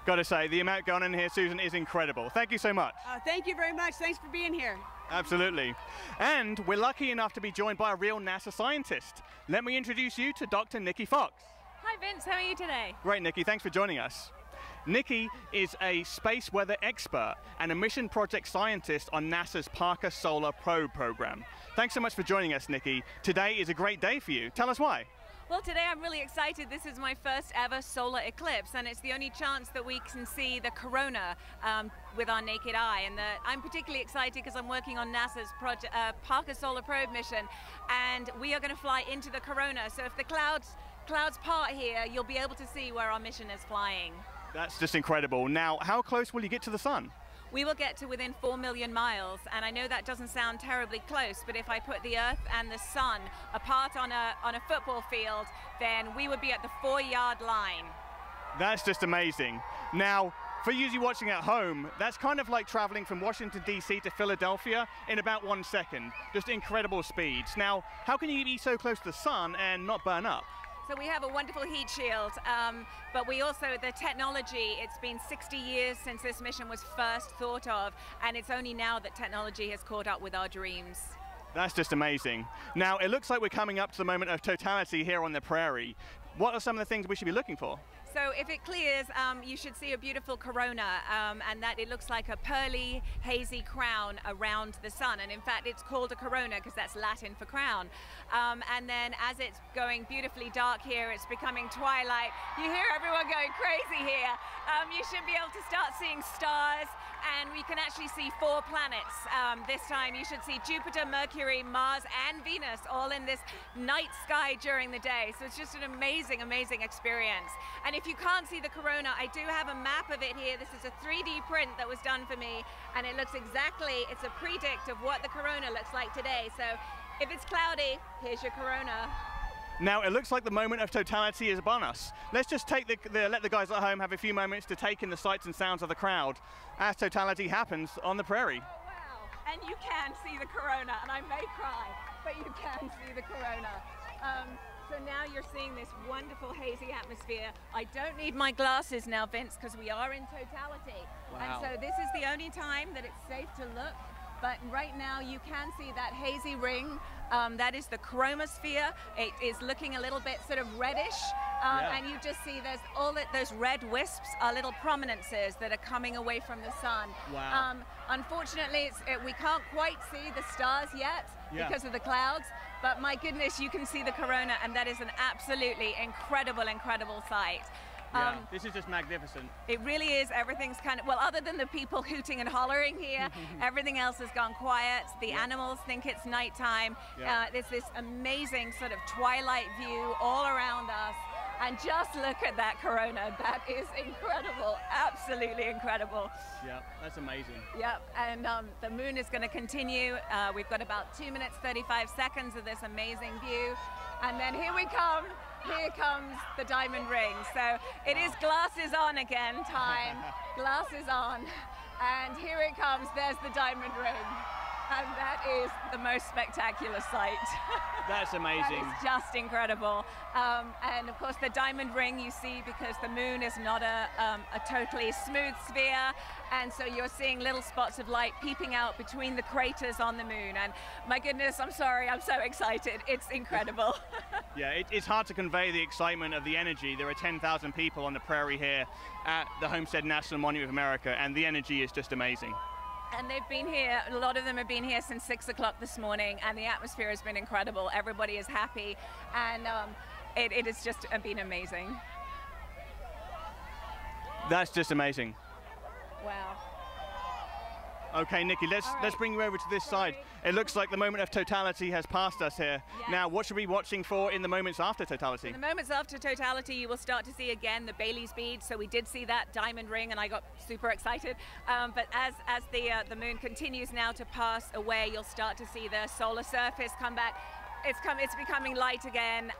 Got to say, the amount going on here, Susan, is incredible. Thank you so much. Thank you very much. Thanks for being here. Absolutely. And we're lucky enough to be joined by a real NASA scientist. Let me introduce you to Dr. Nikki Fox. Hi Vince, how are you today? Great, Nikki. Thanks for joining us. Nikki is a space weather expert and a mission project scientist on NASA's Parker Solar Probe program. Thanks so much for joining us, Nikki. Today is a great day for you. Tell us why. Well, today I'm really excited. This is my first ever solar eclipse, and it's the only chance that we can see the corona with our naked eye. And I'm particularly excited because I'm working on NASA's Parker Solar Probe mission, and we are going to fly into the corona. So if the clouds part here, you'll be able to see where our mission is flying. That's just incredible. Now, how close will you get to the sun? We will get to within 4 million miles, and I know that doesn't sound terribly close, but if I put the Earth and the sun apart on a football field, then we would be at the 4-yard line. That's just amazing. Now, for you watching at home, that's kind of like traveling from Washington, D.C. to Philadelphia in about 1 second. Just incredible speeds. Now, how can you be so close to the sun and not burn up? So we have a wonderful heat shield, but we also, the technology, it's been 60 years since this mission was first thought of, and it's only now that technology has caught up with our dreams. That's just amazing. Now, it looks like we're coming up to the moment of totality here on the prairie. What are some of the things we should be looking for? So if it clears, you should see a beautiful corona, and that it looks like a pearly, hazy crown around the sun. And in fact, it's called a corona because that's Latin for crown. And then as it's going beautifully dark here, it's becoming twilight. You hear everyone going crazy here. You should be able to start seeing stars, and we can actually see 4 planets. This time you should see Jupiter, Mercury, Mars, and Venus all in this night sky during the day. So it's just an amazing, amazing experience. And if you can't see the corona, I do have a map of it here. This is a 3D print that was done for me, and it looks exactly, it's a predict of what the corona looks like today. So if it's cloudy, here's your corona. Now, it looks like the moment of totality is upon us. Let's just take let the guys at home have a few moments to take in the sights and sounds of the crowd as totality happens on the prairie. Oh, wow. And you can see the corona, and I may cry, but you can see the corona. So now you're seeing this wonderful hazy atmosphere. I don't need my glasses now, Vince, because we are in totality. Wow. And so this is the only time that it's safe to look. But right now you can see that hazy ring. That is the chromosphere. It is looking a little bit sort of reddish. And you just see there's those red wisps are little prominences that are coming away from the sun. Wow. Unfortunately, we can't quite see the stars yet because of the clouds, but my goodness, you can see the corona, and that is an absolutely incredible, incredible sight. Yeah, this is just magnificent. It really is. Everything's kind of, well, other than the people hooting and hollering here, everything else has gone quiet. The animals think it's nighttime. There's this amazing sort of twilight view all around us. And just look at that corona. That is incredible, absolutely incredible. Yeah, that's amazing. Yep, and the moon is going to continue. We've got about 2 minutes, 35 seconds of this amazing view. And then here we come. Here comes the diamond ring. So it is glasses on again time. Glasses on. And here it comes. There's the diamond ring. And that is the most spectacular sight. That's amazing. That is just incredible. And of course the diamond ring you see because the moon is not a totally smooth sphere. And so you're seeing little spots of light peeping out between the craters on the moon. And my goodness, I'm sorry, I'm so excited. It's incredible. Yeah, it's hard to convey the excitement of the energy. There are 10,000 people on the prairie here at the Homestead National Monument of America, and the energy is just amazing. And they've been here, a lot of them have been here since 6 o'clock this morning, and the atmosphere has been incredible. Everybody is happy, and it has just been amazing. That's just amazing. Wow. Okay, Nikki, let's bring you over to this side. It looks like the moment of totality has passed us here. Yes. Now, what should we be watching for in the moments after totality? In the moments after totality, you will start to see again the Bailey's bead. So we did see that diamond ring, and I got super excited. But as the moon continues now to pass away, you'll start to see the solar surface come back. It's becoming light again.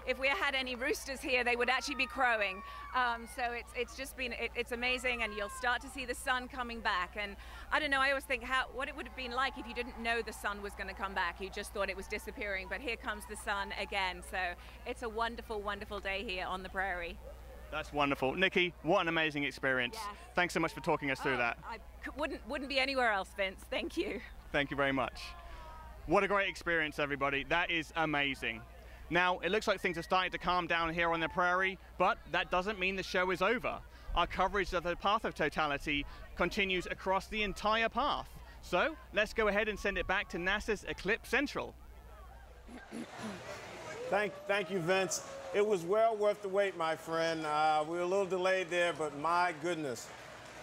If we had any roosters here, they would actually be crowing. So it's just been, it's amazing, and you'll start to see the sun coming back. And I don't know, I always think what it would have been like if you didn't know the sun was going to come back. You just thought it was disappearing, but here comes the sun again. So it's a wonderful, wonderful day here on the prairie. That's wonderful. Nikki, what an amazing experience. Yes. Thanks so much for talking us through that. I wouldn't be anywhere else, Vince. Thank you. Thank you very much. What a great experience, everybody. That is amazing. Now, it looks like things are starting to calm down here on the prairie, but that doesn't mean the show is over. Our coverage of the path of totality continues across the entire path. So let's go ahead and send it back to NASA's Eclipse Central. Thank you, Vince. It was well worth the wait, my friend. We were a little delayed there, but my goodness.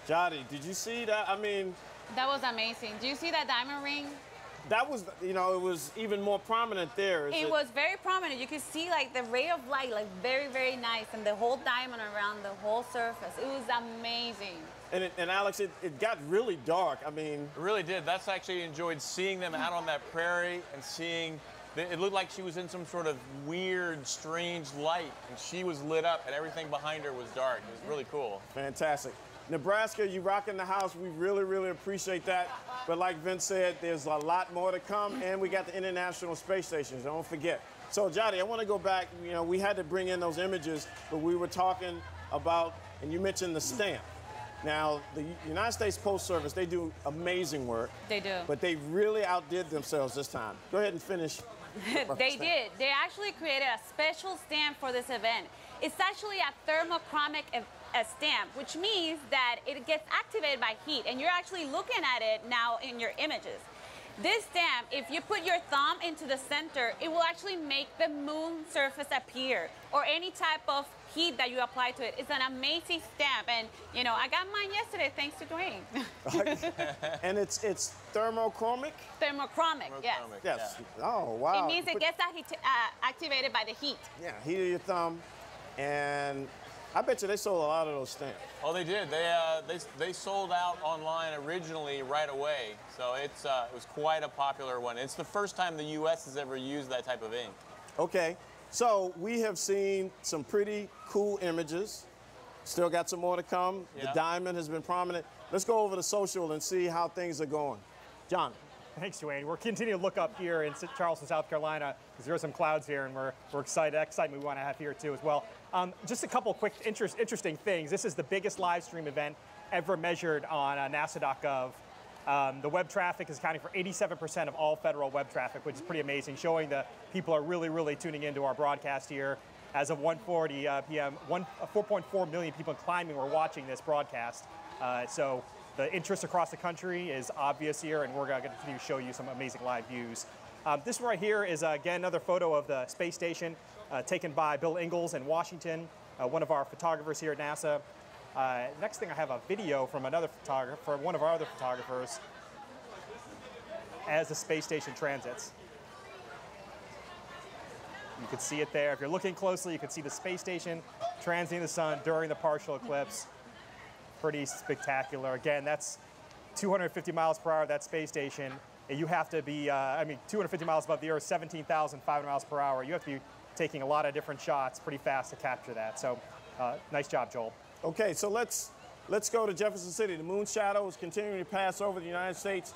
Jody, did you see that? I mean... That was amazing. Do you see that diamond ring? That was, you know, it was even more prominent there. It was very prominent. You could see like the ray of light, like very, very nice, and the whole diamond around the whole surface. It was amazing. And Alex, it got really dark. I mean... It really did. That's actually enjoyed seeing them out on that prairie and seeing... It looked like she was in some sort of weird, strange light, and she was lit up, and everything behind her was dark. It was really cool. Fantastic. Nebraska, you rocking the house. We really, really appreciate that. But like Vince said, there's a lot more to come, and we got the International Space Station, don't forget. So, Jody, I want to go back. You know, we had to bring in those images, but we were talking about, and you mentioned the stamp. Now, the United States Postal Service, they do amazing work. They do. But they really outdid themselves this time. Go ahead and finish. They did. They actually created a special stamp for this event. It's actually a thermochromic stamp, which means that it gets activated by heat, and you're actually looking at it now in your images. This stamp, if you put your thumb into the center, it will actually make the moon surface appear, or any type of heat that you apply to it. It's an amazing stamp, and you know, I got mine yesterday thanks to Dwayne. And it's thermochromic? Thermochromic, yes. Yes. Oh, wow. It means it gets activated by the heat. Yeah, heat of your thumb, and I bet you they sold a lot of those stamps. Oh, they did. They sold out online originally right away. So it was quite a popular one. It's the first time the U.S. has ever used that type of ink. Okay, so we have seen some pretty cool images. Still got some more to come. Yeah. The diamond has been prominent. Let's go over to social and see how things are going. John. Thanks, Dwayne. We're continuing to look up here in Charleston, South Carolina, because there are some clouds here, and we're excited. Excitement we want to have here too as well. Just a couple quick interesting things. This is the biggest live stream event ever measured on NASA.gov. The web traffic is accounting for 87% of all federal web traffic, which is pretty amazing, showing that people are really, really tuning into our broadcast here. As of 1:40 p.m., 4.4 million people in climbing were watching this broadcast. So the interest across the country is obvious here, and we're going to continue to show you some amazing live views. This one right here is, again, another photo of the space station taken by Bill Ingalls in Washington, one of our photographers here at NASA. Next thing, I have a video from another photographer, one of our other photographers, as the space station transits. You can see it there. If you're looking closely, you can see the space station transiting the sun during the partial eclipse. Pretty spectacular. Again, that's 250 miles per hour, that space station. And you have to be, 250 miles above the Earth, 17,500 miles per hour. You have to be taking a lot of different shots pretty fast to capture that. So nice job, Joel. Okay, so let's go to Jefferson City. The moon shadow is continuing to pass over the United States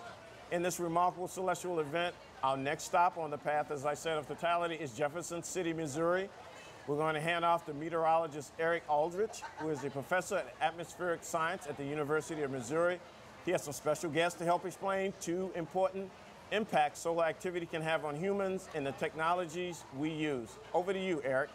in this remarkable celestial event. Our next stop on the path, as I said, of totality is Jefferson City, Missouri. We're going to hand off to meteorologist Eric Aldrich, who is a professor of atmospheric science at the University of Missouri. He has some special guests to help explain 2 important impacts solar activity can have on humans and the technologies we use. Over to you, Eric.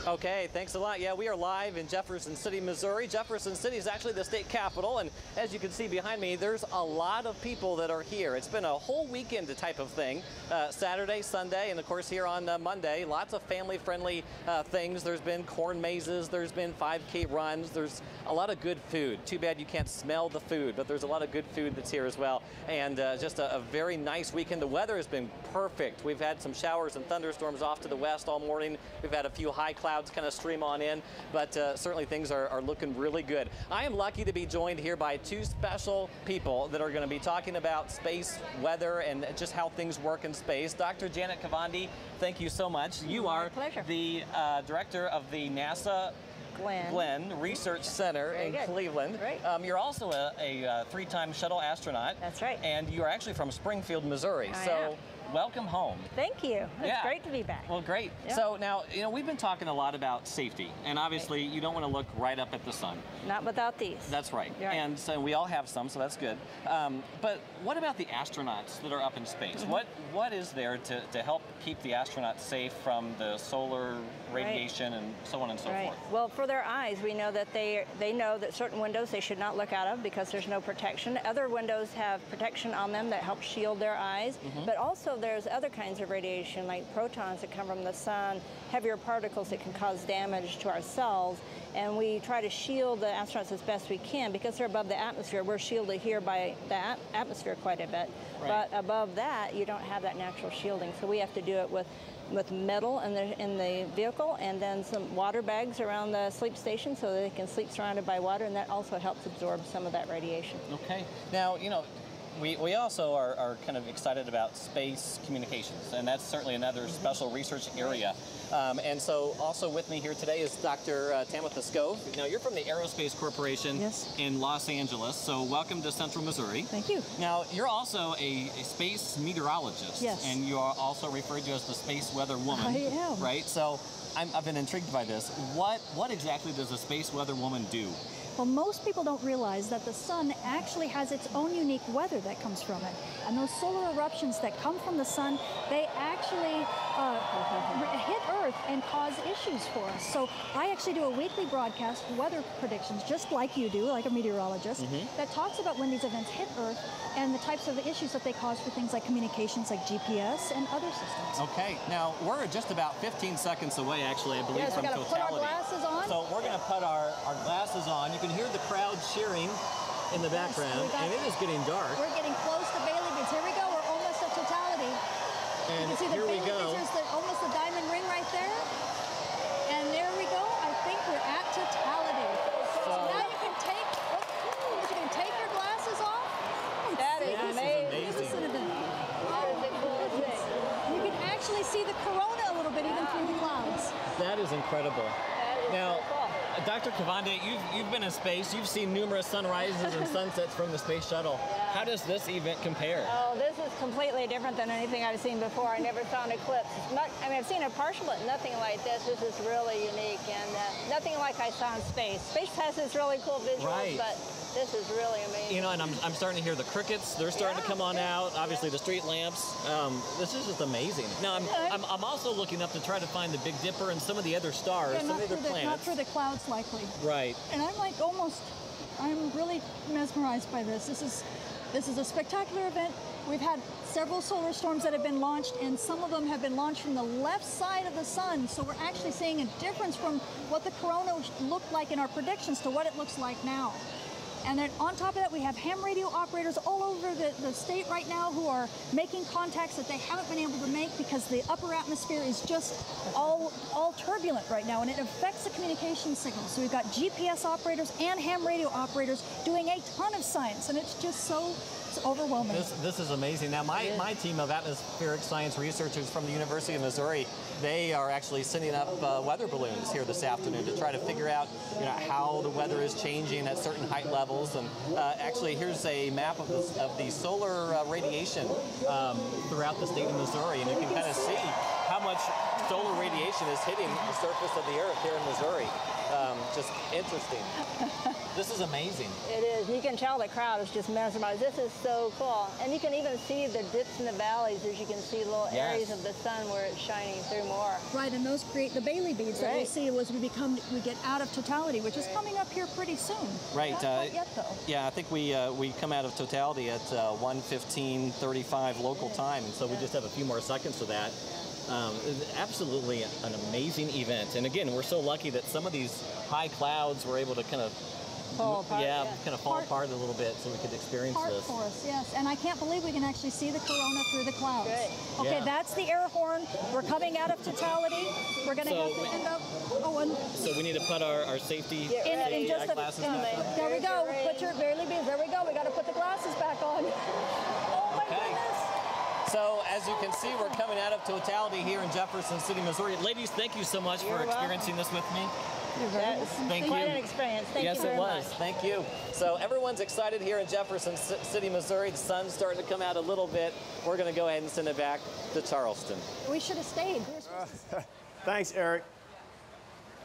Okay, thanks a lot. Yeah, we are live in Jefferson City, Missouri. Jefferson City is actually the state capital, and as you can see behind me, there's a lot of people that are here. It's been a whole weekend type of thing, Saturday, Sunday, and of course here on Monday, lots of family-friendly things. There's been corn mazes, there's been 5K runs, there's a lot of good food. Too bad you can't smell the food, but there's a lot of good food that's here as well, and just a very nice weekend. The weather has been perfect. We've had some showers and thunderstorms off to the west all morning. We've had a few high clouds kind of stream on in, but certainly things are looking really good. I am lucky to be joined here by 2 special people that are going to be talking about space, weather, and just how things work in space. Dr. Janet Kavandi, thank you so much. You are the director of the NASA Glenn Research Center in Cleveland. Right. You're also a 3-time shuttle astronaut. That's right. And you're actually from Springfield, Missouri. So welcome home. Thank you. It's great to be back. Well, great. Yeah. So now, we've been talking a lot about safety, and obviously you don't want to look right up at the sun. Not without these. That's right. Right. And so we all have some, so that's good. But what about the astronauts that are up in space? What is there to help keep the astronauts safe from the solar radiation and so on and so forth? Well, for their eyes, we know that they know that certain windows they should not look out of because there's no protection. Other windows have protection on them that help shield their eyes, but also there's other kinds of radiation like protons that come from the sun, heavier particles that can cause damage to our cells, and we try to shield the astronauts as best we can because they're above the atmosphere. We're shielded here by the atmosphere quite a bit, but above that you don't have that natural shielding, so we have to do it with metal in the vehicle and then some water bags around the sleep station so they can sleep surrounded by water, and that also helps absorb some of that radiation. Okay. Now, we also are kind of excited about space communications, and that's certainly another special research area. And so also with me here today is Dr. Tamitha Skov. Now, you're from the Aerospace Corporation in Los Angeles, so welcome to Central Missouri. Thank you. Now, you're also a space meteorologist, and you are also referred to as the space weather woman. I am. Right? So I've been intrigued by this. What exactly does a space weather woman do? Well, most people don't realize that the sun actually has its own unique weather that comes from it. And those solar eruptions that come from the sun, they actually hit Earth and cause issues for us. So I actually do a weekly broadcast, weather predictions, just like you do, like a meteorologist, that talks about when these events hit Earth and the types of issues that they cause for things like communications, like GPS and other systems. Okay, now we're just about 15 seconds away, actually, I believe, from totality. Put our glasses on. So we're going to put our glasses on. You can hear the crowd cheering in the background, and it is getting dark. We're getting close to Bailey Beads. Here we go. We're almost at totality. And you can see the here we Bailey go. Beads. There's almost a diamond ring right there. And there we go. I think we're at totality. So now you can take your glasses off. That is amazing. You can actually see the corona a little bit even through the clouds. That is incredible. Now, Dr. Kavandi, you've been in space. You've seen numerous sunrises and sunsets from the space shuttle. How does this event compare? Oh, this is completely different than anything I've seen before. I never saw an eclipse. I've seen a partial, but nothing like this. This is really unique and nothing like I saw in space. Space has its really cool visuals, but this is really amazing. And I'm starting to hear the crickets. They're starting to come on out. Obviously, the street lamps. This is just amazing. Now, I'm also looking up to try to find the Big Dipper and some of the other stars, some of the other planets. Not through the clouds, likely. Right. And I'm really mesmerized by this. This is a spectacular event. We've had several solar storms that have been launched, and some of them have been launched from the left side of the sun. So we're actually seeing a difference from what the corona looked like in our predictions to what it looks like now. And then on top of that, we have ham radio operators all over the state right now who are making contacts that they haven't been able to make because the upper atmosphere is just all turbulent right now, and it affects the communication signals. So we've got GPS operators and ham radio operators doing a ton of science, and it's just so overwhelming. This is amazing. Now, my team of atmospheric science researchers from the University of Missouri, they are actually sending up weather balloons here this afternoon to try to figure out, how the weather is changing at certain height levels. And actually, here's a map of the solar radiation throughout the state of Missouri, and you can kind of see how much solar radiation is hitting the surface of the earth here in Missouri. Just interesting. This is amazing. It is. You can tell the crowd is just mesmerized. This is so cool. And you can even see the dips in the valleys, as you can see little areas of the sun where it's shining through more. Right, and those create the Bailey beads that we see as we get out of totality, which is coming up here pretty soon. Right. Not quite yet, though. Yeah, I think we come out of totality at 1:15:35 local time, and so we just have a few more seconds of that. Absolutely an amazing event. And again, we're so lucky that some of these high clouds were able to kind of fall apart a little bit so we could experience this. For us, yes. And I can't believe we can actually see the corona through the clouds. Great. Okay, that's the air horn. We're coming out of totality. We're going to have to end up. So we need to put our safety glasses back on. There we go. Put your Bailey beads. There we go. We got to put the glasses back on. Oh my goodness. So as you can see, we're coming out of totality here in Jefferson City, Missouri. Ladies, thank you so much for experiencing this with me. Thank you. Quite an experience. Thank you very much. Yes, it was. Thank you. So everyone's excited here in Jefferson City, Missouri. The sun's starting to come out a little bit. We're going to go ahead and send it back to Charleston. We should have stayed. Thanks, Eric.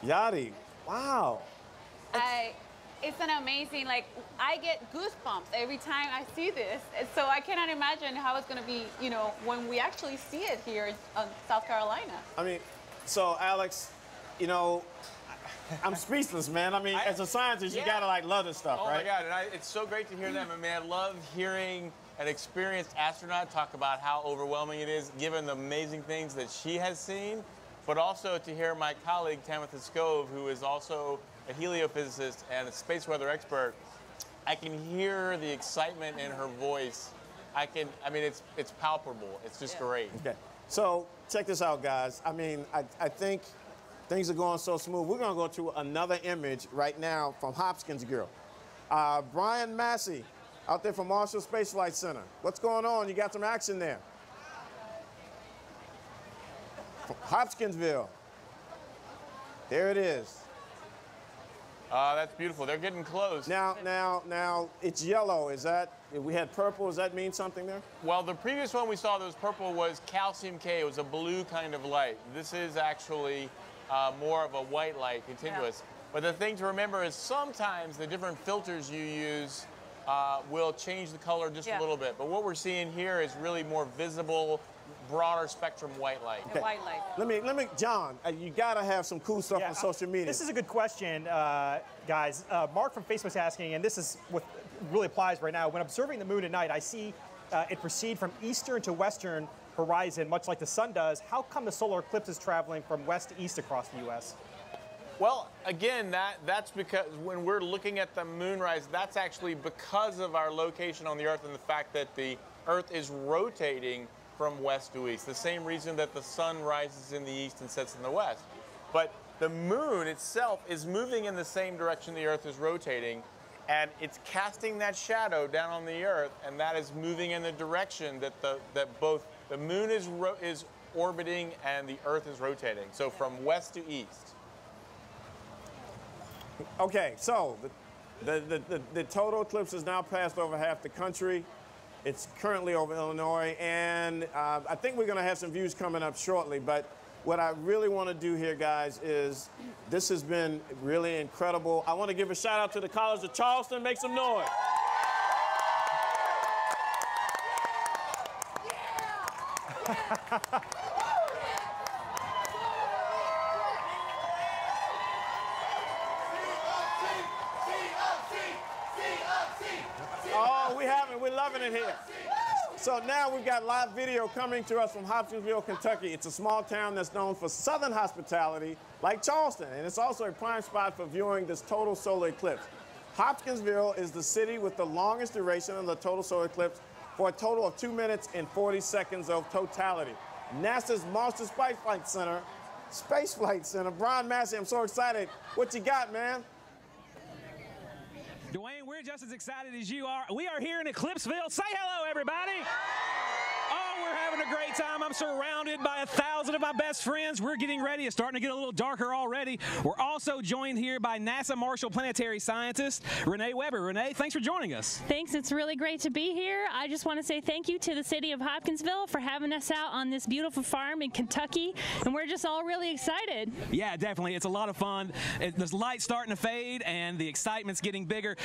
Yadi, wow. It's an amazing, I get goosebumps every time I see this. So I cannot imagine how it's going to be, when we actually see it here in South Carolina. I mean, so Alex, I'm speechless, man. I mean, as a scientist, you got to love this stuff, right? Oh my God, and it's so great to hear them. I mean, I love hearing an experienced astronaut talk about how overwhelming it is, given the amazing things that she has seen, but also to hear my colleague, Tamitha Scove, who is also a heliophysicist and a space weather expert. I can hear the excitement in her voice. I mean, it's palpable. It's just great. Okay, so check this out, guys. I mean, I think things are going so smooth. We're going to go to another image right now from Hopkins Girl. Brian Massey, out there from Marshall Space Flight Center. What's going on? You got some action there. From Hopkinsville. There it is. That's beautiful. They're getting close. Now, it's yellow. Is that, we had purple, does that mean something there? Well, the previous one we saw that was purple was calcium K. It was a blue kind of light. This is actually more of a white light, continuous. Yeah. But the thing to remember is sometimes the different filters you use will change the color just a little bit. But what we're seeing here is really more visible, broader spectrum white light. Okay. White light. Let me, John, you gotta have some cool stuff on social media. This is a good question, guys. Mark from Facebook's asking, and this is what really applies right now. When observing the moon at night, I see it proceed from eastern to western horizon, much like the sun does. How come the solar eclipse is traveling from west to east across the U.S.? Well, again, that's because when we're looking at the moonrise, that's actually because of our location on the Earth and the fact that the Earth is rotating from west to east, the same reason that the sun rises in the east and sets in the west. But the moon itself is moving in the same direction the Earth is rotating, and it's casting that shadow down on the Earth, and that is moving in the direction that both the moon is orbiting and the Earth is rotating, so from west to east. Okay, so the total eclipse has now passed over half the country. It's currently over Illinois, and I think we're going to have some views coming up shortly, but what I really want to do here, guys, is this has been really incredible. I want to give a shout out to the College of Charleston. Make some noise. Oh, we're loving it here. So now we've got live video coming to us from Hopkinsville, Kentucky. It's a small town that's known for southern hospitality, like Charleston, and it's also a prime spot for viewing this total solar eclipse. Hopkinsville is the city with the longest duration of the total solar eclipse, for a total of 2 minutes and 40 seconds of totality. NASA's Marshall Space Flight Center, Brian Massey, I'm so excited. What you got, man? Dwayne, we're just as excited as you are. We are here in Eclipseville. Say hello, everybody. Oh, we're having a great time. I'm surrounded by 1,000 of my best friends. We're getting ready. It's starting to get a little darker already. We're also joined here by NASA Marshall planetary scientist Renee Weber. Renee, thanks for joining us. Thanks. It's really great to be here. I just want to say thank you to the city of Hopkinsville for having us out on this beautiful farm in Kentucky, and we're just all really excited. Yeah, definitely. It's a lot of fun. The light's starting to fade, and the excitement's getting bigger.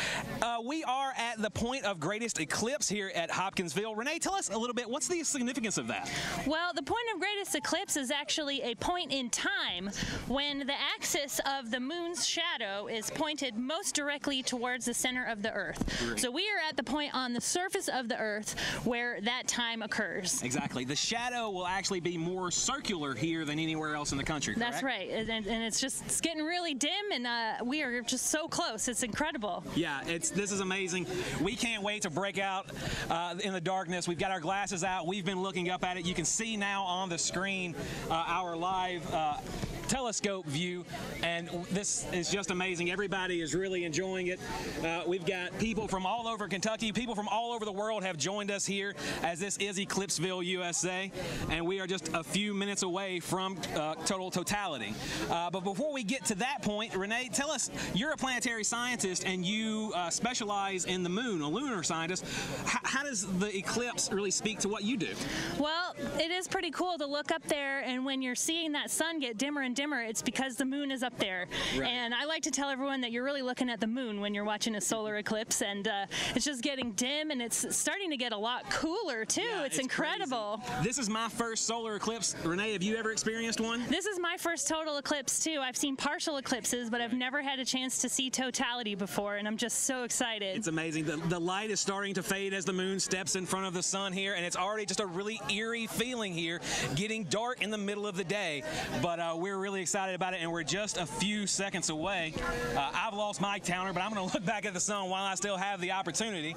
We are at the point of greatest eclipse here at Hopkinsville. Renee, tell us a little bit, what's the significance of that? Well, the point of greatest eclipse is actually a point in time when the axis of the moon's shadow is pointed most directly towards the center of the Earth. Great. So we are at the point on the surface of the Earth where that time occurs. Exactly. The shadow will actually be more circular here than anywhere else in the country, correct? That's right. And it's getting really dim, and we are just so close. It's incredible. Yeah, this is amazing. We can't wait to break out in the darkness. We've got our glasses out. We've been looking up at it. You can see now on the screen our live telescope view, and this is just amazing. Everybody is really enjoying it. We've got people from all over Kentucky, people from all over the world have joined us here, as this is Eclipseville, USA, and we are just a few minutes away from totality. But before we get to that point, Renee, tell us, you're a planetary scientist and you specialize in the moon, a lunar scientist. How does the eclipse really speak to what you do? Well, it is pretty cool to look up there, and when you're seeing that sun get dimmer and dimmer, it's because the moon is up there. Right. And I like to tell everyone that you're really looking at the moon when you're watching a solar eclipse, and it's just getting dim, and it's starting to get a lot cooler too. Yeah, it's incredible. Crazy. This is my first solar eclipse. Renee, have you ever experienced one? This is my first total eclipse too. I've seen partial eclipses, but I've never had a chance to see totality before, and I'm just so excited. It's amazing. The light is starting to fade as the moon steps in front of the sun here, and it's already just a really eerie feeling here, getting dark in the middle of the day. But we're really excited about it, and we're just a few seconds away. I've lost my counter, but I'm going to look back at the sun while I still have the opportunity.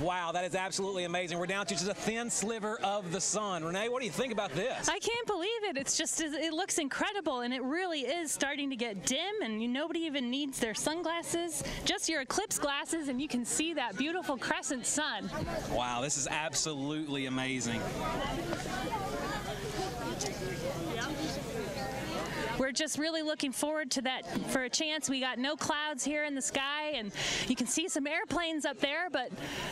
Wow, that is absolutely amazing. We're down to just a thin sliver of the sun. Renee, what do you think about this? I can't believe it. It looks incredible, and it really is starting to get dim, and nobody even needs their sunglasses, just your eclipse glasses, and you can see that beautiful crescent sun. Wow, this is absolutely amazing. We're just really looking forward to that for a chance. We got no clouds here in the sky, and you can see some airplanes up there, but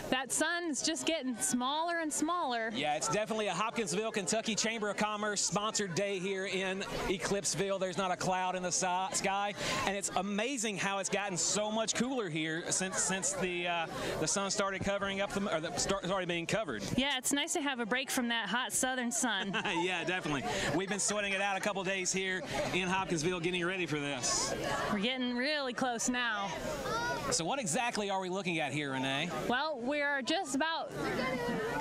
that sun is just getting smaller and smaller. Yeah, it's definitely a Hopkinsville, Kentucky Chamber of Commerce sponsored day here in Eclipseville. There's not a cloud in the sky, and it's amazing how it's gotten so much cooler here since the sun started covering up started being covered. Yeah, it's nice to have a break from that hot southern sun. Yeah, definitely. We've been sweating it out a couple days here in Hopkinsville getting ready for this. We're getting really close now. So what exactly are we looking at here, Renee? Well, we are just about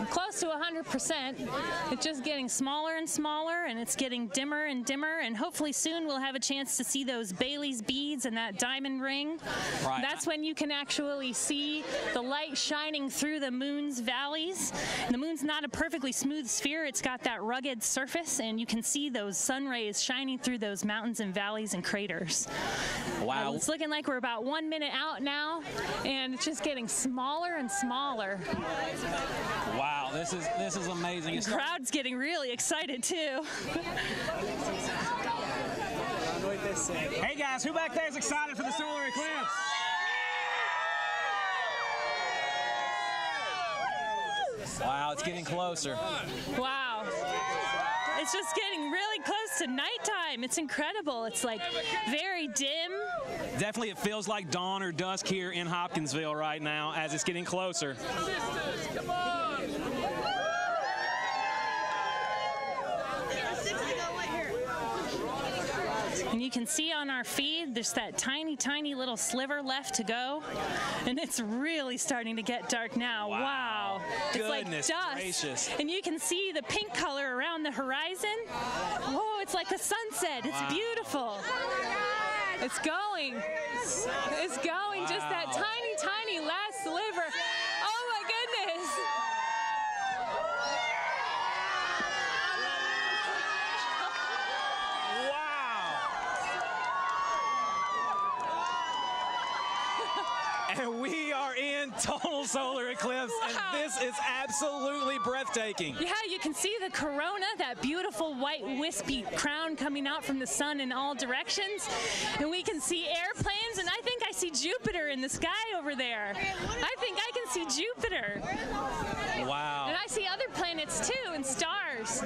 close to 100%. It's just getting smaller and smaller, and it's getting dimmer and dimmer, and hopefully soon we'll have a chance to see those Bailey's beads and that diamond ring. Right. That's when you can actually see the light shining through the moon's valleys. The moon's not a perfectly smooth sphere. It's got that rugged surface, and you can see those sun rays shining through those mountains and valleys and craters. Wow. It's looking like we're about 1 minute out now, and it's just getting smaller and smaller. Wow, this is amazing. The crowd's getting really excited too. Hey guys, who back there is excited for the solar eclipse? Wow, it's getting closer. Wow. It's just getting really close to nighttime. It's incredible. It's like very dim. Definitely it feels like dawn or dusk here in Hopkinsville right now as it's getting closer. Come on. And you can see on our feed, there's that tiny, tiny little sliver left to go. And it's really starting to get dark now. Wow. beautiful. It's like Goodness dust. gracious. And you can see the pink color around the horizon. Oh, it's like a sunset. It's beautiful. It's going. It's going. Just that tiny, tiny last sliver. Oh my goodness. And we are in total solar eclipse, and this is absolutely breathtaking. Yeah, you can see the corona, that beautiful white wispy crown coming out from the sun in all directions. And we can see airplanes, and I think I see Jupiter in the sky over there. I think I can see Jupiter. Wow. And I see other planets too, and stars.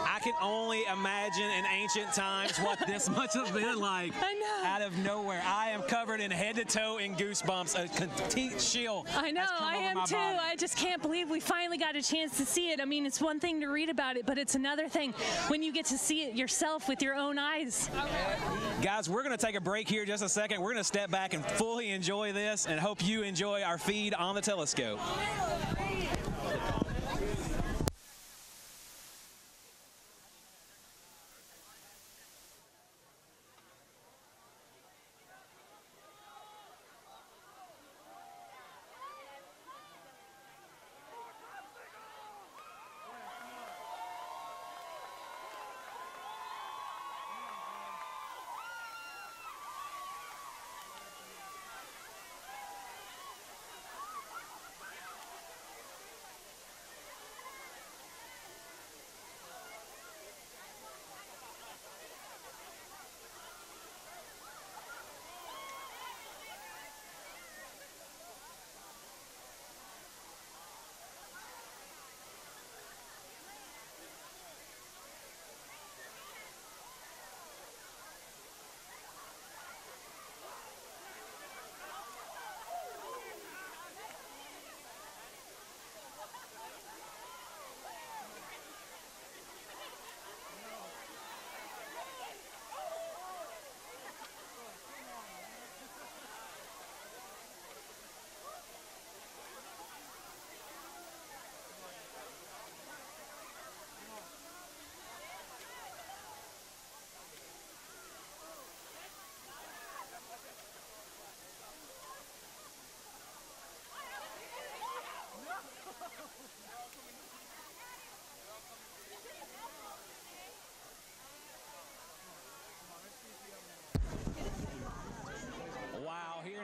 I can only imagine in ancient times what this must have been like. I know. Out of nowhere. I am covered in head to toe in goosebumps. A complete chill. I know, has come I over am my too. body. I just can't believe we finally got a chance to see it. I mean, it's one thing to read about it, but it's another thing when you get to see it yourself with your own eyes. Guys, we're going to take a break here just a second. We're going to step back and fully enjoy this and hope you enjoy our feed on the telescope.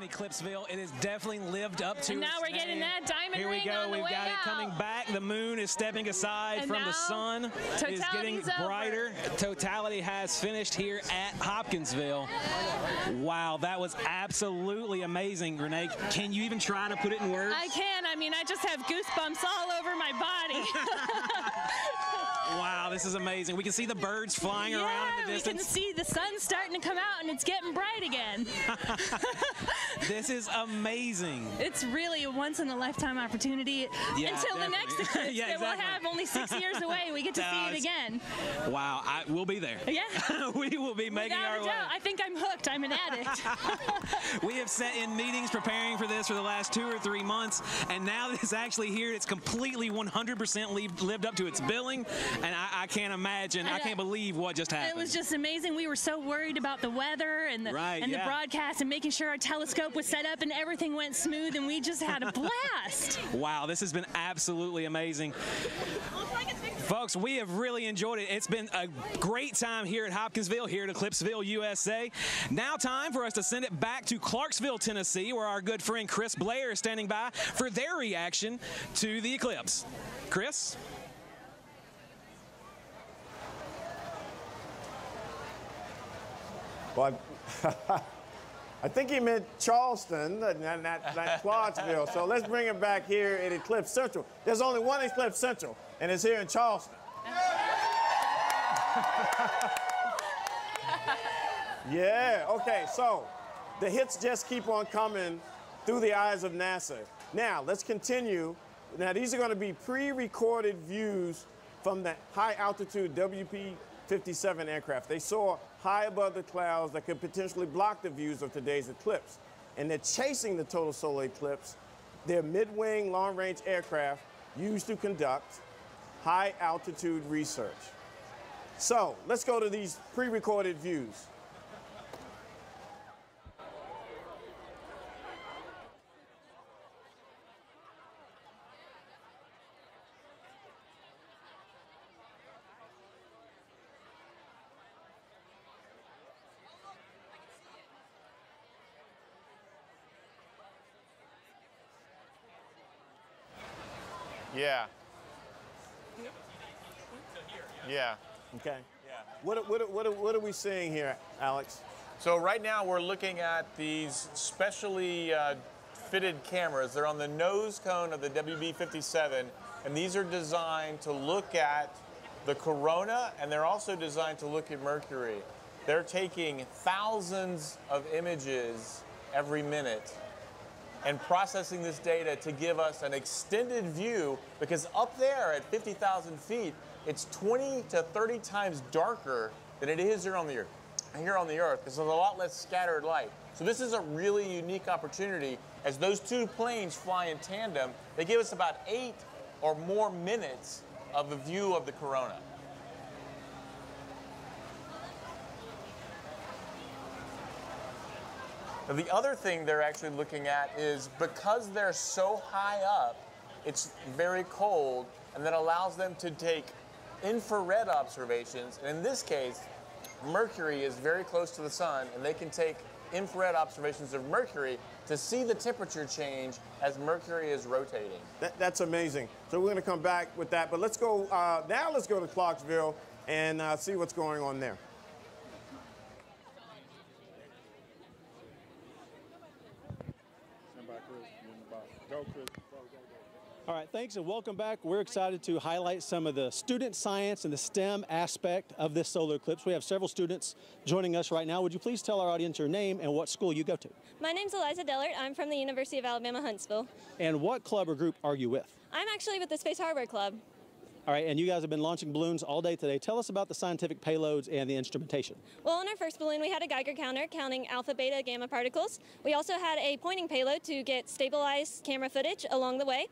in Eclipseville. It has definitely lived up to And now we're getting that diamond Here we ring go. on the We've way got it out. coming back. The moon is stepping aside And from the now sun. It's getting totality's over. brighter. Totality has finished here at Hopkinsville. Wow, that was absolutely amazing, Renee. Can you even try to put it in words? I can. I mean, I just have goosebumps all over my body. Wow, this is amazing. We can see the birds flying around in the we can distance. see the sun starting to come out and it's getting bright again. This is amazing. It's really a once-in-a-lifetime opportunity. Yeah, Until the next definitely. eclipse Yeah, that we'll exactly. have only 6 years away. We get to see it again. Wow, we'll be there. Yeah. We will be making Without our a way. doubt. I think I'm hooked. I'm an addict. We have sat in meetings preparing for this for the last 2 or 3 months, and now that it's actually here, it's completely 100% lived up to its billing, and I can't imagine, I can't believe what just happened. It was just amazing. We were so worried about the weather and the yeah. broadcast and making sure our telescope was set up and everything went smooth, and we just had a blast. Wow, this has been absolutely amazing. Folks, we have really enjoyed it. It's been a great time here at Hopkinsville, here at Eclipseville, USA. Now time for us to send it back to Clarksville, Tennessee, where our good friend Chris Blair is standing by for their reaction to the eclipse. Chris? Well, I think he meant Charleston, not Clarksville. So let's bring it back here at Eclipse Central. There's only one Eclipse Central, and it's here in Charleston. Yeah, okay, so the hits just keep on coming through the eyes of NASA. Now, let's continue. Now, these are going to be pre-recorded views from the high-altitude WP-57 aircraft. They soar high above the clouds that could potentially block the views of today's eclipse. and they're chasing the total solar eclipse. They're mid-wing, long-range aircraft used to conduct high-altitude research. So let's go to these pre-recorded views. Yeah. Yeah. Okay. Yeah. What are we seeing here, Alex? So right now we're looking at these specially fitted cameras. They're on the nose cone of the WB-57, and these are designed to look at the corona, and they're also designed to look at Mercury. They're taking thousands of images every minute and processing this data to give us an extended view, because up there at 50,000 feet, it's 20 to 30 times darker than it is here on the Earth, because there's a lot less scattered light. So this is a really unique opportunity. As those two planes fly in tandem, they give us about 8 or more minutes of a view of the corona. Now, the other thing they're actually looking at is, because they're so high up, it's very cold, and that allows them to take infrared observations. And in this case, Mercury is very close to the sun, and they can take infrared observations of Mercury to see the temperature change as Mercury is rotating. That's amazing. So we're going to come back with that, but let's go, now let's go to Clarksville and see what's going on there. All right, thanks and welcome back. We're excited to highlight some of the student science and the STEM aspect of this solar eclipse. We have several students joining us right now. Would you please tell our audience your name and what school you go to? My name's Eliza Dellert. I'm from the University of Alabama, Huntsville. And what club or group are you with? I'm actually with the Space Hardware Club. All right, and you guys have been launching balloons all day today. Tell us about the scientific payloads and the instrumentation. Well, on our first balloon, we had a Geiger counter counting alpha, beta, gamma particles. We also had a pointing payload to get stabilized camera footage along the way.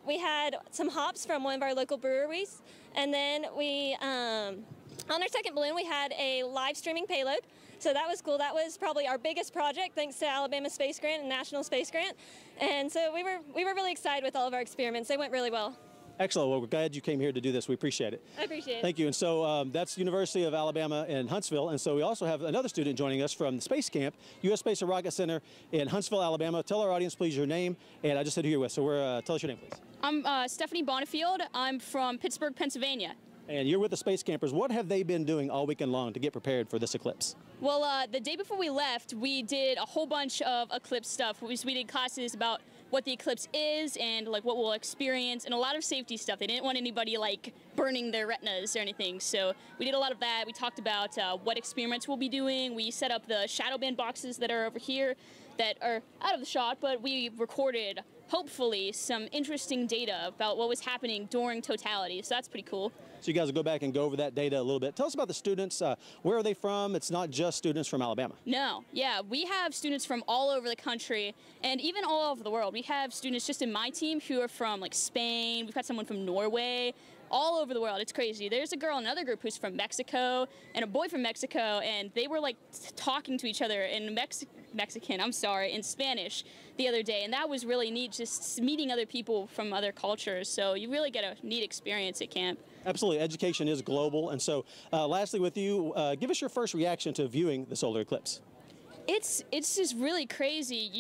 We had some hops from one of our local breweries. And then we, on our second balloon, we had a live streaming payload. So that was cool. That was probably our biggest project, thanks to Alabama Space Grant and National Space Grant. And so we were really excited with all of our experiments. They went really well. Excellent. Well, we're glad you came here to do this. We appreciate it. I appreciate it. Thank you. And so that's University of Alabama in Huntsville. And so we also have another student joining us from the Space Camp, U.S. Space and Rocket Center in Huntsville, Alabama. Tell our audience, please, your name. And I just said who you're with. So tell us your name, please. I'm Stephanie Bonifield. I'm from Pittsburgh, Pennsylvania. And you're with the Space Campers. What have they been doing all weekend long to get prepared for this eclipse? Well, the day before we left, we did a whole bunch of eclipse stuff. We did classes about what the eclipse is and like what we'll experience, and a lot of safety stuff. They didn't want anybody like burning their retinas or anything, so we did a lot of that. We talked about what experiments we'll be doing. We set up the shadow band boxes that are over here that are out of the shot, but we recorded, hopefully, some interesting data about what was happening during totality, so that's pretty cool. So you guys will go back and go over that data a little bit. Tell us about the students. Where are they from? It's not just students from Alabama. No, yeah, we have students from all over the country and even all over the world. We have students just in my team who are from like Spain. We've got someone from Norway, all over the world. It's crazy. There's a girl in another group who's from Mexico and a boy from Mexico, and they were like talking to each other in in Spanish the other day, and that was really neat, just meeting other people from other cultures. So you really get a neat experience at camp. Absolutely. Education is global. And so lastly with you, give us your first reaction to viewing the solar eclipse. It's just really crazy.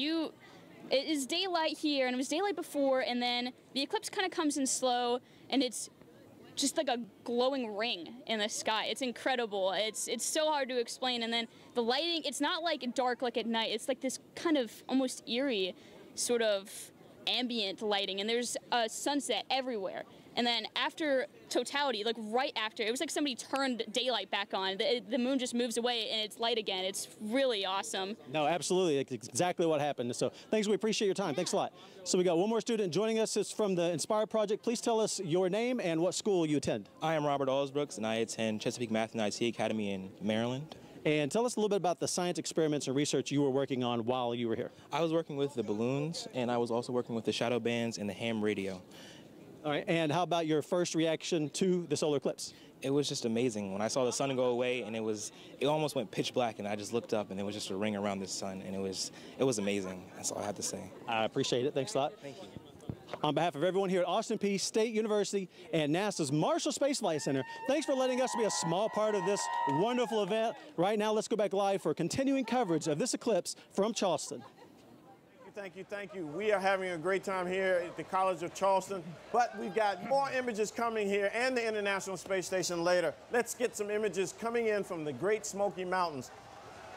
It is daylight here, and it was daylight before, and then the eclipse kind of comes in slow, and it's just like a glowing ring in the sky. It's incredible. It's so hard to explain. And then the lighting, it's not like dark like at night. It's like this kind of almost eerie sort of ambient lighting, and there's a sunset everywhere. And then after totality, like right after, it was like somebody turned daylight back on. The moon just moves away and it's light again. It's really awesome. No, absolutely. It's exactly what happened. So thanks. We appreciate your time. Thanks a lot. So we got one more student joining us. It's from the Inspire Project. Please tell us your name and what school you attend. I am Robert Allsbrooks, and I attend Chesapeake Math and IT Academy in Maryland. And tell us a little bit about the science experiments and research you were working on while you were here. I was working with the balloons, and I was also working with the shadow bands and the ham radio. All right, and how about your first reaction to the solar eclipse? It was just amazing. When I saw the sun go away, and it almost went pitch black, and I just looked up, and there was just a ring around the sun, and it was amazing. That's all I have to say. I appreciate it. Thanks a lot. Thank you. On behalf of everyone here at Austin Peay State University and NASA's Marshall Space Flight Center, thanks for letting us be a small part of this wonderful event. Right now, let's go back live for continuing coverage of this eclipse from Charleston. Thank you, thank you. We are having a great time here at the College of Charleston, but we've got more images coming here and the International Space Station later. Let's get some images coming in from the Great Smoky Mountains,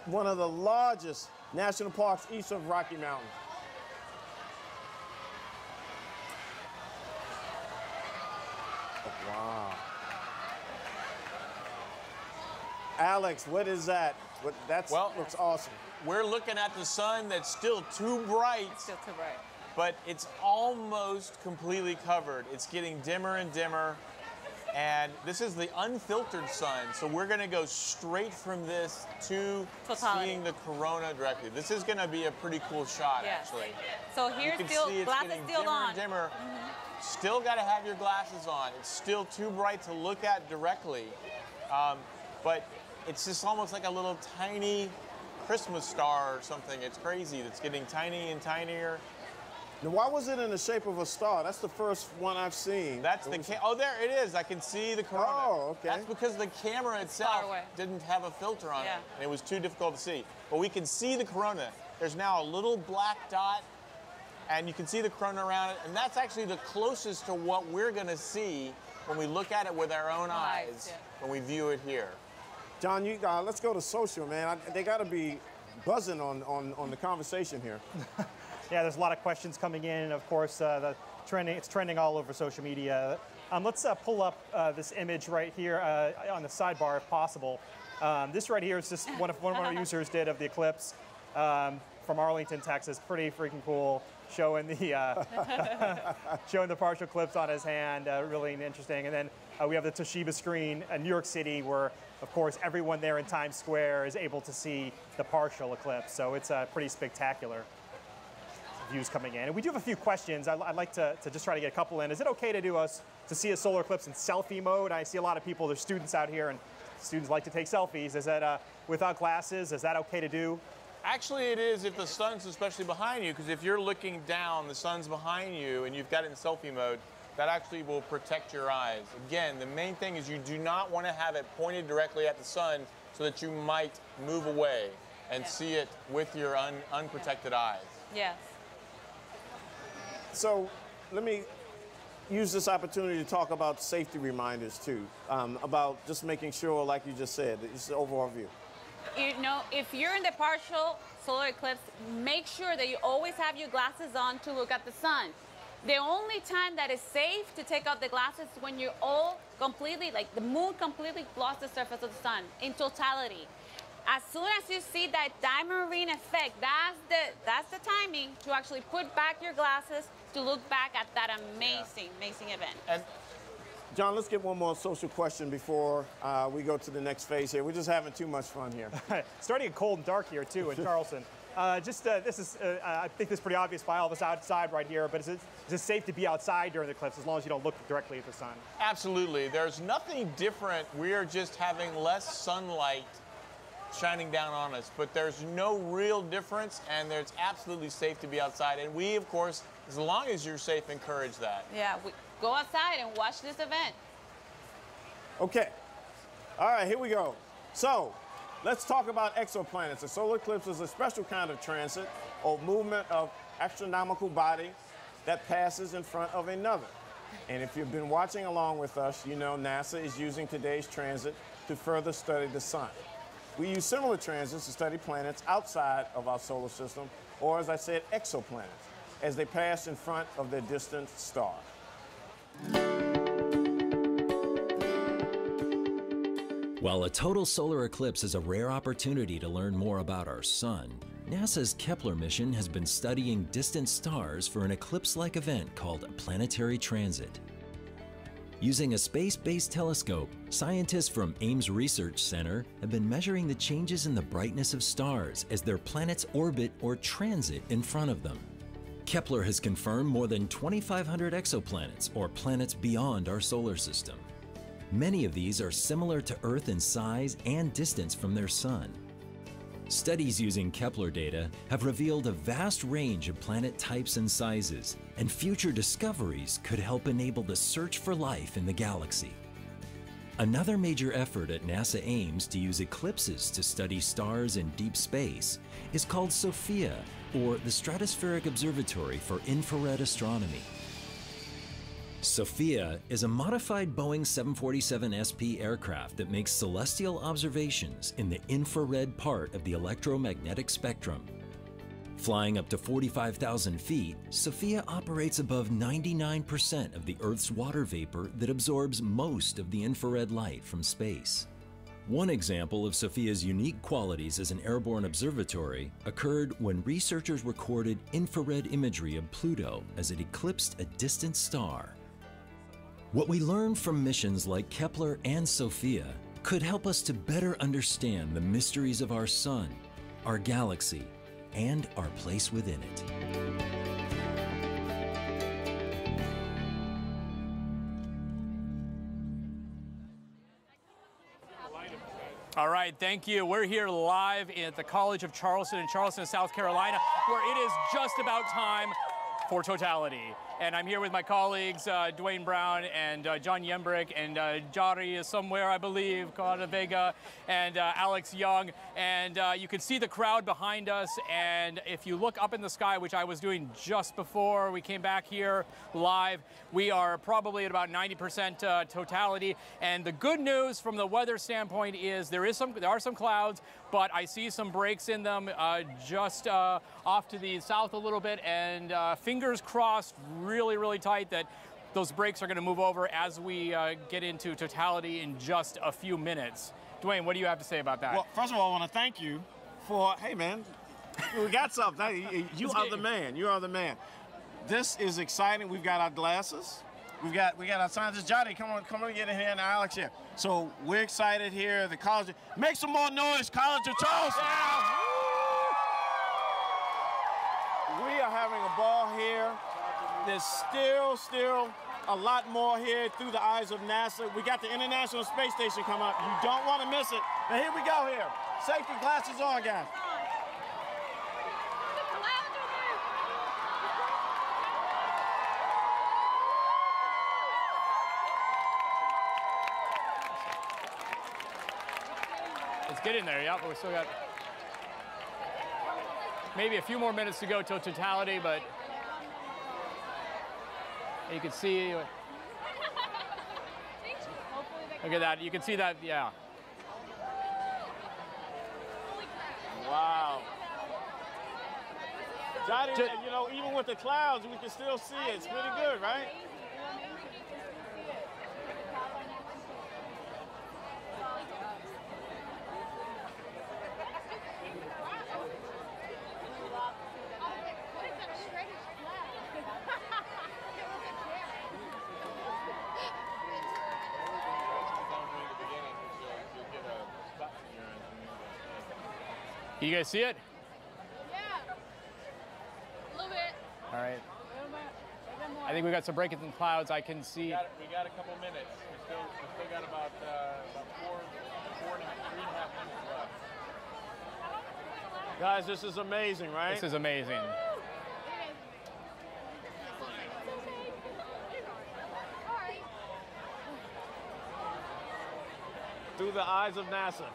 one of the largest national parks east of Rocky Mountains. Wow. Alex, what is that? Looks awesome. We're looking at the sun that's still too bright. It's still too bright. But it's almost completely covered. It's getting dimmer and dimmer. And this is the unfiltered sun. So we're going to go straight from this to Totality. seeing the corona directly. This is going to be a pretty cool shot, actually. So here's you can still, see it's glasses getting still dimmer on. and dimmer. Still got to have your glasses on. It's still too bright to look at directly. But it's just almost like a little tiny Christmas star or something. It's crazy. It's getting tiny and tinier. Now, why was it in the shape of a star? That's the first one I've seen. That's oh, there it is. I can see the corona. Oh, okay. That's because the camera itself didn't have a filter on it, and it was too difficult to see. But we can see the corona. There's now a little black dot, and you can see the corona around it, and that's actually the closest to what we're going to see when we look at it with our own eyes, when we view it here. John, let's go to social, man. They got to be buzzing on the conversation here. Yeah, there's a lot of questions coming in. Of course, it's trending all over social media. Let's pull up this image right here on the sidebar, if possible. This right here is just one of our users did of the eclipse from Arlington, Texas. Pretty freaking cool, showing the showing the partial eclipse on his hand. Really interesting. And then we have the Toshiba screen in New York City, where, of course, everyone there in Times Square is able to see the partial eclipse. So it's pretty spectacular. Views coming in. And we do have a few questions. I'd like to just try to get a couple in. Is it okay to see a solar eclipse in selfie mode? I see a lot of people, there's students out here, and students like to take selfies. Is that without glasses? Is that okay to do? Actually, it is if the sun's especially behind you, because if you're looking down, the sun's behind you, and you've got it in selfie mode, that actually will protect your eyes. Again, the main thing is you do not want to have it pointed directly at the sun so that you might move away and see it with your unprotected eyes. Yes. So let me use this opportunity to talk about safety reminders too, about just making sure, like you just said, it's the overall view. You know, if you're in the partial solar eclipse, make sure that you always have your glasses on to look at the sun. The only time that is safe to take off the glasses is when you're all completely, like the moon completely lost the surface of the sun in totality. As soon as you see that diamond ring effect, that's the timing to actually put back your glasses to look back at that amazing event. And John, let's get one more social question before we go to the next phase here. We're just having too much fun here. Starting to get cold and dark here too in Charleston. I think this is pretty obvious by all of us outside right here, but is it safe to be outside during the eclipse as long as you don't look directly at the sun? Absolutely. There's nothing different. We are just having less sunlight shining down on us, but there's no real difference, and it's absolutely safe to be outside. And we, of course, as long as you're safe, encourage that. Yeah, go outside and watch this event. Okay. All right, here we go. So let's talk about exoplanets. A solar eclipse is a special kind of transit or movement of astronomical body that passes in front of another. And if you've been watching along with us, you know NASA is using today's transit to further study the sun. We use similar transits to study planets outside of our solar system, or as I said, exoplanets, as they pass in front of their distant star. While a total solar eclipse is a rare opportunity to learn more about our sun, NASA's Kepler mission has been studying distant stars for an eclipse-like event called a planetary transit. Using a space-based telescope, scientists from Ames Research Center have been measuring the changes in the brightness of stars as their planets orbit or transit in front of them. Kepler has confirmed more than 2,500 exoplanets, or planets beyond our solar system. Many of these are similar to Earth in size and distance from their sun. Studies using Kepler data have revealed a vast range of planet types and sizes, and future discoveries could help enable the search for life in the galaxy. Another major effort at NASA Ames to use eclipses to study stars in deep space is called SOFIA, or the Stratospheric Observatory for Infrared Astronomy. SOFIA is a modified Boeing 747 SP aircraft that makes celestial observations in the infrared part of the electromagnetic spectrum. Flying up to 45,000 feet, SOFIA operates above 99% of the Earth's water vapor that absorbs most of the infrared light from space. One example of SOFIA's unique qualities as an airborne observatory occurred when researchers recorded infrared imagery of Pluto as it eclipsed a distant star. What we learn from missions like Kepler and SOFIA could help us to better understand the mysteries of our sun, our galaxy, and our place within it. All right, thank you. We're here live at the College of Charleston in Charleston, South Carolina, where it is just about time for totality. And I'm here with my colleagues, Dwayne Brown and John Yembrick, and Jari is somewhere, I believe, Carla Vega, and Alex Young. And you can see the crowd behind us. And if you look up in the sky, which I was doing just before we came back here live, we are probably at about 90% totality. And the good news from the weather standpoint is there are some clouds, but I see some breaks in them just off to the south a little bit, and fingers crossed, really tight that those breaks are going to move over as we get into totality in just a few minutes. Dwayne, what do you have to say about that? Well, first of all, I want to thank you for, hey man, we got something. You are the man. You are the man. This is exciting. We've got our glasses. We got our scientist, Johnny. Come on, get in here, and Alex here. So we're excited here. The college, make some more noise, College of Charleston. Yeah. We are having a ball here. There's still a lot more here through the eyes of NASA. We got the International Space Station coming up. You don't want to miss it. Now here we go here. Safety glasses on, guys. Let's get in there, yeah, but we still got maybe a few more minutes to go till totality, but you can see, look at that, you can see that, yeah. Wow. Johnny, you know, even with the clouds, we can still see it. It's pretty good, right? You guys see it? Yeah. A little bit. All right. I think we got some break in the clouds. I can see. We got a couple minutes. We still got about 3.5 minutes left. Guys, this is amazing, right? This is amazing. Through the eyes of NASA.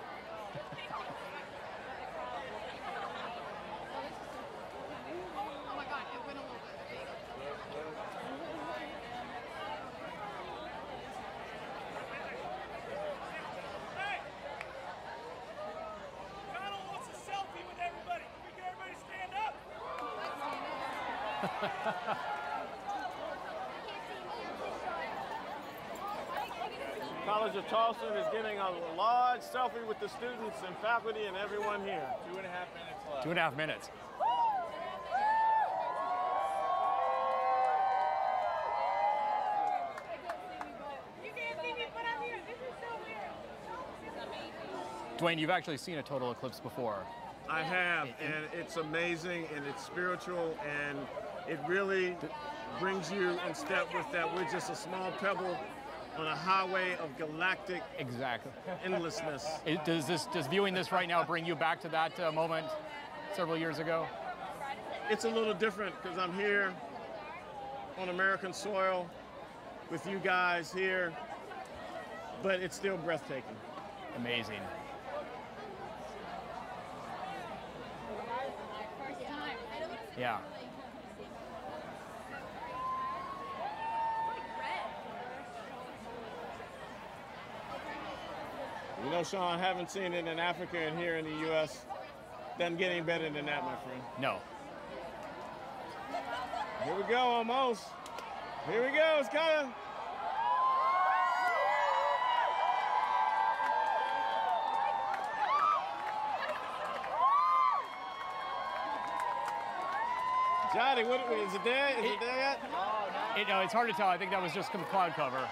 College of Charleston is getting a large selfie with the students and faculty and everyone here. 2.5 minutes left. 2.5 minutes. Dwayne, you've actually seen a total eclipse before. I have, and it's amazing, and it's spiritual, and it really brings you in step with that. We're just a small pebble on a highway of galactic endlessness. Does viewing this right now bring you back to that moment several years ago? It's a little different because I'm here on American soil with you guys here, but it's still breathtaking. Amazing. Yeah. You know, Sean, I haven't seen it in Africa and here in the U.S. Doesn't get any better than that, my friend. No. Here we go, almost. Here we go, it's coming. Johnny, is it there? Is it there yet? No, it's hard to tell. I think that was just some cloud cover.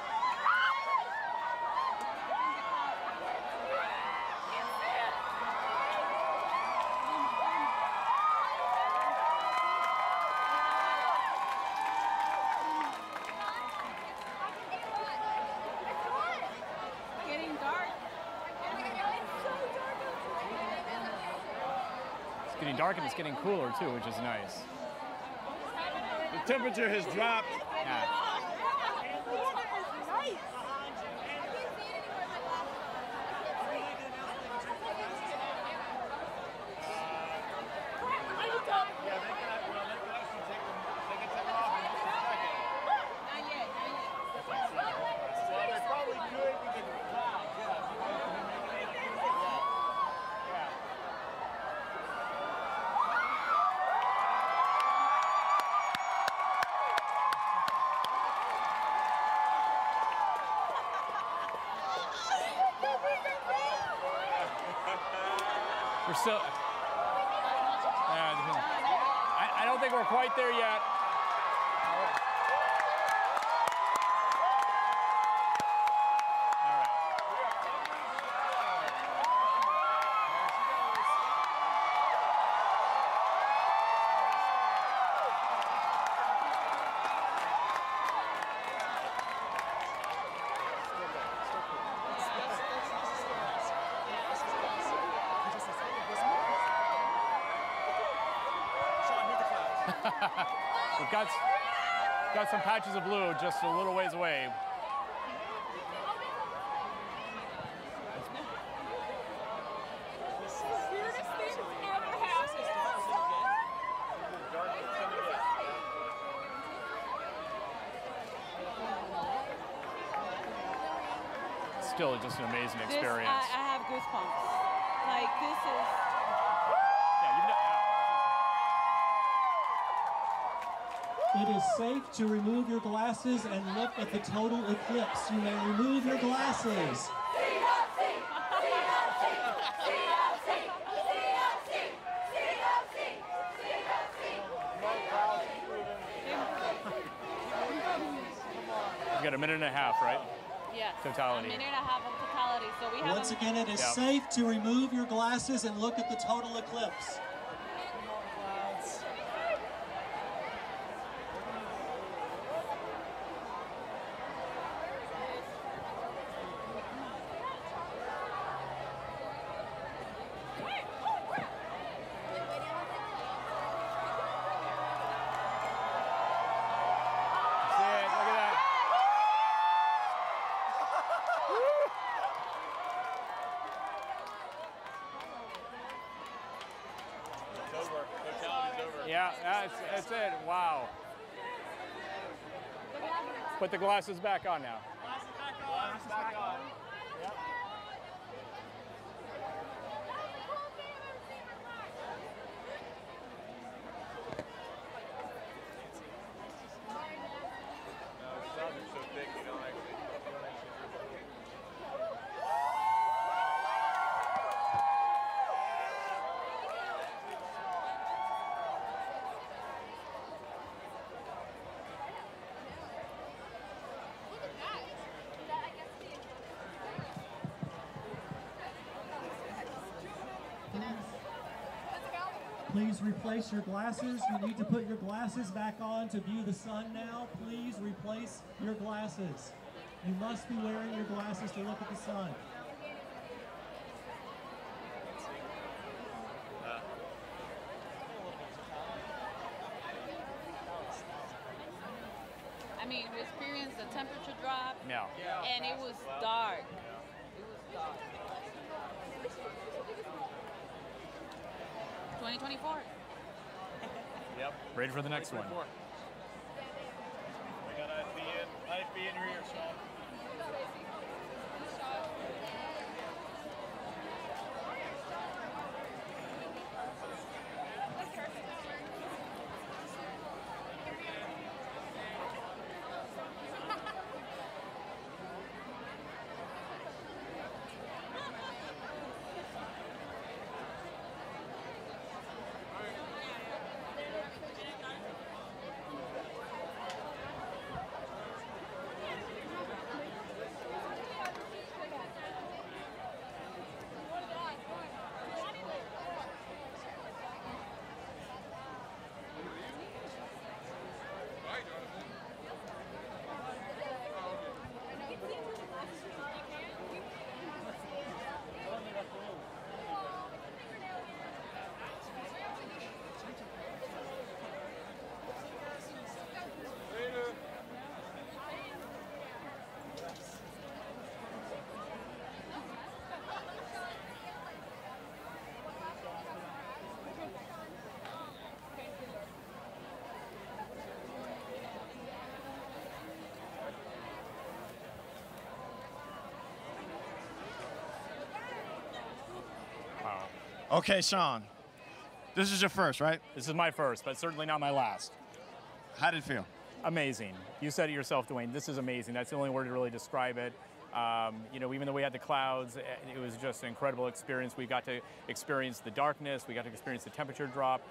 Getting dark. It's getting dark and it's getting cooler too, which is nice. The temperature has dropped. Yeah. We're still. I don't think we're quite there yet. We've got some patches of blue just a little ways away. Still just an amazing experience. I have goosebumps. Like, this is... It is safe to remove your glasses and look at the total eclipse. You may remove your glasses. We've got a minute and a half, right? Yes. Totality. A minute and a half of totality. So we have. Once again, it is safe to remove your glasses and look at the total eclipse. Yeah, that's it. Wow. Put the glasses back on now. Glasses back on. Yep. Please replace your glasses. You need to put your glasses back on to view the sun now. Please replace your glasses. You must be wearing your glasses to look at the sun. I mean, we experienced the temperature drop, Yeah. and it was dark. It was dark. 2024. Yep. Ready for the next one. We got IFB in your ear, Sean. Okay, Sean, this is your first, right? This is my first, but certainly not my last. How did it feel? Amazing. You said it yourself, Dwayne. This is amazing. That's the only word to really describe it. You know, even though we had the clouds, it was just an incredible experience. We got to experience the darkness. We got to experience the temperature drop.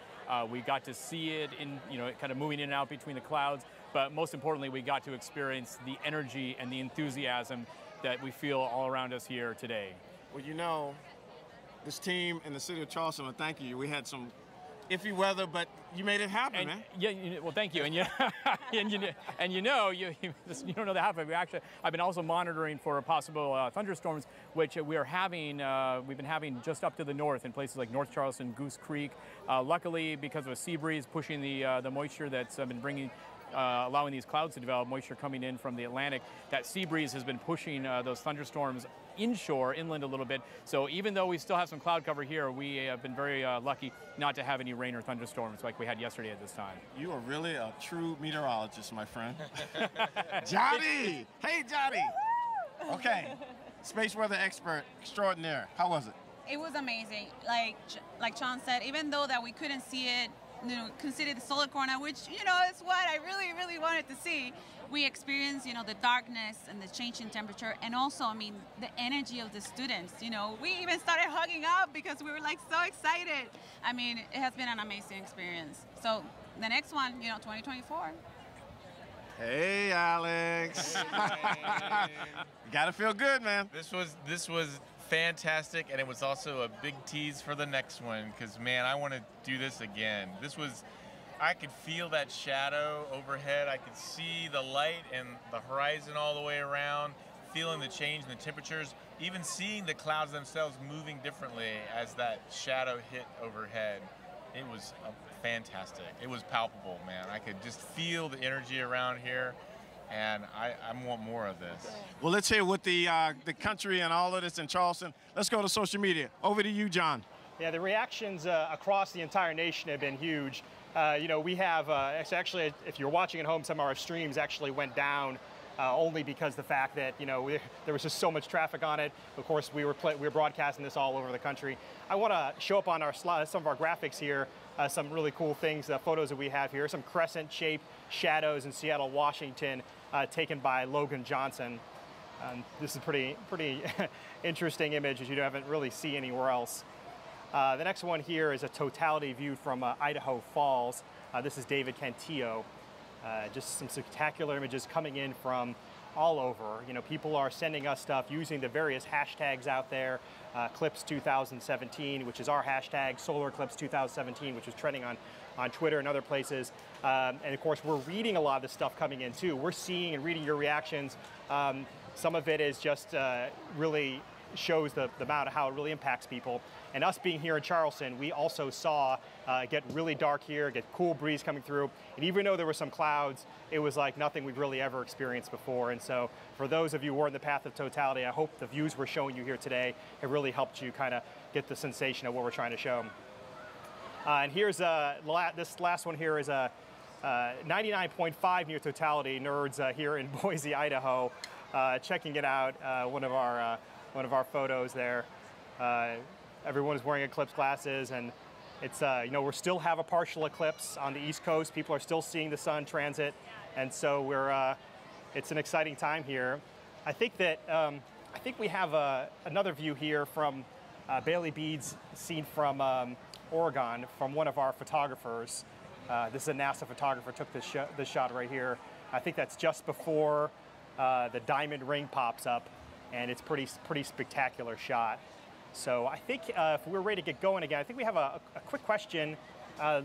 We got to see it in, you know, kind of moving in and out between the clouds. But most importantly, we got to experience the energy and the enthusiasm that we feel all around us here today. Well, you know, this team in the city of Charleston, well, thank you. We had some iffy weather, but you made it happen, man. Yeah, well, thank you. And you, you know, you don't know the half of it. I've been also monitoring for possible thunderstorms, which we are having. We've been having just up to the north in places like North Charleston, Goose Creek. Luckily, because of a sea breeze pushing the moisture that's been bringing. Allowing these clouds to develop, moisture coming in from the Atlantic, that sea breeze has been pushing those thunderstorms inshore, inland a little bit. So even though we still have some cloud cover here, we have been very lucky not to have any rain or thunderstorms like we had yesterday at this time. You are really a true meteorologist, my friend. Johnny! Hey, Johnny! Okay, space weather expert extraordinaire. How was it? It was amazing. Like Sean said, even though that we couldn't see it, you know, consider the solar corona, which, you know, is what I really, really wanted to see. We experienced, you know, the darkness and the change in temperature, and also, I mean, the energy of the students. You know, we even started hugging up because we were like so excited. I mean, it has been an amazing experience. So the next one, you know, 2024. Hey, Alex. You gotta feel good, man. This was fantastic, and it was also a big tease for the next one, because man, I want to do this again. I could feel that shadow overhead. I could see the light and the horizon all the way around, feeling the change in the temperatures, even seeing the clouds themselves moving differently as that shadow hit overhead. It was fantastic. It was palpable, man. I could just feel the energy around here. And I want more of this. Well, let's hear what the country and all of this in Charleston. Let's go to social media. Over to you, John. Yeah, the reactions across the entire nation have been huge. You know, we have, actually, if you're watching at home, some of our streams actually went down only because the fact that, you know, there was just so much traffic on it. Of course, we were broadcasting this all over the country. I want to show up on our slide, some of our graphics here, some really cool things, photos that we have here, some crescent-shaped shadows in Seattle, Washington, taken by Logan Johnson. This is a pretty interesting image, as you haven't really seen anywhere else. The next one here is a totality view from Idaho Falls. This is David Cantillo. Just some spectacular images coming in from all over. You know, people are sending us stuff using the various hashtags out there. Eclipse 2017, which is our hashtag, Solar Eclipse 2017, which is trending on Twitter and other places. And of course, we're reading a lot of this stuff coming in too. We're seeing and reading your reactions. Some of it is just really shows the amount of how it really impacts people. And us being here in Charleston, we also saw it get really dark here, get cool breeze coming through. And even though there were some clouds, it was like nothing we've really ever experienced before. And so for those of you who are in the path of totality, I hope the views we're showing you here today have really helped you kind of get the sensation of what we're trying to show. And here's this last one here is a 99.5 near totality nerds here in Boise, Idaho, checking it out. One of our photos there. Everyone is wearing eclipse glasses, and it's you know, we still have a partial eclipse on the East Coast. People are still seeing the sun transit, and so we're it's an exciting time here. I think that I think we have another view here from Bailey Beads, seen from Oregon, from one of our photographers. This is a NASA photographer, took this shot right here. I think that's just before the diamond ring pops up, and it's pretty spectacular shot. So I think if we're ready to get going again, I think we have a quick question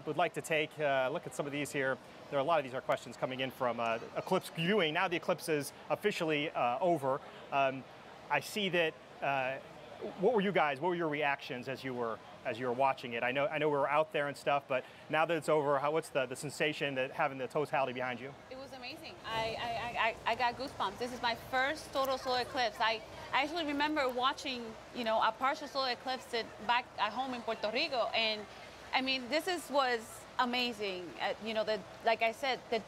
would like to take. Look at some of these here. There are a lot of these are questions coming in from eclipse viewing. Now the eclipse is officially over. I see that. What were your reactions as you were watching it? I know we were out there and stuff, but now that it's over, what's the sensation that having the totality behind you? It was amazing. I got goosebumps. This is my first total solar eclipse. I actually remember watching, you know, a partial solar eclipse back at home in Puerto Rico, and I mean, was amazing. You know, like I said, the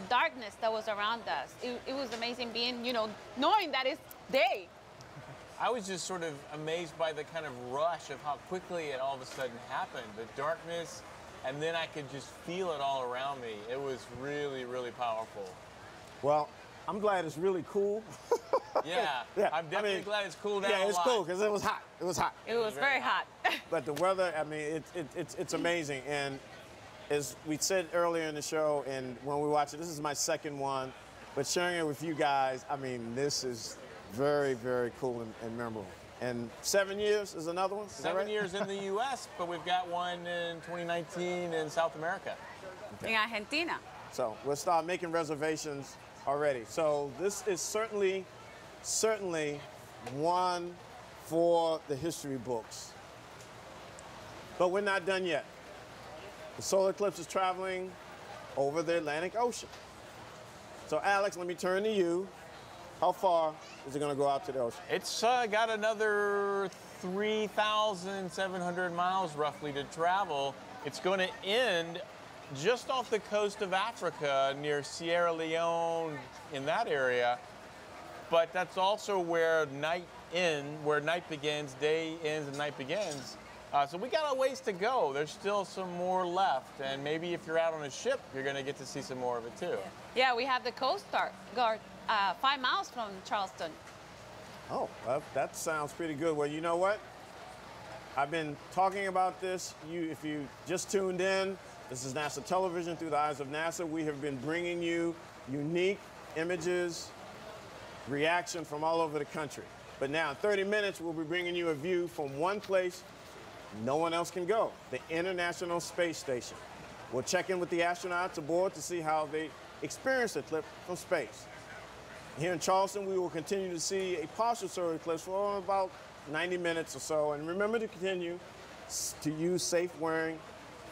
darkness that was around us. It was amazing being, you know, knowing that it's day. I was just sort of amazed by the kind of rush of how quickly it all of a sudden happened. The darkness, and then I could just feel it all around me. It was really, really powerful. Well, I'm glad it's really cool. Yeah, I'm definitely glad it's cooled down. Yeah, it's cool because it was hot. It was hot. It was very hot. But the weather, I mean, it's amazing. And as we said earlier in the show, and when we watch it, this is my second one, but sharing it with you guys, I mean, this is very, very cool and memorable. And 7 years is another one? Is that right? 7 years in the U.S., but we've got one in 2019 in South America. Okay. In Argentina. So we'll start making reservations already. So this is certainly one for the history books. But we're not done yet. The solar eclipse is traveling over the Atlantic Ocean. So Alex, let me turn to you. How far is it going to go out to the ocean? It's got another 3,700 miles roughly to travel. It's going to end just off the coast of Africa near Sierra Leone, in that area. But that's also where night begins, day ends and night begins. So we got a ways to go. There's still some more left. And maybe if you're out on a ship, you're going to get to see some more of it too. Yeah, we have the Coast Guard 5 miles from Charleston. Oh, well, that sounds pretty good. Well, you know what? I've been talking about this. If you just tuned in, this is NASA Television Through the Eyes of NASA. We have been bringing you unique images, reaction from all over the country. But now in 30 minutes, we'll be bringing you a view from one place no one else can go, the International Space Station. We'll check in with the astronauts aboard to see how they experience the eclipse from space. Here in Charleston, we will continue to see a partial solar eclipse for about 90 minutes or so. And remember to continue to use safe wearing,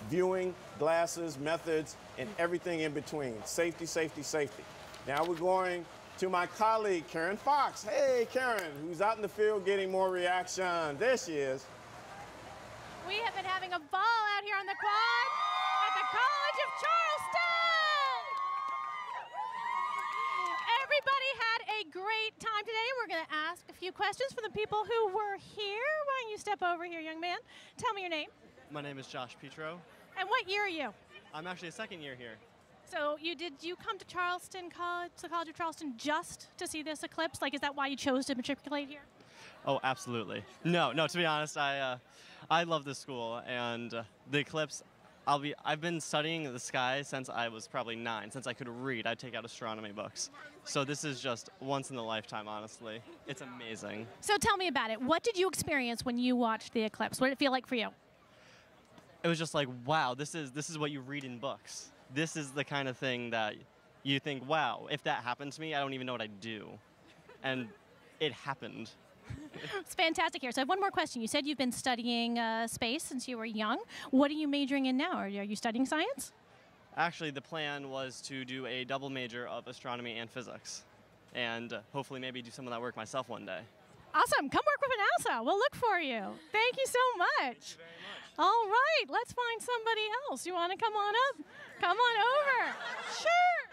viewing, glasses, methods, and everything in between. Safety, safety, safety. Now we're going to my colleague, Karen Fox. Hey, Karen, who's out in the field getting more reaction. There she is. We have been having a ball out here on the quad at the College of Charleston. Everybody had a great time today. We're going to ask a few questions for the people who were here. Why don't you step over here, young man? Tell me your name. My name is Josh Petro. And what year are you? I'm actually a second year here. So did you come to Charleston College, the College of Charleston, just to see this eclipse? Like, is that why you chose to matriculate here? Oh, absolutely. No, to be honest, I love this school, and the eclipse, I've been studying the sky since I was probably 9, since I could read. I'd take out astronomy books. So this is just once in a lifetime, honestly. It's amazing. So tell me about it. What did you experience when you watched the eclipse? What did it feel like for you? It was just like, wow, this is what you read in books. This is the kind of thing that you think, wow, if that happened to me, I don't even know what I'd do. And it happened. It's fantastic here. So I have one more question. You said you've been studying space since you were young. What are you majoring in now? Are you studying science? Actually, the plan was to do a double major of astronomy and physics, and hopefully maybe do some of that work myself one day. Awesome. Come work with NASA. We'll look for you. Thank you so much. Thank you very much. All right. Let's find somebody else. You want to come on up? Come on over. Sure.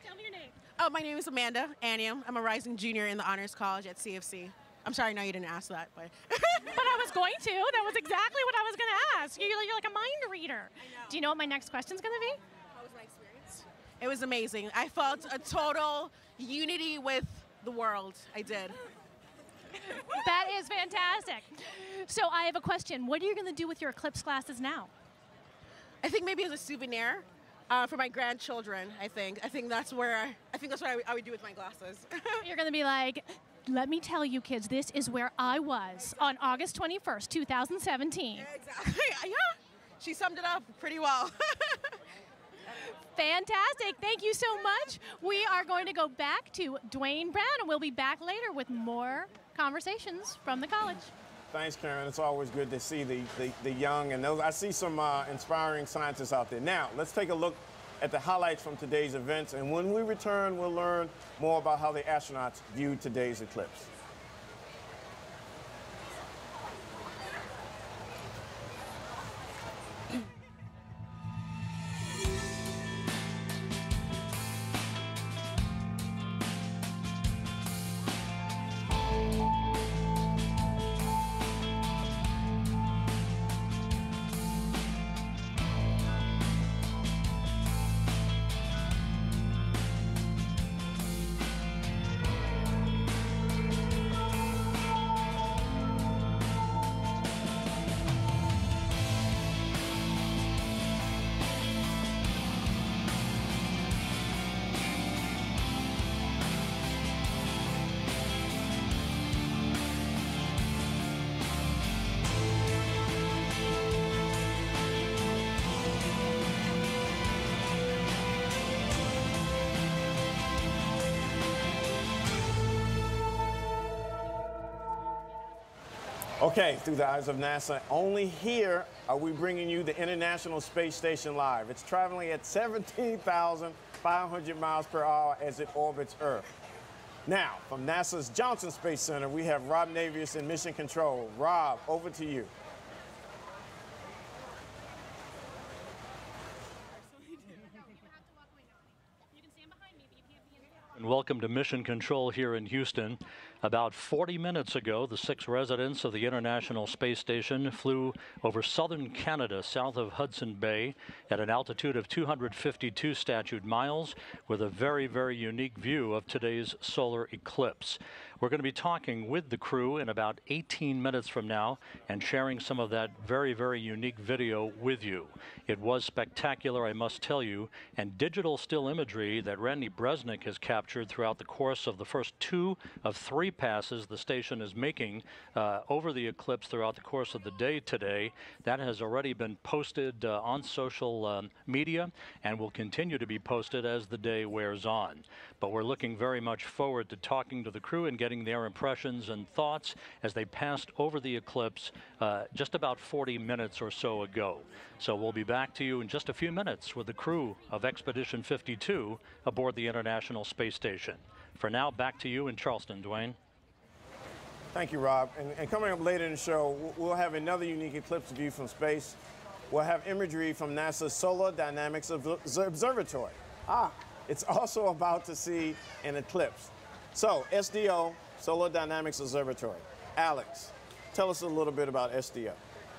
Tell me your name. Oh, my name is Amanda Anium. I'm a rising junior in the Honors College at CFC. I'm sorry, no, you didn't ask that, but. But I was going to. That was exactly what I was going to ask. You're like a mind reader. Do you know what my next question's going to be? How was my experience? It was amazing. I felt a total unity with the world. I did. That is fantastic. So I have a question. What are you going to do with your eclipse glasses now? I think maybe as a souvenir for my grandchildren. I think that's what I would do with my glasses. You're going to be like, let me tell you, kids, this is where I was on August 21st, 2017. Exactly. Yeah, she summed it up pretty well. Fantastic. Thank you so much. We are going to go back to Dwayne Brown, and we'll be back later with more conversations from the college. Thanks, Karen. It's always good to see the young and those. I see some inspiring scientists out there. Now, let's take a look at the highlights from today's events, and when we return, we'll learn more about how the astronauts viewed today's eclipse. Okay, through the eyes of NASA, only here are we bringing you the International Space Station live. It's traveling at 17,500 miles per hour as it orbits Earth. Now, from NASA's Johnson Space Center, we have Rob Navius in Mission Control. Rob, over to you. And welcome to Mission Control here in Houston. About 40 minutes ago, the 6 residents of the International Space Station flew over southern Canada, south of Hudson Bay, at an altitude of 252 statute miles, with a very, very unique view of today's solar eclipse. We're going to be talking with the crew in about 18 minutes from now and sharing some of that very, very unique video with you. It was spectacular, I must tell you, and digital still imagery that Randy Bresnik has captured throughout the course of the first 2 of 3 passes the station is making over the eclipse throughout the course of the day today. That has already been posted on social media and will continue to be posted as the day wears on. But we're looking very much forward to talking to the crew and getting their impressions and thoughts as they passed over the eclipse just about 40 minutes or so ago. So we'll be back to you in just a few minutes with the crew of Expedition 52 aboard the International Space Station. For now, back to you in Charleston, Dwayne. Thank you, Rob. And coming up later in the show, we'll have another unique eclipse view from space. We'll have imagery from NASA's Solar Dynamics Observatory. It's also about to see an eclipse. So, SDO, Solar Dynamics Observatory. Alex, tell us a little bit about SDO.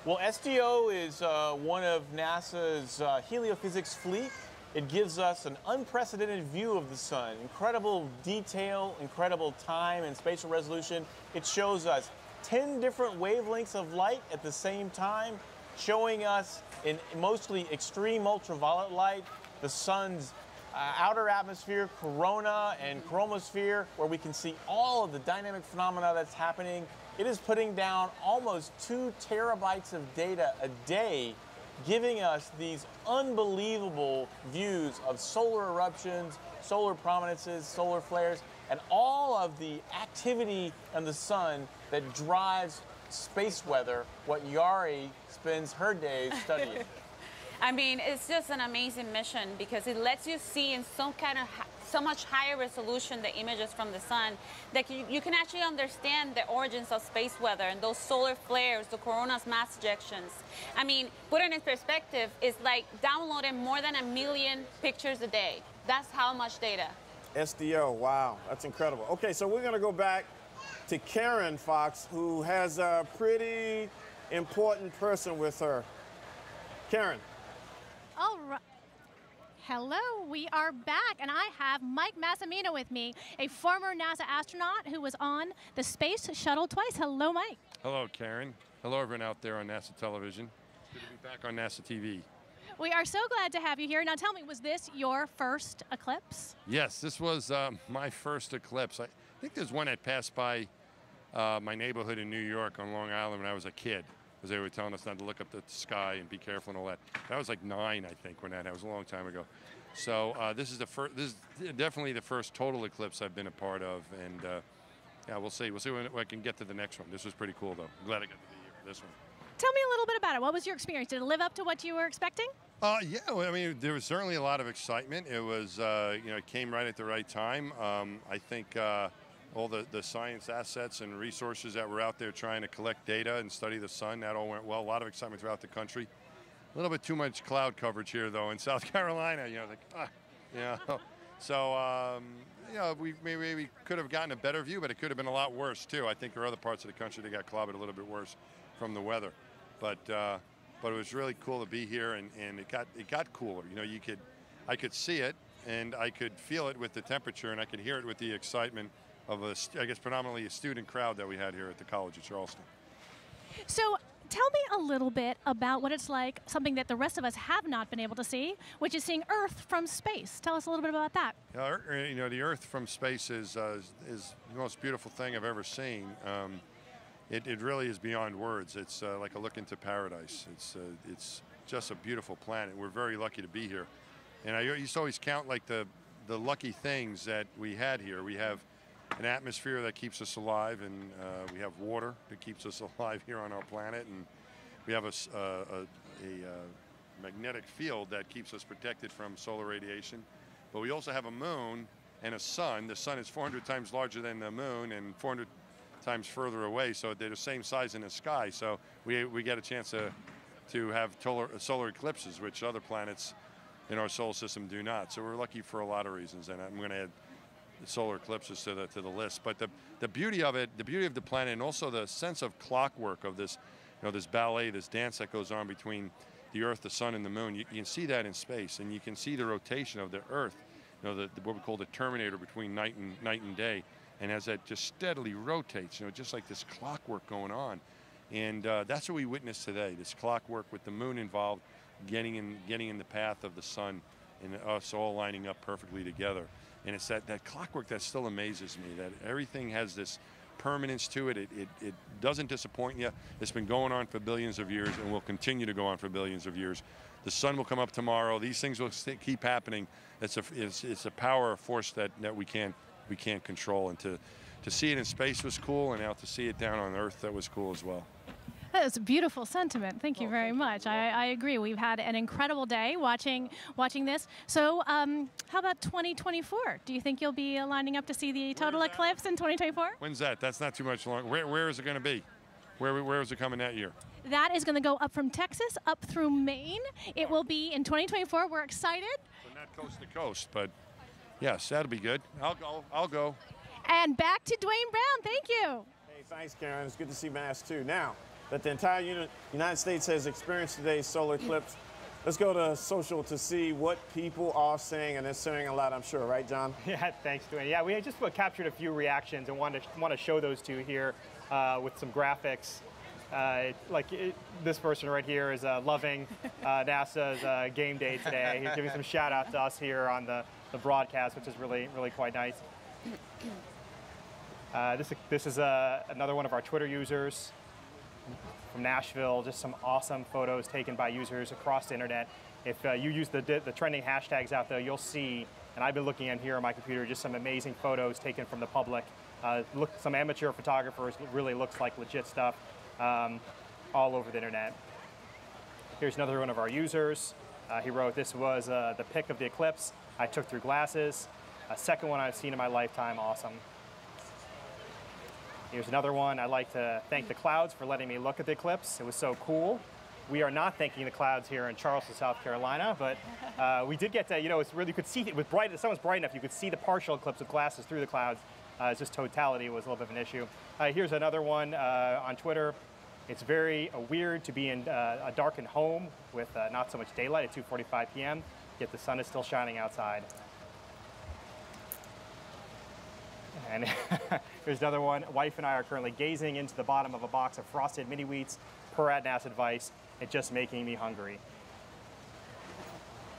Well, SDO is one of NASA's heliophysics fleet. It gives us an unprecedented view of the sun. Incredible detail, incredible time and spatial resolution. It shows us 10 different wavelengths of light at the same time, showing us in mostly extreme ultraviolet light the sun's outer atmosphere, corona and chromosphere, where we can see all of the dynamic phenomena that's happening. It is putting down almost 2 terabytes of data a day, giving us these unbelievable views of solar eruptions, solar prominences, solar flares, and all of the activity in the sun that drives space weather, what Yari spends her days studying. I mean, it's just an amazing mission because it lets you see in so much higher resolution the images from the sun that you can actually understand the origins of space weather and those solar flares, the corona's mass ejections. I mean, put it in perspective, it's like downloading more than 1 million pictures a day. That's how much data. SDO, wow, that's incredible. Okay, so we're gonna go back to Karen Fox, who has a pretty important person with her. Karen. All right. Hello, we are back, and I have Mike Massimino with me, a former NASA astronaut who was on the Space Shuttle twice. Hello, Mike. Hello, Karen. Hello, everyone out there on NASA television. It's good to be back on NASA TV. We are so glad to have you here. Now tell me, was this your first eclipse? Yes, this was my first eclipse. I think there's one that passed by my neighborhood in New York on Long Island when I was a kid, because they were telling us not to look up at the sky and be careful and all that. That was like 9, I think, when that was a long time ago. So this is definitely the first total eclipse I've been a part of, and yeah, we'll see. We'll see when I can get to the next one. This was pretty cool, though. I'm glad I got to be here for this one. Tell me a little bit about it. What was your experience? Did it live up to what you were expecting? Yeah, well, I mean, there was certainly a lot of excitement. It was, you know, it came right at the right time. I think all the science assets and resources that were out there trying to collect data and study the sun, that all went well. A lot of excitement throughout the country. A little bit too much cloud coverage here, though, in South Carolina. You know, like, you know. So, you know, maybe we could have gotten a better view, but it could have been a lot worse too. I think there are other parts of the country that got clobbered a little bit worse from the weather. But it was really cool to be here, and it got cooler. You know, I could see it, and I could feel it with the temperature, and I could hear it with the excitement of I guess predominantly a student crowd that we had here at the college at Charleston. So tell me a little bit about what it's like, something that the rest of us have not been able to see, which is seeing Earth from space. Tell us a little bit about that. You know, the Earth from space is the most beautiful thing I've ever seen. It really is beyond words. It's like a look into paradise. It's just a beautiful planet. We're very lucky to be here. And I used to always count like the lucky things that we had here. We have an atmosphere that keeps us alive, and we have water that keeps us alive here on our planet, and we have a magnetic field that keeps us protected from solar radiation. But we also have a moon and a sun. The sun is 400 times larger than the moon and 400 times further away, so they're the same size in the sky. So we get a chance to have solar eclipses, which other planets in our solar system do not. So we're lucky for a lot of reasons, and I'm going to add solar eclipses to the list. But the beauty of it, the beauty of the planet, and also the sense of clockwork of this, you know, this ballet, this dance that goes on between the Earth, the sun, and the moon. You can see that in space, and you can see the rotation of the Earth. You know, what we call the terminator between night and day, and as that just steadily rotates, you know, just like this clockwork going on. And that's what we witnessed today. This clockwork with the moon involved, getting in the path of the sun, and us all lining up perfectly together. And it's that clockwork that still amazes me, that everything has this permanence to it. It doesn't disappoint you. It's been going on for billions of years and will continue to go on for billions of years. The sun will come up tomorrow. These things will keep happening. It's a power, a force that we can't control. And to see it in space was cool, and now to see it down on Earth, that was cool as well. That is a beautiful sentiment. Thank you very much. I agree. We've had an incredible day watching this. So how about 2024? Do you think you'll be lining up to see the total eclipse in 2024? When's that? That's not too much long. Where is it going to be? Where is it coming that year? That is going to go up from Texas up through Maine. It will be in 2024. We're excited. So not coast to coast, but yes, that'll be good. I'll go. And back to Dwayne Brown. Thank you. Hey, thanks, Karen. It's good to see Mass too. Now that the entire United States has experienced today's solar eclipse, let's go to social to see what people are saying, and they're saying a lot, I'm sure, right, John? Yeah, thanks, Dwayne. Yeah, we just captured a few reactions and want to show those to you here with some graphics. This person right here is loving NASA's game day today. He's giving some shout out to us here on the broadcast, which is really quite nice. This is another one of our Twitter users from Nashville. Just some awesome photos taken by users across the internet. If you use the trending hashtags out there, you'll see, and I've been looking at here on my computer, just some amazing photos taken from the public. Some amateur photographers, really looks like legit stuff all over the internet. Here's another one of our users. He wrote, "This was the pic of the eclipse I took through glasses. A second one I've seen in my lifetime, awesome." Here's another one. I'd like to thank the clouds for letting me look at the eclipse. It was so cool. We are not thanking the clouds here in Charleston, South Carolina, but we did get to, it's really, you could see, it was bright, the sun was bright enough, you could see the partial eclipse with glasses through the clouds. It's just totality was a little bit of an issue. Here's another one on Twitter. It's very weird to be in a darkened home with not so much daylight at 2:45 p.m., yet the sun is still shining outside. And here's another one. Wife and I are currently gazing into the bottom of a box of frosted mini wheats per AdNAS advice. It's just making me hungry.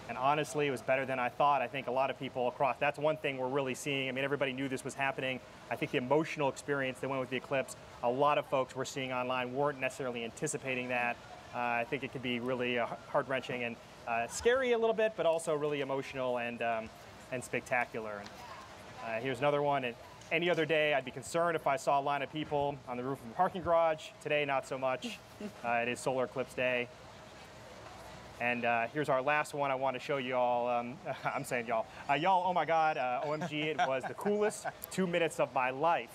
And honestly, it was better than I thought. I think a lot of people across, that's one thing we're really seeing. I mean, everybody knew this was happening. I think the emotional experience that went with the eclipse, a lot of folks we're seeing online weren't necessarily anticipating that. I think it could be really heart-wrenching and scary a little bit, but also really emotional and spectacular. Here's another one. And any other day, I'd be concerned if I saw a line of people on the roof of the parking garage. Today, not so much. It is solar eclipse day. And here's our last one I want to show you all. I'm saying y'all. Y'all, oh my God, OMG, it was the coolest 2 minutes of my life.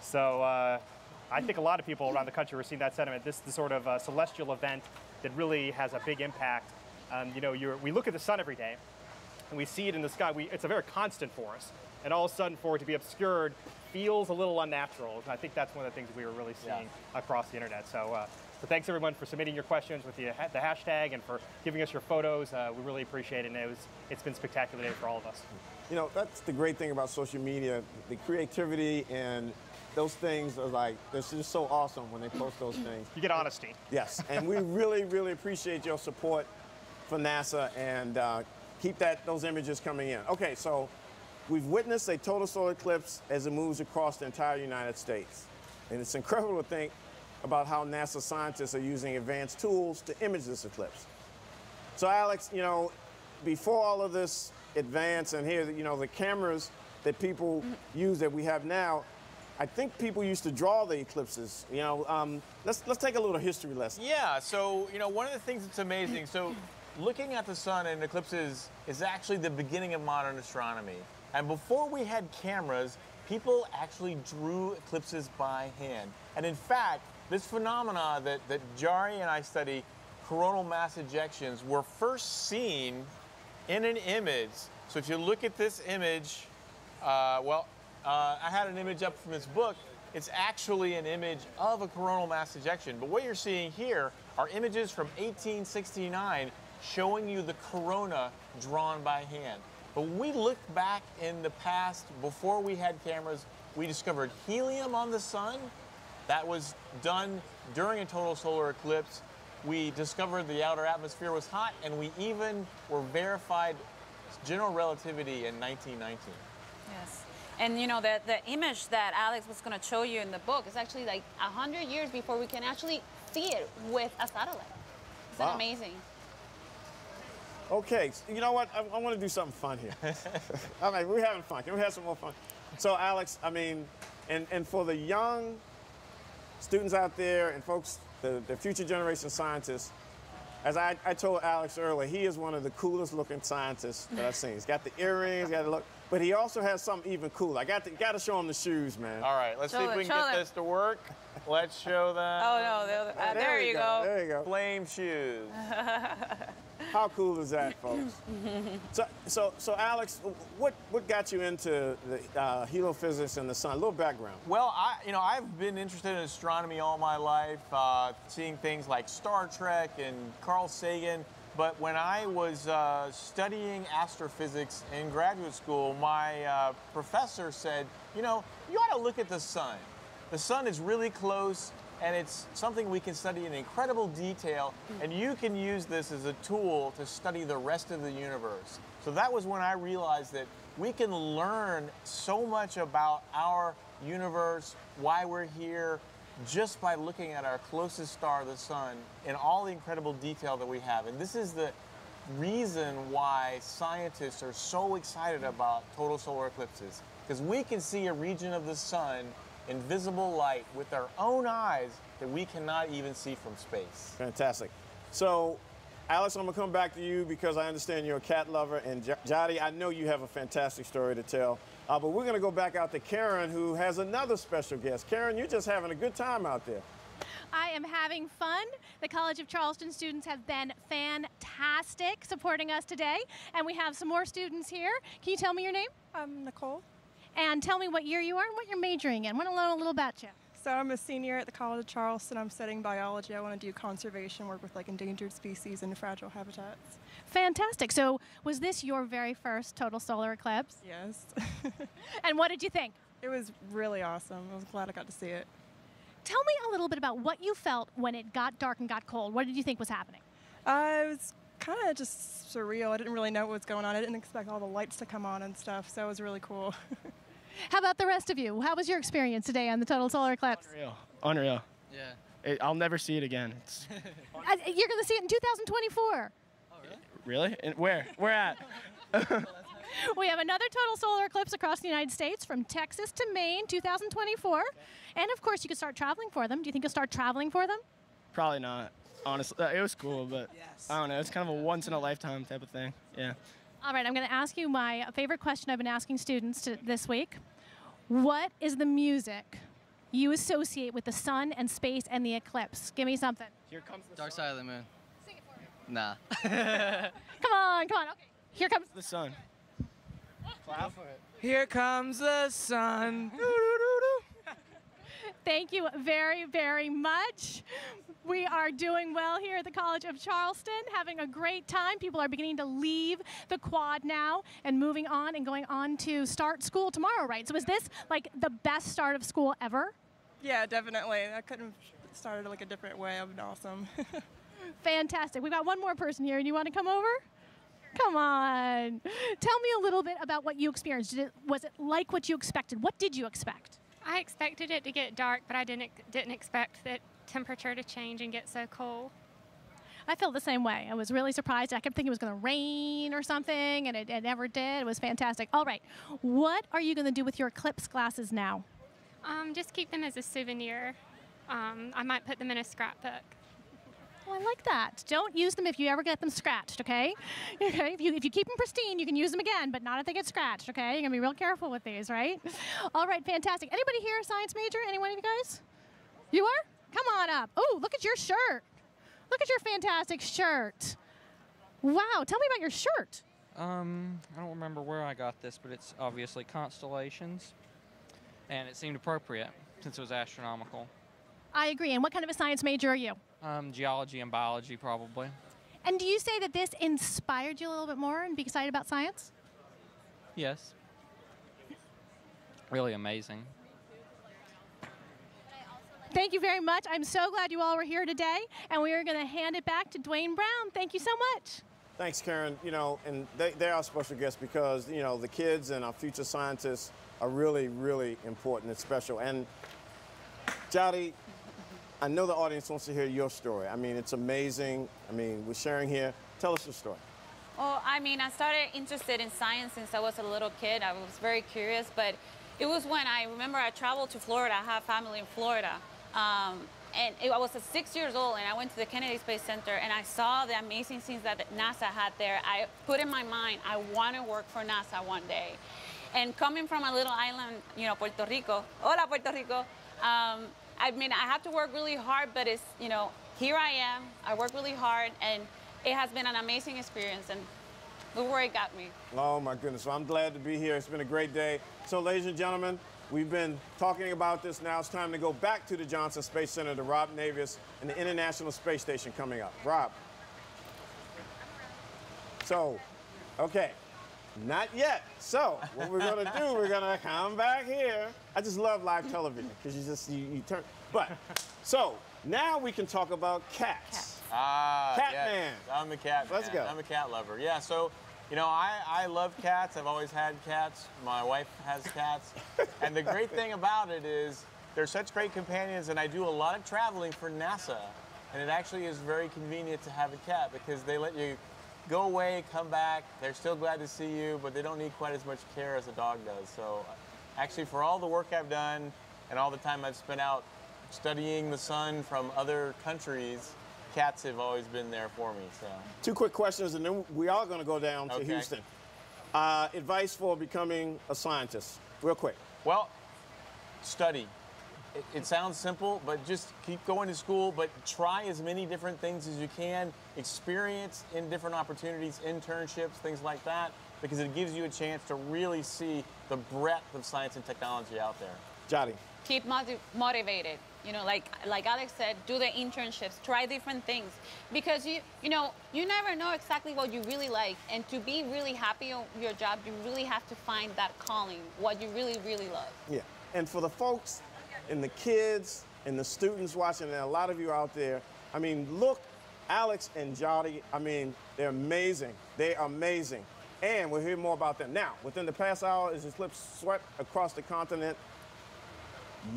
So I think a lot of people around the country were seeing that sentiment. This is the sort of celestial event that really has a big impact. We look at the sun every day, and we see it in the sky. It's a very constant for us. And all of a sudden, for it to be obscured feels a little unnatural. And I think that's one of the things we were really seeing across the internet. So thanks everyone for submitting your questions with the hashtag and for giving us your photos. We really appreciate it, and it's been a spectacular day for all of us. You know, that's the great thing about social media. The creativity and those things are like, they're just so awesome when they post those things. You get honesty. Yes, and we really appreciate your support for NASA, and keep those images coming in. Okay, so we've witnessed a total solar eclipse as it moves across the entire United States. And it's incredible to think about how NASA scientists are using advanced tools to image this eclipse. So Alex, before all of this advance and here, the cameras that people use that we have now, I think people used to draw the eclipses. Let's take a little history lesson. Yeah, so, one of the things that's amazing, so looking at the sun and eclipses is actually the beginning of modern astronomy. And before we had cameras, people actually drew eclipses by hand. And in fact, this phenomena that Jari and I study, coronal mass ejections, were first seen in an image. So if you look at this image, I had an image up from this book. It's actually an image of a coronal mass ejection. But what you're seeing here are images from 1869 showing you the corona drawn by hand. But when we looked back in the past, before we had cameras, we discovered helium on the sun. That was done during a total solar eclipse. We discovered the outer atmosphere was hot, and we even were verified general relativity in 1919. Yes. And the image that Alex was going to show you in the book is actually like 100 years before we can actually see it with a satellite. Isn't that amazing? Okay, so you know what? I want to do something fun here. All right, we're having fun. Can we have some more fun? So, Alex, I mean, and for the young students out there and folks, the future generation scientists, as I told Alex earlier, he is one of the coolest looking scientists that I've seen. He's got the earrings, got the look, but he also has something even cooler. I got to show him the shoes, man. All right, let's see if we can get this to work. Let's show them. Oh, no, there you go. There you go. Flame shoes. How cool is that, folks? So Alex, what got you into the heliophysics and the sun? A little background. Well, I've been interested in astronomy all my life, seeing things like Star Trek and Carl Sagan. But when I was studying astrophysics in graduate school, my professor said, you ought to look at the sun. The sun is really close, and it's something we can study in incredible detail, and you can use this as a tool to study the rest of the universe. So that was when I realized that we can learn so much about our universe, why we're here, just by looking at our closest star, the sun, and all the incredible detail that we have. And this is the reason why scientists are so excited about total solar eclipses, because we can see a region of the sun in visible light with our own eyes that we cannot even see from space. Fantastic. So, Alex, I'm going to come back to you because I understand you're a cat lover, and Jody, I know you have a fantastic story to tell. But we're going to go back out to Karen, who has another special guest. Karen, you're just having a good time out there. I am having fun. The College of Charleston students have been fantastic supporting us today, and we have some more students here. Can you tell me your name? I'm Nicole. And tell me what year you are and what you're majoring in. I want to learn a little about you. So I'm a senior at the College of Charleston. I'm studying biology. I want to do conservation work with like endangered species and fragile habitats. Fantastic. So was this your very first total solar eclipse? Yes. And what did you think? It was really awesome. I was glad I got to see it. Tell me a little bit about what you felt when it got dark and got cold. What did you think was happening? It was kind of just surreal. I didn't really know what was going on. I didn't expect all the lights to come on and stuff, so it was really cool. How about the rest of you? How was your experience today on the total solar eclipse? Unreal. Yeah. I'll never see it again. You're going to see it in 2024. Oh, really? And where? Where at? We have another total solar eclipse across the United States from Texas to Maine, 2024. And of course, you could start traveling for them. Do you think you'll start traveling for them? Probably not. Honestly, it was cool, but I don't know. It's kind of a once-in-a-lifetime type of thing. Yeah. All right, I'm going to ask you my favorite question I've been asking students this week. What is the music you associate with the sun and space and the eclipse? Give me something. Here comes the Dark Side of the Moon. Sing it for me. Nah. Come on, come on. Okay, here comes the sun. Clap for it. Here comes the sun. Thank you very, very much. We are doing well here at the College of Charleston, having a great time. People are beginning to leave the quad now and moving on and going on to start school tomorrow, right? So is this like the best start of school ever? Yeah, definitely. I couldn't have started like a different way. It would been awesome. Fantastic. We've got one more person here. Do you want to come over? Come on. Tell me a little bit about what you experienced. Was it like what you expected? What did you expect? I expected it to get dark, but I didn't expect the temperature to change and get so cold. I felt the same way. I was really surprised. I kept thinking it was going to rain or something, and it never did. It was fantastic. All right. What are you going to do with your eclipse glasses now? Just keep them as a souvenir. I might put them in a scrapbook. Oh, I like that. Don't use them if you ever get them scratched, okay? Okay. If you keep them pristine, you can use them again, but not if they get scratched, okay? You're going to be real careful with these, right? All right, fantastic. Anybody here a science major? Any one of you guys? You are? Come on up. Oh, look at your shirt. Look at your fantastic shirt. Wow, tell me about your shirt. I don't remember where I got this, but it's obviously constellations, and it seemed appropriate since it was astronomical. I agree. And what kind of a science major are you? Geology and biology, probably. And do you say that this inspired you a little bit more and be excited about science? Yes. Really amazing. Thank you very much. I'm so glad you all were here today, and we are going to hand it back to Dwayne Brown. Thank you so much. Thanks, Karen. You know, and they are special guests because, you know, the kids and our future scientists are really, really important and special. And Jody, I know the audience wants to hear your story. I mean, it's amazing. I mean, we're sharing here. Tell us your story. Well, I mean, I started interested in science since I was a little kid. I was very curious, but it was when I remember I traveled to Florida. I have family in Florida. I was 6 years old, and I went to the Kennedy Space Center, and I saw the amazing things that NASA had there. I put in my mind, I want to work for NASA one day. And coming from a little island, you know, Puerto Rico, hola Puerto Rico, I mean, I have to work really hard, but it's, you know, here I am. I work really hard, and it has been an amazing experience, and look where it got me. Oh, my goodness. Well, I'm glad to be here. It's been a great day. So, ladies and gentlemen, we've been talking about this. Now it's time to go back to the Johnson Space Center to Rob Navius and the International Space Station coming up. Rob. So, okay. Not yet. So what we're going to do, we're going to come back here. I just love live television because you turn. But so now we can talk about cats. Catman. Yes, I'm a cat man. Let's go. I'm a cat lover. Yeah, so, you know, I love cats. I've always had cats. My wife has cats. And the great thing about it is they're such great companions, and I do a lot of traveling for NASA. And it actually is very convenient to have a cat because they let you go away, come back. They're still glad to see you, but they don't need quite as much care as a dog does. So actually, for all the work I've done and all the time I've spent out studying the sun from other countries, cats have always been there for me. So 2 quick questions, and then we are going to go down to Houston. Advice for becoming a scientist, real quick. Well, study. It sounds simple, but just keep going to school, but try as many different things as you can. Experience in different opportunities, internships, things like that, because it gives you a chance to really see the breadth of science and technology out there. Jody. Keep motivated. You know, like Alex said, do the internships, try different things, because you never know exactly what you really like, and to be really happy on your job, you really have to find that calling, what you really, really love. Yeah, and for the folks and the kids and the students watching, and a lot of you out there, I mean, look, Alex and Jody, I mean, they're amazing. They're amazing. And we'll hear more about them. Now, within the past hour, as Eclipse swept across the continent,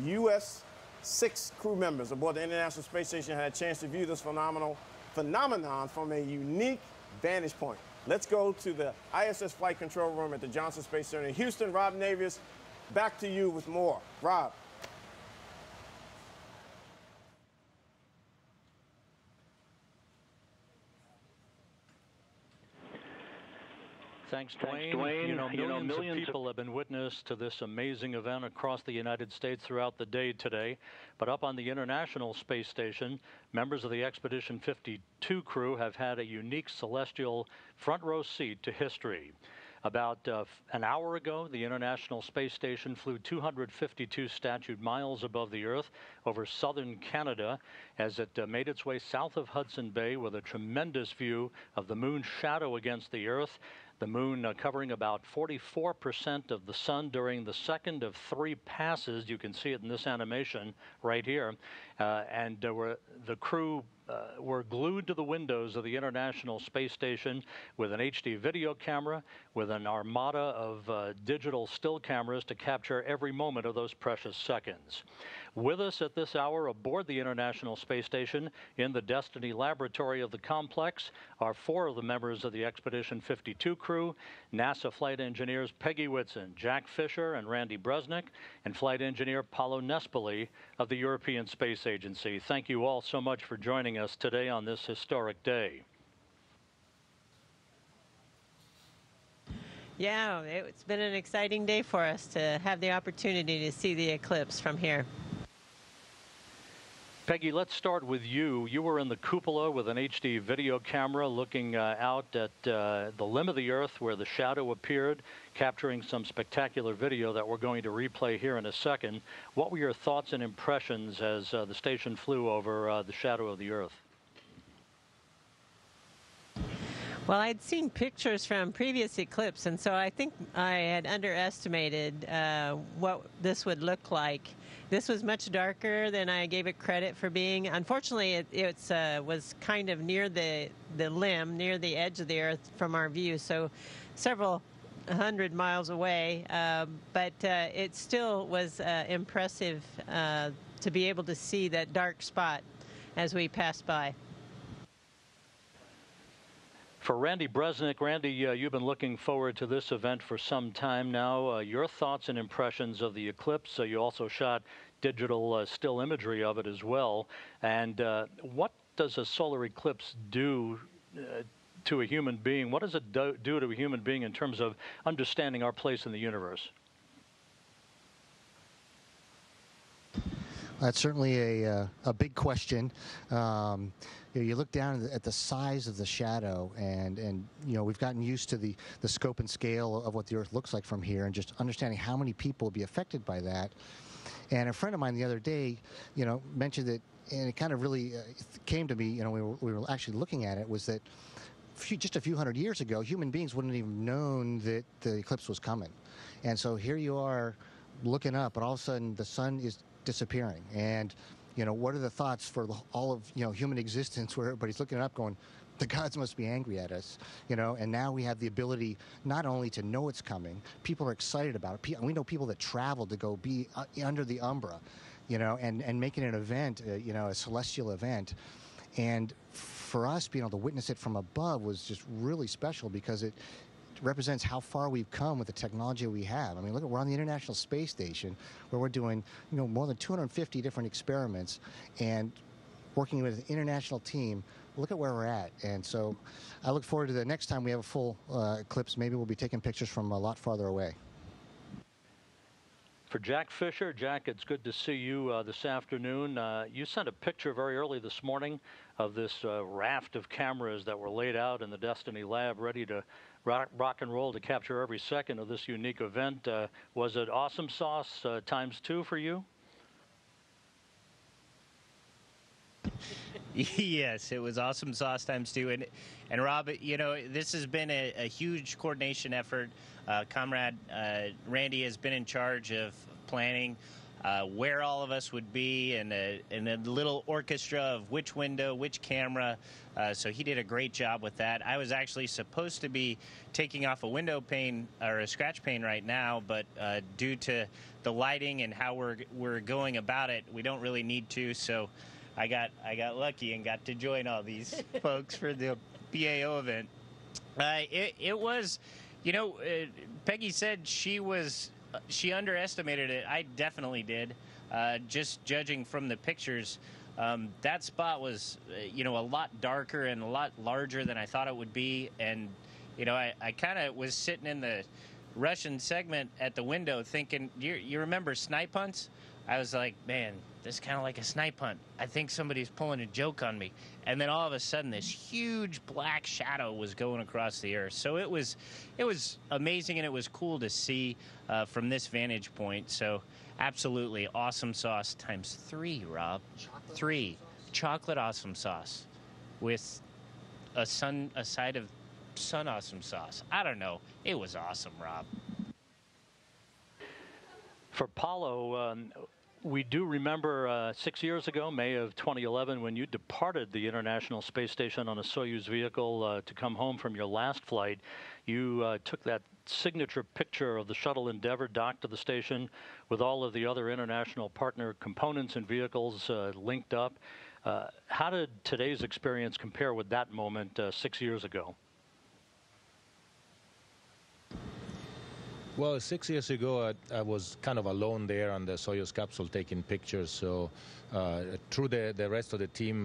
U.S. 6 crew members aboard the International Space Station had a chance to view this phenomenon from a unique vantage point. Let's go to the ISS Flight Control Room at the Johnson Space Center in Houston. Rob Navius, back to you with more. Rob. Thanks, Dwayne. You know, millions of people have been witness to this amazing event across the United States throughout the day today. But up on the International Space Station, members of the Expedition 52 crew have had a unique celestial front row seat to history. About an hour ago, the International Space Station flew 252 statute miles above the Earth over southern Canada as it made its way south of Hudson Bay with a tremendous view of the moon's shadow against the Earth. The moon covering about 44% of the sun during the second of 3 passes. You can see it in this animation right here. The crew were glued to the windows of the International Space Station with an HD video camera, with an armada of digital still cameras to capture every moment of those precious seconds. With us at this hour aboard the International Space Station in the Destiny Laboratory of the complex are 4 of the members of the Expedition 52 crew, NASA flight engineers Peggy Whitson, Jack Fisher, and Randy Bresnik, and flight engineer Paolo Nespoli of the European Space Agency. Thank you all so much for joining us today on this historic day. Yeah, it's been an exciting day for us to have the opportunity to see the eclipse from here. Peggy, let's start with you. You were in the cupola with an HD video camera looking out at the limb of the Earth where the shadow appeared, capturing some spectacular video that we're going to replay here in a second. What were your thoughts and impressions as the station flew over the shadow of the Earth? Well, I'd seen pictures from previous eclipse, and so I think I had underestimated what this would look like. This was much darker than I gave it credit for being. Unfortunately, it was kind of near the limb, near the edge of the Earth from our view, so several 100 miles away. But it still was impressive to be able to see that dark spot as we passed by. For Randy Bresnik, Randy, you've been looking forward to this event for some time now. Your thoughts and impressions of the eclipse. You also shot digital still imagery of it as well. And what does a solar eclipse do to a human being? What does it do to a human being in terms of understanding our place in the universe? That's certainly a big question. You look down at the size of the shadow, and we've gotten used to the scope and scale of what the Earth looks like from here, and just understanding how many people will be affected by that. And a friend of mine the other day, mentioned that, and it kind of really came to me, we were actually looking at it, was that just a few hundred years ago, human beings wouldn't have even known that the eclipse was coming. And so here you are looking up, and all of a sudden the sun is disappearing. And, what are the thoughts for all of, human existence where everybody's looking up going, the gods must be angry at us, and now we have the ability not only to know it's coming, people are excited about it. We know people that travel to go be under the umbra, and making an event, a celestial event. And for us, being able to witness it from above was just really special because it represents how far we've come with the technology we have. I mean, look, we're on the International Space Station where we're doing, more than 250 different experiments and working with an international team. Look at where we're at. And so I look forward to the next time we have a full eclipse. Maybe we'll be taking pictures from a lot farther away. For Jack Fisher, Jack, it's good to see you this afternoon. You sent a picture very early this morning of this raft of cameras that were laid out in the Destiny Lab, ready to rock and roll to capture every second of this unique event. Was it awesome sauce ×2 for you? Yes, it was awesome sauce ×2. And Rob, this has been a huge coordination effort. Comrade Randy has been in charge of planning where all of us would be and a little orchestra of which window, which camera. So he did a great job with that. I was actually supposed to be taking off a window pane or a scratch pane right now, but due to the lighting and how we're going about it, we don't really need to. So I got lucky and got to join all these folks for the PAO event. It was, Peggy said she underestimated it. I definitely did. Just judging from the pictures, that spot was, a lot darker and a lot larger than I thought it would be. And, I kind of was sitting in the Russian segment at the window thinking, you remember snipe hunts? I was like, man, this is kind of like a snipe hunt. I think somebody's pulling a joke on me. And then all of a sudden, this huge black shadow was going across the earth. So it was amazing, and it was cool to see from this vantage point. So absolutely awesome sauce ×3, Rob. 3 chocolate awesome sauce with a side of sun awesome sauce. I don't know. It was awesome, Rob. For Paulo, we do remember 6 years ago, May of 2011, when you departed the International Space Station on a Soyuz vehicle to come home from your last flight. You took that signature picture of the shuttle Endeavour docked to the station with all of the other international partner components and vehicles linked up. How did today's experience compare with that moment 6 years ago? Well, 6 years ago, I was kind of alone there on the Soyuz capsule taking pictures. So through the rest of the team,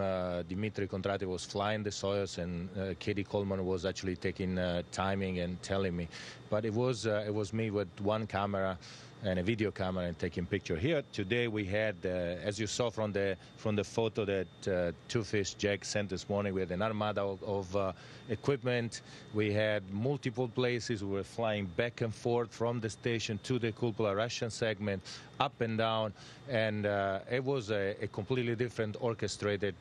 Dmitry Kondratiev was flying the Soyuz, and Katie Coleman was actually taking timing and telling me. But it was me with one camera and a video camera and taking picture. Here today we had, as you saw from the photo that Two-Fish Jack sent this morning, we had an armada of equipment. We had multiple places. We were flying back and forth from the station to the cupola Russian segment, up and down, and it was a completely different orchestrated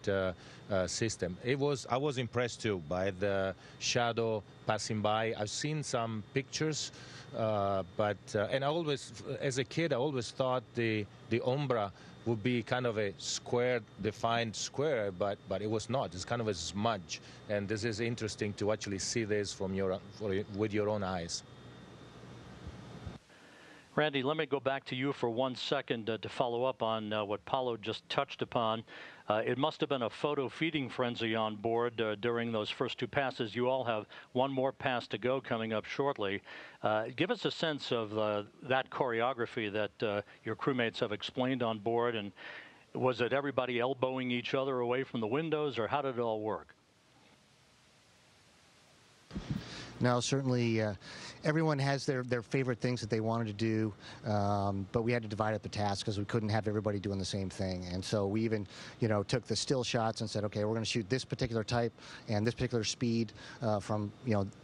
system. I was impressed too by the shadow passing by. I've seen some pictures, but and I always, as a kid, I always thought the umbra would be kind of a square, defined square, but it was not. It's kind of a smudge, and this is interesting to actually see this with your own eyes. Randy, let me go back to you for 1 second to follow up on what Paulo just touched upon. It must have been a photo feeding frenzy on board during those first 2 passes. You all have one more pass to go coming up shortly. Give us a sense of that choreography that your crewmates have explained on board, and was it everybody elbowing each other away from the windows, or how did it all work? No, certainly everyone has their favorite things that they wanted to do, but we had to divide up the task because we couldn't have everybody doing the same thing. And so we even, took the still shots and said, okay, we're going to shoot this particular type and this particular speed from,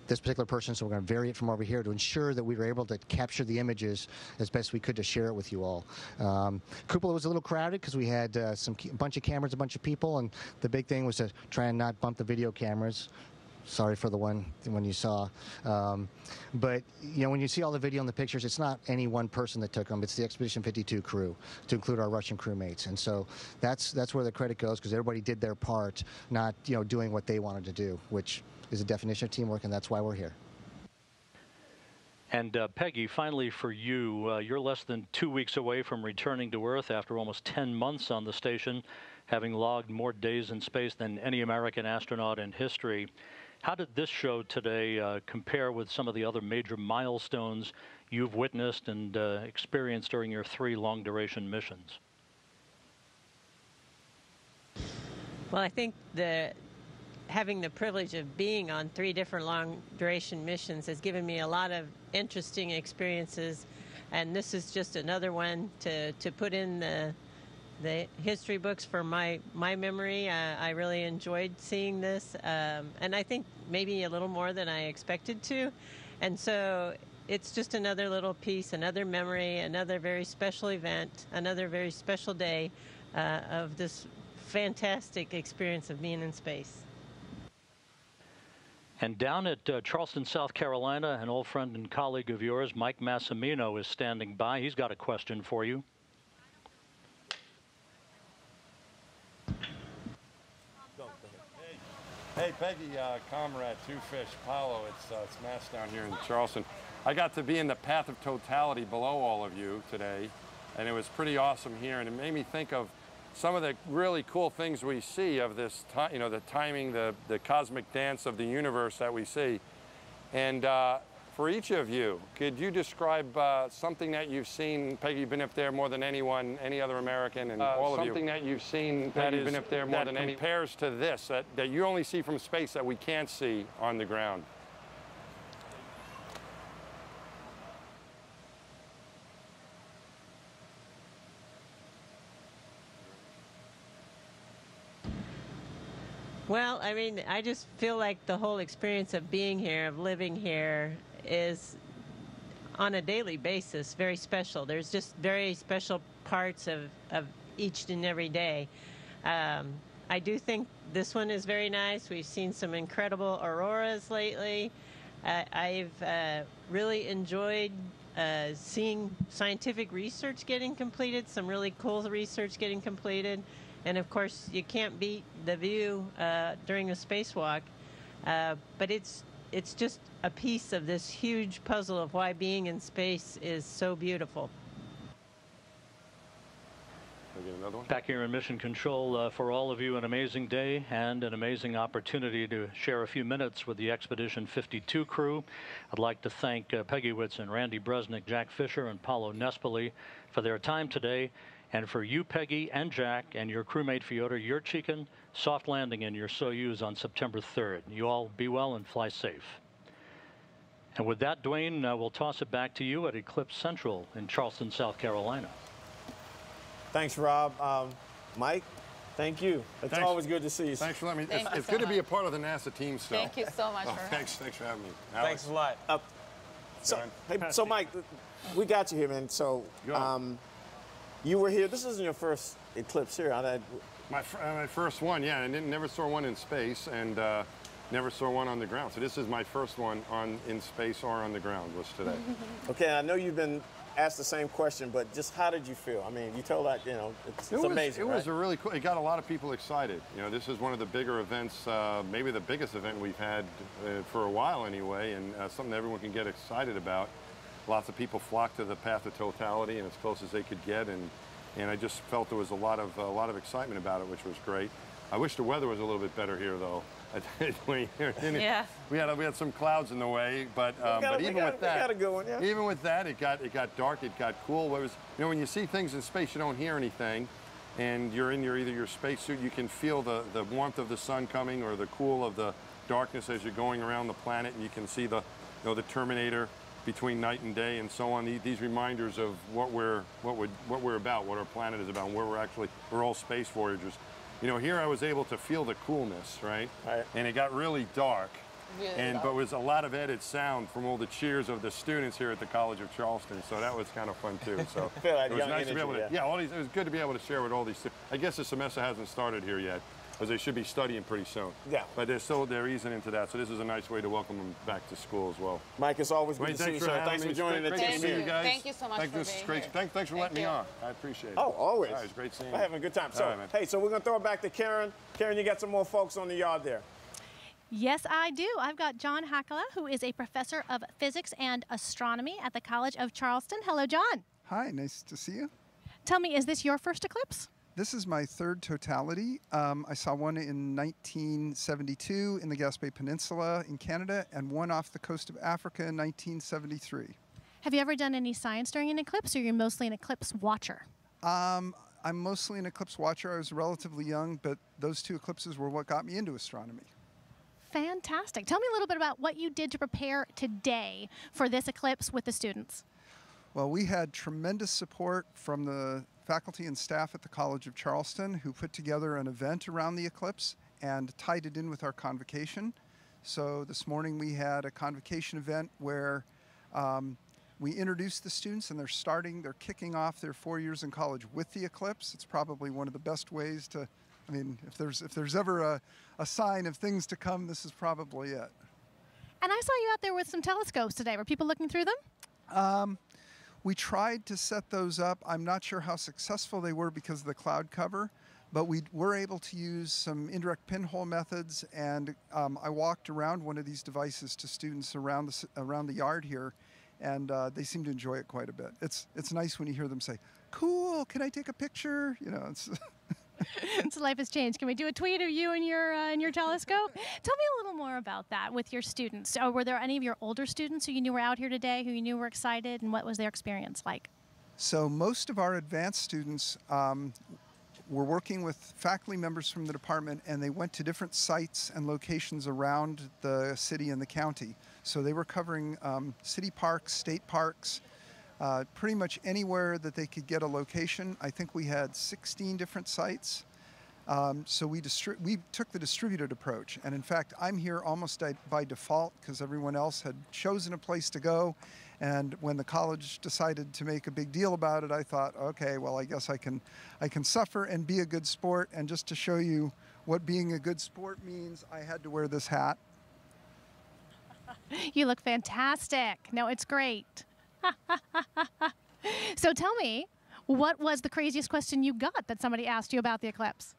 this particular person, so we're going to vary it from over here to ensure that we were able to capture the images as best we could to share it with you all. Cupola was a little crowded because we had a bunch of cameras, a bunch of people, and the big thing was to try and not bump the video cameras. sorry for the one you saw. But when you see all the video and the pictures, it's not any one person that took them. It's the Expedition 52 crew, to include our Russian crewmates. And so that's where the credit goes, because everybody did their part, not doing what they wanted to do, which is a definition of teamwork, and that's why we're here. And Peggy, finally for you, you're less than 2 weeks away from returning to Earth after almost 10 months on the station, having logged more days in space than any American astronaut in history. How did this show today compare with some of the other major milestones you've witnessed and experienced during your 3 long-duration missions? Well, I think having the privilege of being on 3 different long-duration missions has given me a lot of interesting experiences, and this is just another one to put in the history books for my memory. I really enjoyed seeing this, and I think maybe a little more than I expected to, and so it's just another little piece, another memory, another very special event, another very special day of this fantastic experience of being in space. And down at Charleston, South Carolina, an old friend and colleague of yours, Mike Massimino, is standing by. He's got a question for you. Hey, Peggy, comrade, Two Fish, Paulo, it's Mass down here in Charleston. I got to be in the path of totality below all of you today, and it was pretty awesome here, and it made me think of some of the really cool things we see of this, the timing, the cosmic dance of the universe that we see. And for each of you, could you describe something that you've seen? Peggy, you've been up there more than anyone, any other American, and all of you. Something that you've seen that has been up there more than any compares to this, that you only see from space that we can't see on the ground. Well, I mean, I just feel like the whole experience of being here, of living here, is on a daily basis very special. There's just very special parts of each and every day. I do think this one is very nice. We've seen some incredible auroras lately. I've really enjoyed seeing scientific research getting completed, some really cool research getting completed. And of course, you can't beat the view during a spacewalk, but it's just a piece of this huge puzzle of why being in space is so beautiful. Another one? Back here in Mission Control, for all of you, an amazing day and an amazing opportunity to share a few minutes with the Expedition 52 crew. I'd like to thank Peggy Whitson, Randy Bresnik, Jack Fisher, and Paulo Nespoli for their time today. And for you, Peggy and Jack, and your crewmate Fyodor Yurchikin, soft landing in your Soyuz on September 3rd. You all be well and fly safe. And with that, Dwayne, we'll toss it back to you at Eclipse Central in Charleston, South Carolina. Thanks, Rob. Mike, thank you. It's always good to see you. Thanks for letting me. It's good to be a part of the NASA team still. Thank you so much for thanks for having me. Alex. Thanks a lot. So Mike, we got you here, man. So you were here. This isn't your first eclipse here. My first one, yeah. I never saw one in space, and never saw one on the ground. So this is my first one in space or on the ground was today. Okay, I know you've been asked the same question, but just how did you feel? I mean, you told that, it's amazing, It was a really cool, it got a lot of people excited. This is one of the bigger events, maybe the biggest event we've had for a while anyway, and something that everyone can get excited about. Lots of people flocked to the path of totality and as close as they could get, and I just felt there was a lot of excitement about it, which was great. I wish the weather was a little bit better here, though. Yeah. We had some clouds in the way, but even with that, it got dark, it got cool. When you see things in space, you don't hear anything, and you're in either your spacesuit, you can feel the warmth of the sun coming or the cool of the darkness as you're going around the planet, and you can see the Terminator between night and day and so on. These reminders of what we're about, what our planet is about, and where we're all space voyagers. Here I was able to feel the coolness, right? And it got really dark. But it was a lot of added sound from all the cheers of the students here at the College of Charleston, so that was kind of fun too. So it was nice to be able to, it was good to be able to share with all these students. I guess the semester hasn't started here yet, because they should be studying pretty soon. Yeah. But they're easing into that, so this is a nice way to welcome them back to school as well. Mike, it's always good to see you, sir. Thanks for joining the team here. Thank you so much for being here. Thanks for letting me on. I appreciate it. Oh, always. It's great seeing you. We're having a good time. So, right, man. hey, so we're going to throw it back to Karen. Karen, you got some more folks on the yard there. Yes, I do. I've got John Hakala, who is a professor of physics and astronomy at the College of Charleston. Hello, John. Hi, nice to see you. Tell me, is this your first eclipse? This is my third totality. I saw one in 1972 in the Gaspé Peninsula in Canada and one off the coast of Africa in 1973. Have you ever done any science during an eclipse, or you're mostly an eclipse watcher? I'm mostly an eclipse watcher. I was relatively young, but those two eclipses were what got me into astronomy. Fantastic. Tell me a little bit about what you did to prepare today for this eclipse with the students. Well, we had tremendous support from the faculty and staff at the College of Charleston, who put together an event around the eclipse and tied it in with our convocation. So this morning we had a convocation event where we introduced the students, and they're kicking off their 4 years in college with the eclipse. It's probably one of the best ways to, I mean, if there's ever a sign of things to come, this is probably it. And I saw you out there with some telescopes today. Were people looking through them? We tried to set those up. I'm not sure how successful they were because of the cloud cover, but we were able to use some indirect pinhole methods, and I walked around one of these devices to students around the yard here, and they seem to enjoy it quite a bit. It's nice when you hear them say, "Cool, can I take a picture?" You know, it's So life has changed. Can we do a tweet of you and your telescope? Tell me a little more about that with your students. So were there any of your older students who you knew were out here today, who you knew were excited, and what was their experience like? So most of our advanced students were working with faculty members from the department, and they went to different sites and locations around the city and the county. So they were covering city parks, state parks, pretty much anywhere that they could get a location. I think we had 16 different sites. So we took the distributed approach. And in fact, I'm here almost by default because everyone else had chosen a place to go. And when the college decided to make a big deal about it, I thought, okay, well, I guess I can suffer and be a good sport. And just to show you what being a good sport means, I had to wear this hat. You look fantastic. No, it's great. So tell me, what was the craziest question you got that somebody asked you about the eclipse?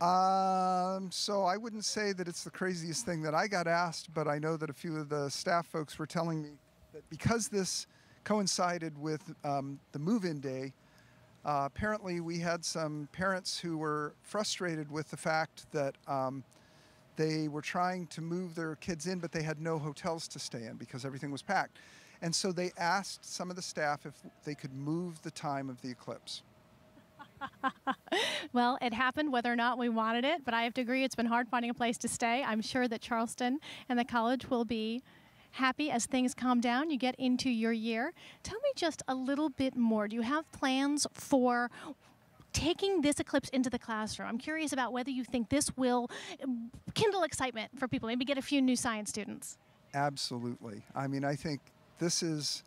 So I wouldn't say that it's the craziest thing that I got asked, but I know that a few of the staff folks were telling me that because this coincided with the move-in day, apparently we had some parents who were frustrated with the fact that they were trying to move their kids in, but they had no hotels to stay in because everything was packed. And so they asked some of the staff if they could move the time of the eclipse. Well, it happened whether or not we wanted it, but I have to agree it's been hard finding a place to stay. I'm sure that Charleston and the college will be happy as things calm down, you get into your year. Tell me just a little bit more. Do you have plans for taking this eclipse into the classroom? I'm curious about whether you think this will kindle excitement for people, maybe get a few new science students. Absolutely. I mean, I think this is,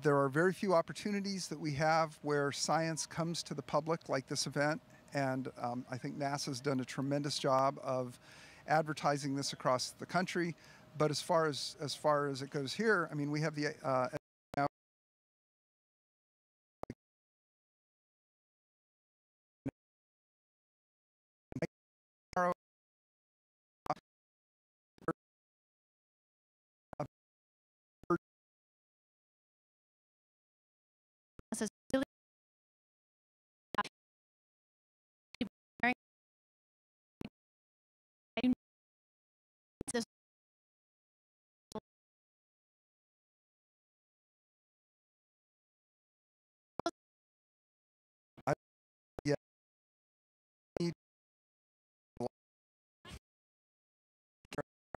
there are very few opportunities that we have where science comes to the public like this event, and I think NASA's done a tremendous job of advertising this across the country. But as far as it goes here, I mean, we have the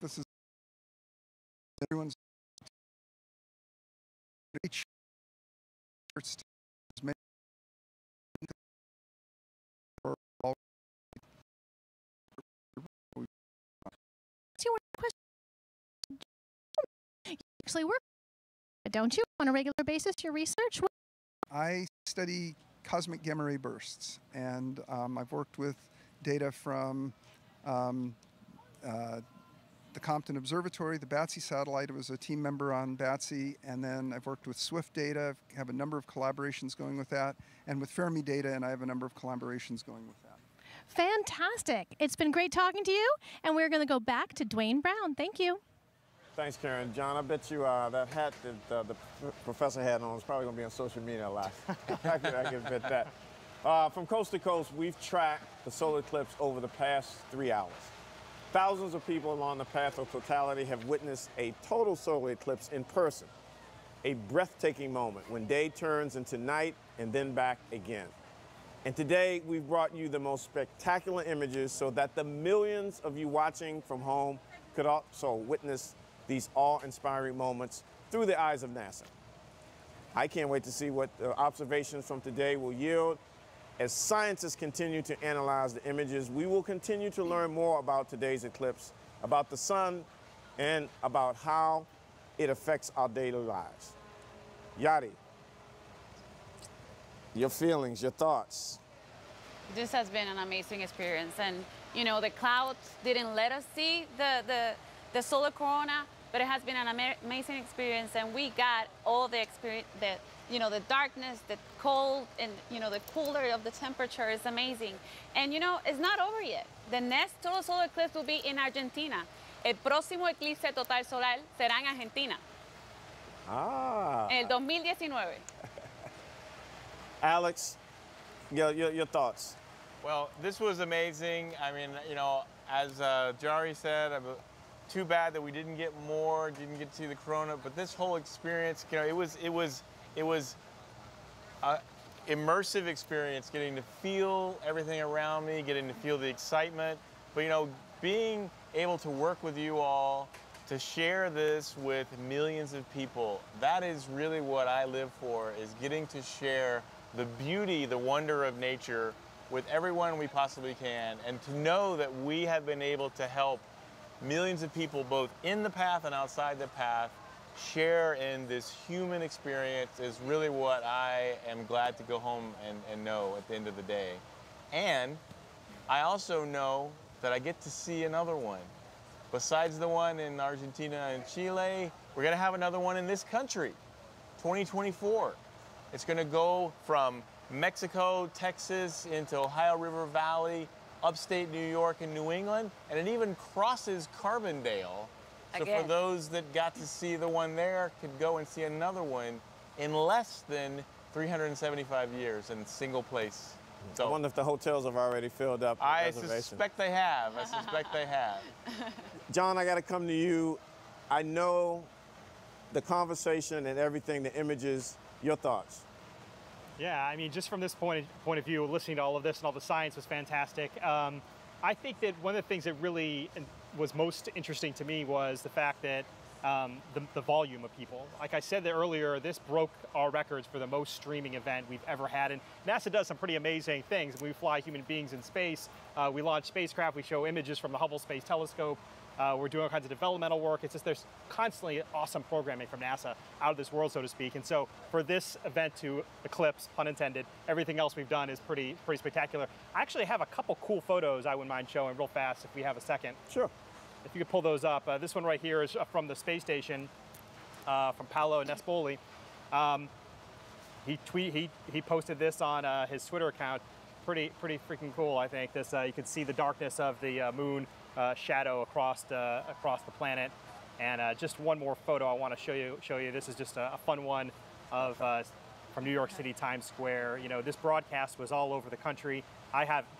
this is everyone's reach. Actually work, don't you, on a regular basis, your research? I study cosmic gamma ray bursts, and I've worked with data from the Compton Observatory, the BATSI satellite. I was a team member on BATSI, and then I've worked with Swift Data. I have a number of collaborations going with that, and with Fermi Data, and I have a number of collaborations going with that. Fantastic. It's been great talking to you, and we're going to go back to Dwayne Brown. Thank you. Thanks, Karen. John, I bet you that hat that the professor had on is probably going to be on social media a lot. I can bet that. From coast to coast, we've tracked the solar eclipse over the past 3 hours. Thousands of people along the path of totality have witnessed a total solar eclipse in person, a breathtaking moment when day turns into night and then back again. And today, we've brought you the most spectacular images so that the millions of you watching from home could also witness these awe-inspiring moments through the eyes of NASA. I can't wait to see what the observations from today will yield. As scientists continue to analyze the images, we will continue to learn more about today's eclipse, about the sun, and about how it affects our daily lives. Yadi, your feelings, your thoughts. This has been an amazing experience, and you know, the clouds didn't let us see the solar corona, but it has been an amazing experience, and we got all the experience, the darkness, the cold, and the cooler of the temperature is amazing. And it's not over yet. The next total solar eclipse will be in Argentina. El próximo eclipse total solar será en Argentina. En el 2019. Alex, your thoughts. Well, this was amazing. I mean, as Jari said, too bad that we didn't get more, didn't get to see the corona, but this whole experience, it was an immersive experience, getting to feel everything around me, getting to feel the excitement. But being able to work with you all, to share this with millions of people, that is really what I live for, is getting to share the beauty, the wonder of nature with everyone we possibly can, and to know that we have been able to help millions of people both in the path and outside the path share in this human experience is really what I am glad to go home and know at the end of the day. And I also know that I get to see another one. Besides the one in Argentina and Chile, we're going to have another one in this country, 2024. It's going to go from Mexico, Texas, into Ohio River Valley, upstate New York and New England, and it even crosses Carbondale. So for those that got to see the one there, could go and see another one in less than 375 years in a single place. So, I wonder if the hotels have already filled up. I suspect they have. I suspect they have. John, I got to come to you. I know the conversation and everything, the images, your thoughts. Yeah, I mean, just from this point of view, listening to all of this and all the science was fantastic. I think that one of the things that really was most interesting to me was the fact that the volume of people. Like I said earlier, this broke our records for the most streaming event we've ever had. And NASA does some pretty amazing things. We fly human beings in space. We launch spacecraft. We show images from the Hubble Space Telescope. We're doing all kinds of developmental work. It's just there's constantly awesome programming from NASA out of this world, so to speak. And so for this event to eclipse, pun intended, everything else we've done is pretty spectacular. I actually have a couple cool photos I wouldn't mind showing real fast if we have a second. Sure. If you could pull those up. This one right here is from the space station from Paolo Nespoli. He posted this on his Twitter account. Pretty freaking cool, I think. This you can see the darkness of the moon shadow across the planet. And just one more photo I want to show you. This is just a fun one of from New York City Times Square. This broadcast was all over the country.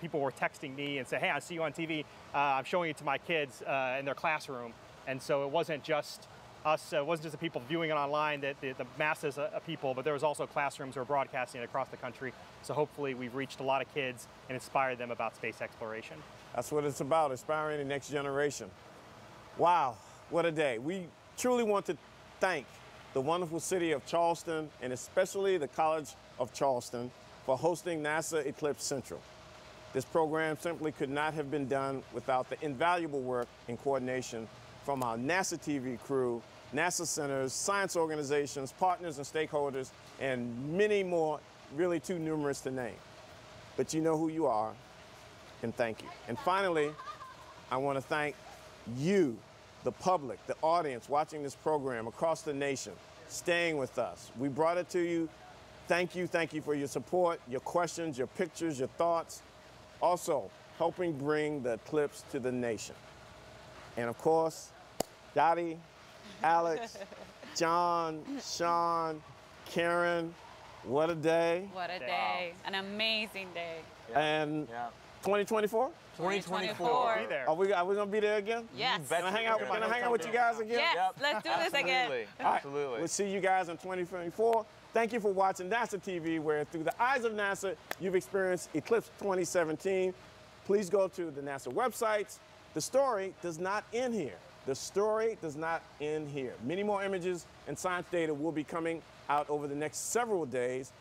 People were texting me and say, "Hey, I see you on TV." I'm showing it to my kids in their classroom, and so it wasn't just us. It wasn't just the people viewing it online, the masses of people, but there was also classrooms who were broadcasting it across the country. So hopefully we've reached a lot of kids and inspired them about space exploration. That's what it's about, inspiring the next generation. Wow, what a day. We truly want to thank the wonderful city of Charleston, and especially the College of Charleston, for hosting NASA Eclipse Central. This program simply could not have been done without the invaluable work and coordination from our NASA TV crew, NASA centers, science organizations, partners and stakeholders, and many more, really too numerous to name. But you know who you are. and thank you. And finally, I want to thank you, the public, the audience watching this program across the nation, staying with us. We brought it to you. Thank you for your support, your questions, your pictures, your thoughts. Also, helping bring the Eclipse to the nation. And of course, Dottie, Alex, John, Sean, Karen, what a day. What a day. An amazing day. And 2024? 2024. Be there. Are we going to be there again? Yes. Can I hang out with you guys again? Yes, let's do this again. All right. We'll see you guys in 2024. Thank you for watching NASA TV, where through the eyes of NASA, you've experienced Eclipse 2017. Please go to the NASA websites. The story does not end here. The story does not end here. Many more images and science data will be coming out over the next several days.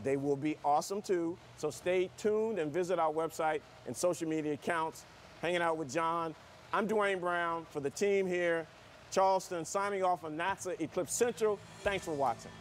They will be awesome too. So stay tuned and visit our website and social media accounts. Hanging out with John. I'm Dwayne Brown for the team here. Charleston signing off on NASA Eclipse Central. Thanks for watching.